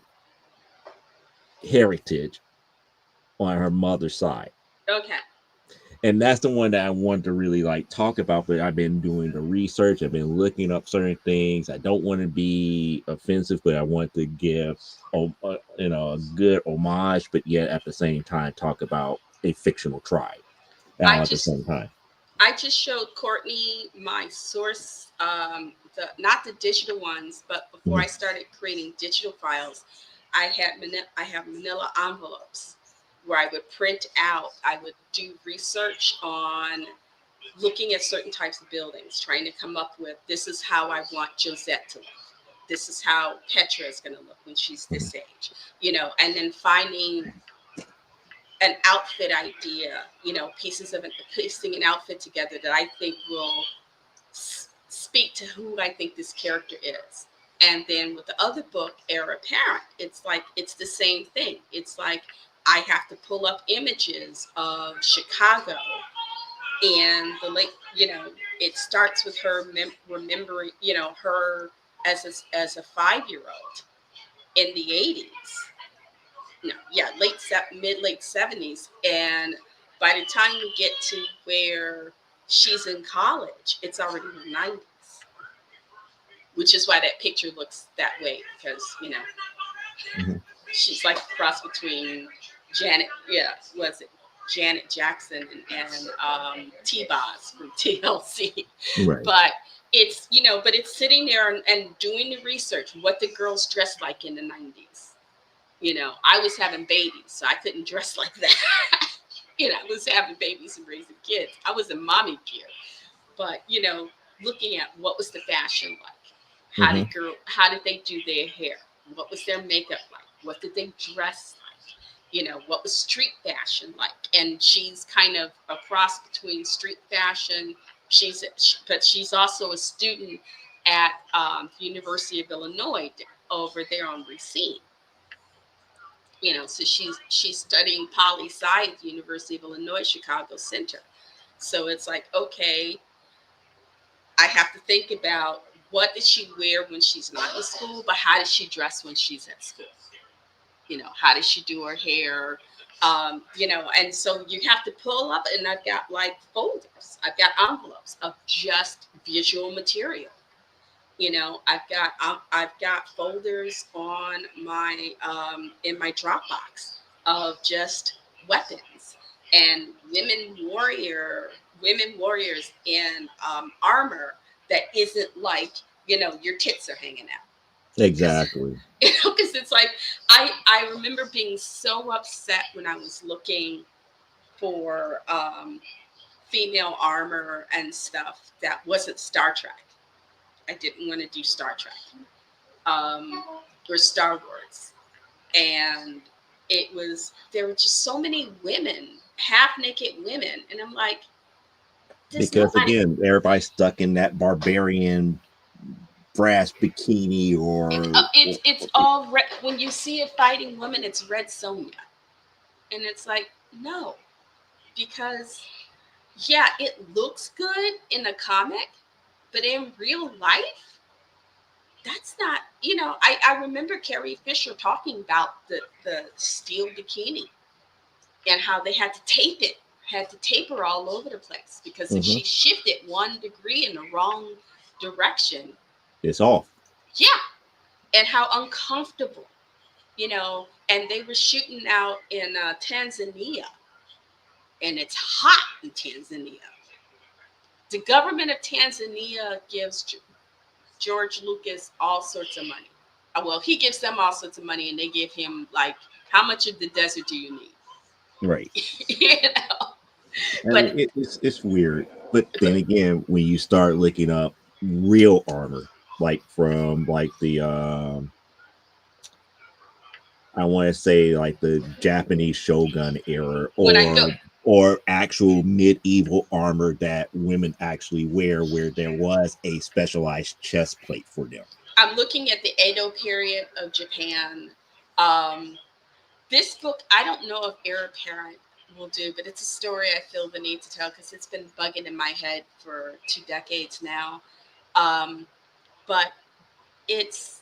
heritage on her mother's side. okay. And that's the one that I want to really like talk about. But I've been doing the research, I've been looking up certain things. I don't want to be offensive, but I want to give a good homage, but yet at the same time talk about a fictional tribe I at the just same time. I just showed Courtney my source, the not the digital ones, but before Mhm. I started creating digital files, I have manila envelopes where I would print out. I would do research on looking at certain types of buildings, trying to come up with, this is how I want Josette to look. This is how Petra is going to look when she's Mhm. this age, and then finding an outfit idea, pieces of it, piecing an outfit together that I think will speak to who I think this character is. And then with the other book, Heir Apparent, it's like it's the same thing. It's like I have to pull up images of Chicago and it starts with her remembering, her as a 5-year-old in the 80s. No, yeah, mid late 70s, and by the time you get to where she's in college, it's already the 90s, which is why that picture looks that way, because Mhm. she's like a cross between Janet, yeah, was it Janet Jackson and T-Boz from TLC. Right. But it's sitting there and doing the research. What the girls dressed like in the 90s. I was having babies, so I couldn't dress like that. I was having babies and raising kids. I was in mommy gear. But, looking at what was the fashion like? How did they do their hair? What was their makeup like? What did they dress like? what was street fashion like. And she's kind of a cross between street fashion. But she's also a student at the University of Illinois over there on Racine. So she's studying poli sci at the University of Illinois Chicago Center. So it's like, okay, I have to think about what does she wear when she's not in school, but how does she dress when she's at school? How does she do her hair? And so you have to pull up, and I've got like folders, I've got envelopes of just visual material. I've got folders on my in my Dropbox of just weapons and women warriors in armor that isn't like your tits are hanging out. Because Exactly. because it's like I remember being so upset when I was looking for female armor and stuff that wasn't Star Trek. I didn't want to do Star Trek or Star Wars, and there were just so many women, half naked women, and I'm like, there's Because nobody. again, everybody's stuck in that barbarian brass bikini It's all red. When you see a fighting woman, it's Red Sonja, and it's like, no, because yeah, it looks good in a comic, but in real life, that's not. I remember Carrie Fisher talking about the steel bikini and how they had to tape her all over the place because if Mhm. she shifted 1 degree in the wrong direction, It's off. yeah, and how uncomfortable. And they were shooting out in Tanzania, and it's hot in Tanzania. The government of Tanzania gives George Lucas all sorts of money. Well, he gives them all sorts of money, and they give him like, how much of the desert do you need? Right. you know, I but mean, it's weird, but then again, when you start looking up real armor, like from like the I want to say like the Japanese Shogun era, when I go, or actual medieval armor that women actually wear, where there was a specialized chest plate for them. I'm looking at the Edo period of Japan. Um, this book, I don't know if Heir Apparent will do, but it's a story I feel the need to tell because it's been bugging in my head for 2 decades now. Um, but it's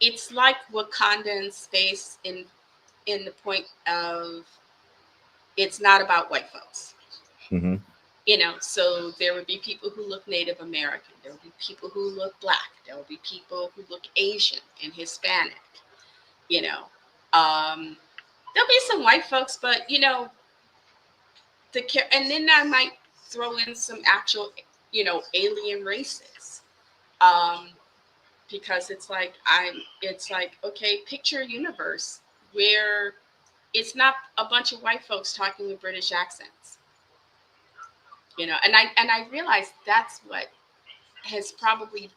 it's like Wakanda in space in the point of it's not about white folks. Hmm. So there would be people who look Native American, there would be people who look black, there would be people who look Asian and Hispanic. You know, um, there'll be some white folks, but and then I might throw in some actual alien races. Um, because it's like, okay, picture a universe where it's not a bunch of white folks talking with British accents. And I realize that's what has probably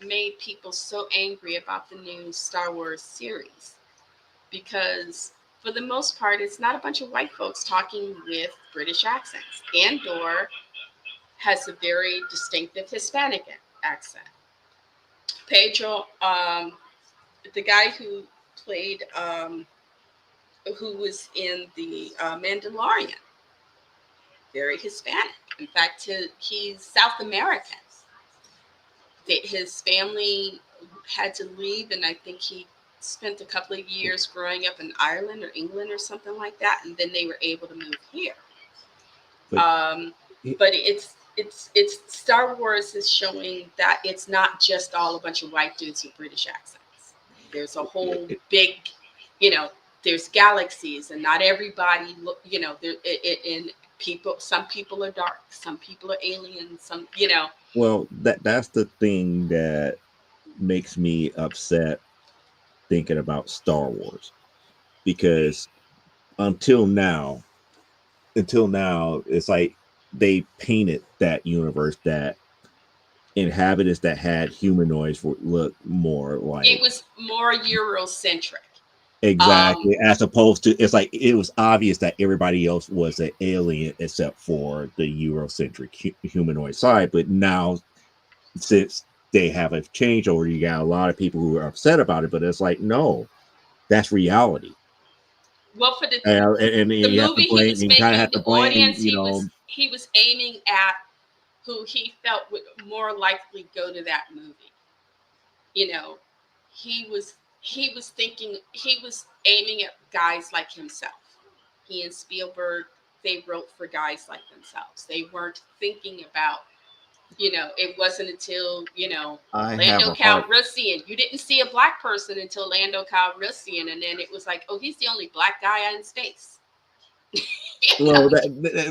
made people so angry about the new Star Wars series, because for the most part it's not a bunch of white folks talking with British accents. Andor has a very distinctive Hispanic accent. Pedro, the guy who played who was in the Mandalorian, very Hispanic. In fact, he's South American. His family had to leave, and I think he spent a couple of years growing up in Ireland or England or something like that, and then they were able to move here. But Um, it, but it's Star Wars is showing that it's not just all a bunch of white dudes with British accents. There's a whole it, big, you know, there's galaxies, and not everybody look, there in people. Some people are dark, some people are aliens, some. well, that's the thing that makes me upset thinking about Star Wars, because until now, it's like they painted that universe that inhabitants that had humanoids would look more It like. was more Eurocentric. Um, Exactly. As opposed to, it's like it was obvious that everybody else was an alien except for the Eurocentric humanoid side. But now, since they have a changeover, you got a lot of people who are upset about it. But it's like, no, that's reality. well, for And the you have to movie he blame, was you kind of making, have the to blame, audience he was aiming at who he felt would more likely go to that movie. You know, he was aiming at guys like himself. He and Spielberg, they wrote for guys like themselves. They weren't thinking about, it wasn't until, I have Lando a hard. Calrissian. You didn't see a black person until Lando Calrissian, and then it was like, oh, he's the only black guy in space. you know, Well,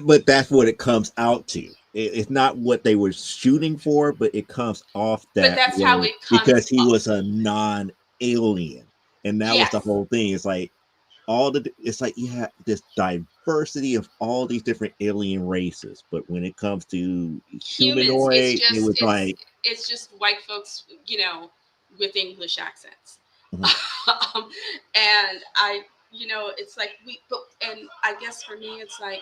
but that's what it comes out to. It's not what they were shooting for, but it comes off but that that's how way it comes because he up. was a non-alien, and that was the Yes, whole thing. It's like it's like you have this diversity of all these different alien races, but when it comes to humans. It's humanoid, it just was like, it's just white folks, with English accents. mhm. And it's like and I guess for me, it's like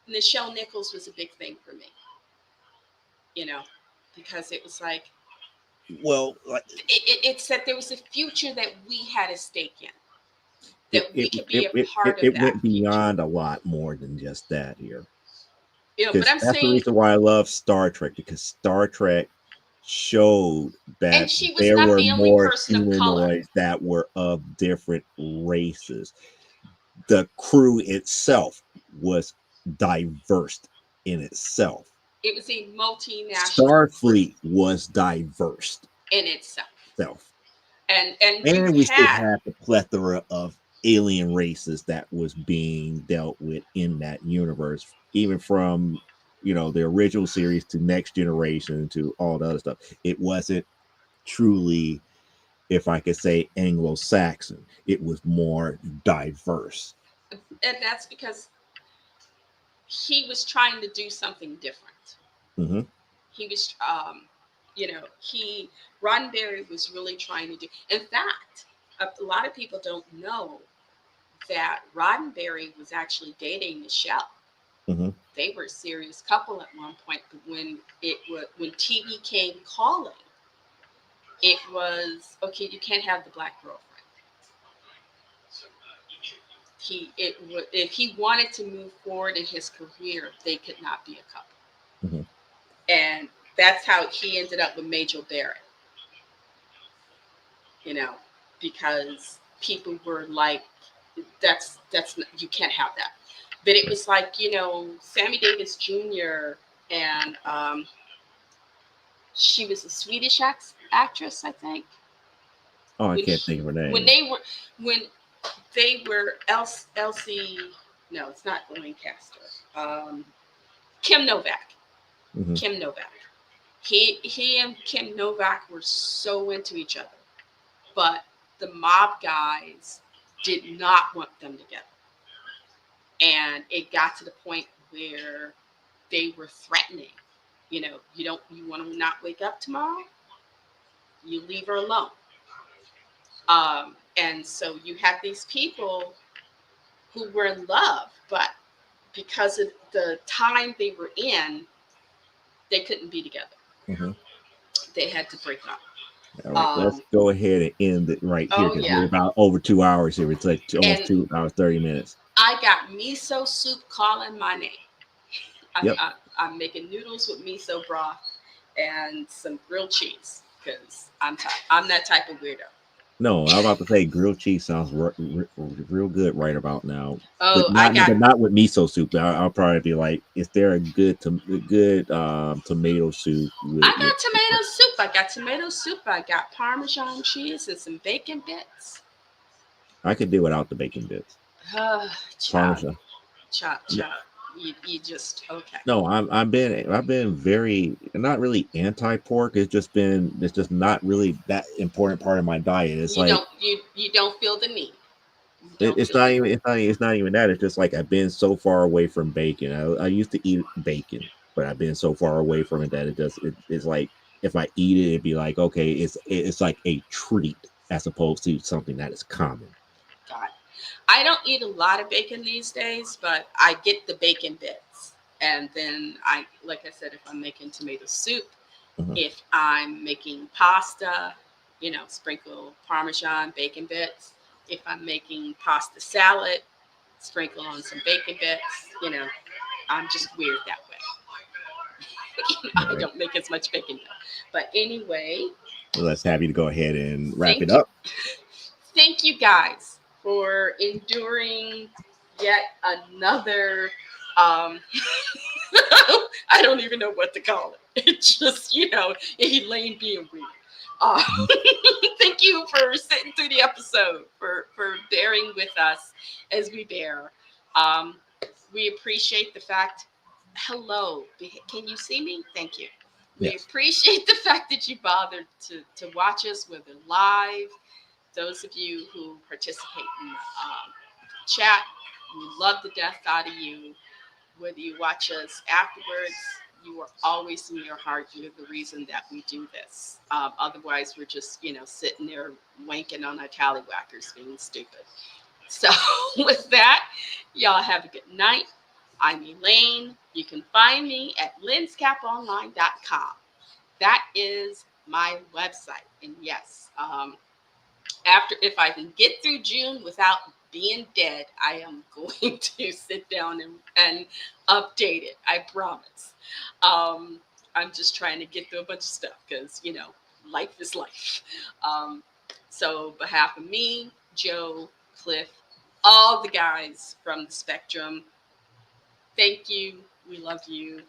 Nichelle Nichols was a big thing for me, you know, because it was like Well, like it said there was a future that we had a stake in, it that we it, could be it, a it, it part of it that went future. beyond a lot more than just that here. But Because I'm that's the saying, reason why I love Star Trek, because Star Trek showed and that she was there not were the only more person of color. humanoids that were of different races. The crew itself was diverse in itself. It was a multinational crew Starfleet was diverse in itself, itself. and you And we still had had the plethora of alien races that was being dealt with in that universe, even from the original series to Next Generation to all the other stuff. It wasn't truly, if I could say, Anglo-Saxon. It was more diverse. and that's because he was trying to do something different. Hmm. He was, he Roddenberry was really trying to do. In fact, a lot of people don't know that Roddenberry was actually dating Michelle. Hmm. They were a serious couple at one point, but when TV came calling, it was okay. You can't have the black girlfriend. If he wanted to move forward in his career, they could not be a couple, Hmm. and that's how he ended up with Major Barrett. You know, because people were like, that's you can't have that. But it was like, Sammy Davis Jr. and she was a Swedish actress, I think. Oh, I When can't he, think of her when name. they were when they were Elsie, no, it's not Lancaster. Um, Kim Novak. Hmm. Kim Novak. He and Kim Novak were so into each other, but the mob guys did not want them together, and it got to the point where they were threatening. You want to not wake up tomorrow, you leave her alone. And so you have these people who were in love, but because of the time they were in, they couldn't be together. Hmm. They had to break up. All right, let's Um, go ahead and end it right here oh because yeah, we're about over 2 hours here. It's like almost and 2 hours, 30 minutes. I got miso soup calling my name. Yep. I'm making noodles with miso broth and some grilled cheese because I'm that type of weirdo. No, I'm about to say grilled cheese sounds real good right about now, but Oh, not but not with miso soup. I'll probably be like, is there a good tomato soup I with got tomato soup. I got tomato soup. I got Parmesan cheese and some bacon bits. I could do without the bacon bits. Chop, Parmesan. chop, No, chop. You just okay. no, I've been very not really anti pork. It's just not really that important part of my diet. It's You like don't you don't feel the need. You don't it's feel not the even need. it's not even that. It's just like I've been so far away from bacon. I used to eat bacon, but I've been so far away from it that it's like if I eat it, it'd be like, okay, it's like a treat as opposed to something that is common. God. I don't eat a lot of bacon these days, but I get the bacon bits. And then like I said, if I'm making tomato soup, Mhm. if I'm making pasta, sprinkle Parmesan bacon bits. If I'm making pasta salad, sprinkle on some bacon bits. I'm just weird that way. I Right. don't make as much bacon. But anyway, Let's have you to go ahead and wrap it thank you. up. Thank you guys for enduring yet another I don't even know what to call it. It's just, Elaine being weird. Uh, Mhm. thank you for sitting through the episode, for bearing with us as we bear. Um, we appreciate the fact. Hello, can you see me? Thank you. We Yes. appreciate the fact that you bothered to watch us, whether live. Those of you who participate in the chat, we love the death out of you. Whether you watch us afterwards, you are always in your heart. You're the reason that we do this. Otherwise, we're just, sitting there wanking on our tallywhackers being stupid. So, with that, y'all have a good night. I'm Elaine. You can find me at linscaponline.com. That is my website. And yes, if I can get through June without being dead, I am going to sit down and update it. I promise. Um, I'm just trying to get through a bunch of stuff because, life is life. Um, so, behalf of me, Joe, Cliff, all the guys from the spectrum, thank you. We love you.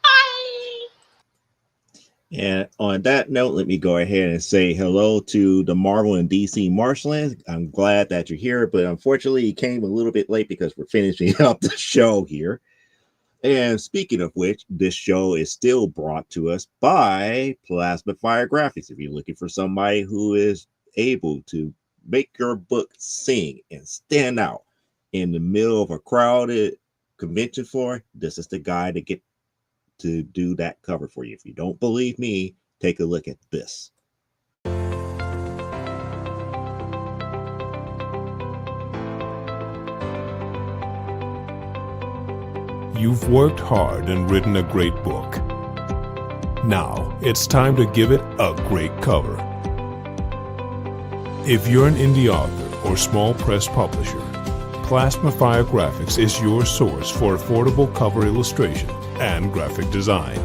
Bye. And on that note, let me go ahead and say hello to the Marvel and DC Marshlands. I'm glad that you're here, but unfortunately, you came a little bit late because we're finishing up the show here. And speaking of which, this show is still brought to us by Plasma Fire Graphics. If you're looking for somebody who is able to make your book sing and stand out in the middle of a crowded convention floor, this is the guy to get to do that cover for you. If you don't believe me, take a look at this. You've worked hard and written a great book. Now, it's time to give it a great cover. If you're an indie author or small press publisher, Plasma Fire Graphics is your source for affordable cover illustration and graphic design.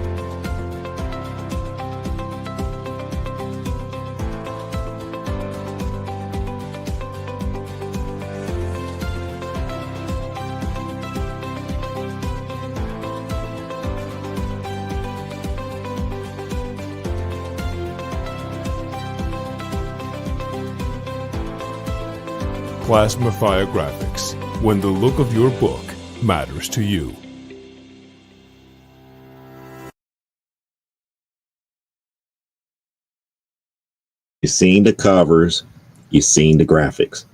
Plasma Fire Graphics, when the look of your book matters to you. You've seen the covers, you've seen the graphics.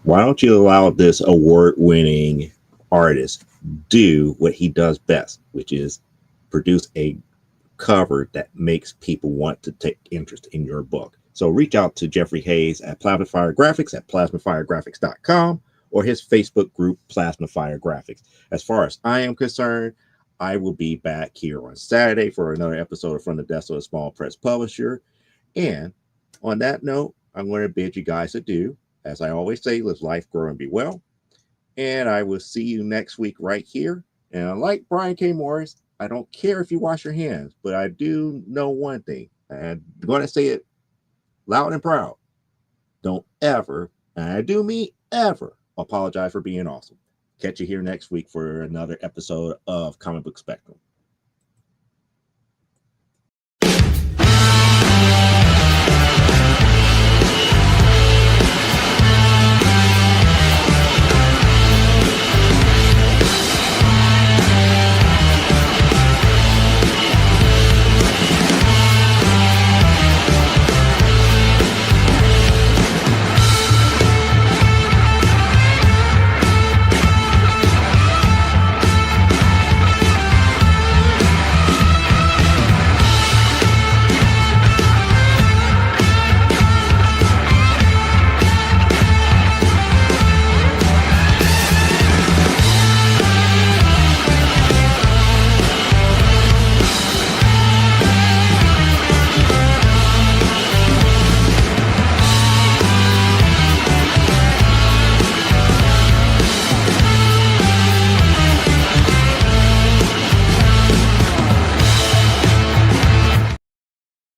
Why don't you allow this award-winning artist do what he does best, which is produce a cover that makes people want to take interest in your book? So reach out to Jeffrey Hayes at Plasma Fire Graphics at plasmafiregraphics.com or his Facebook group, Plasma Fire Graphics. As far as I am concerned, I will be back here on Saturday for another episode of From the Desk of a Small Press Publisher. And on that note, I'm going to bid you guys adieu. As I always say, live life, grow, and be well. And I will see you next week right here. And like Brian K. Morris, I don't care if you wash your hands, but I do know one thing. I'm going to say it loud and proud. Don't ever, and I do mean ever, apologize for being awesome. Catch you here next week for another episode of Comic Book Spectrum.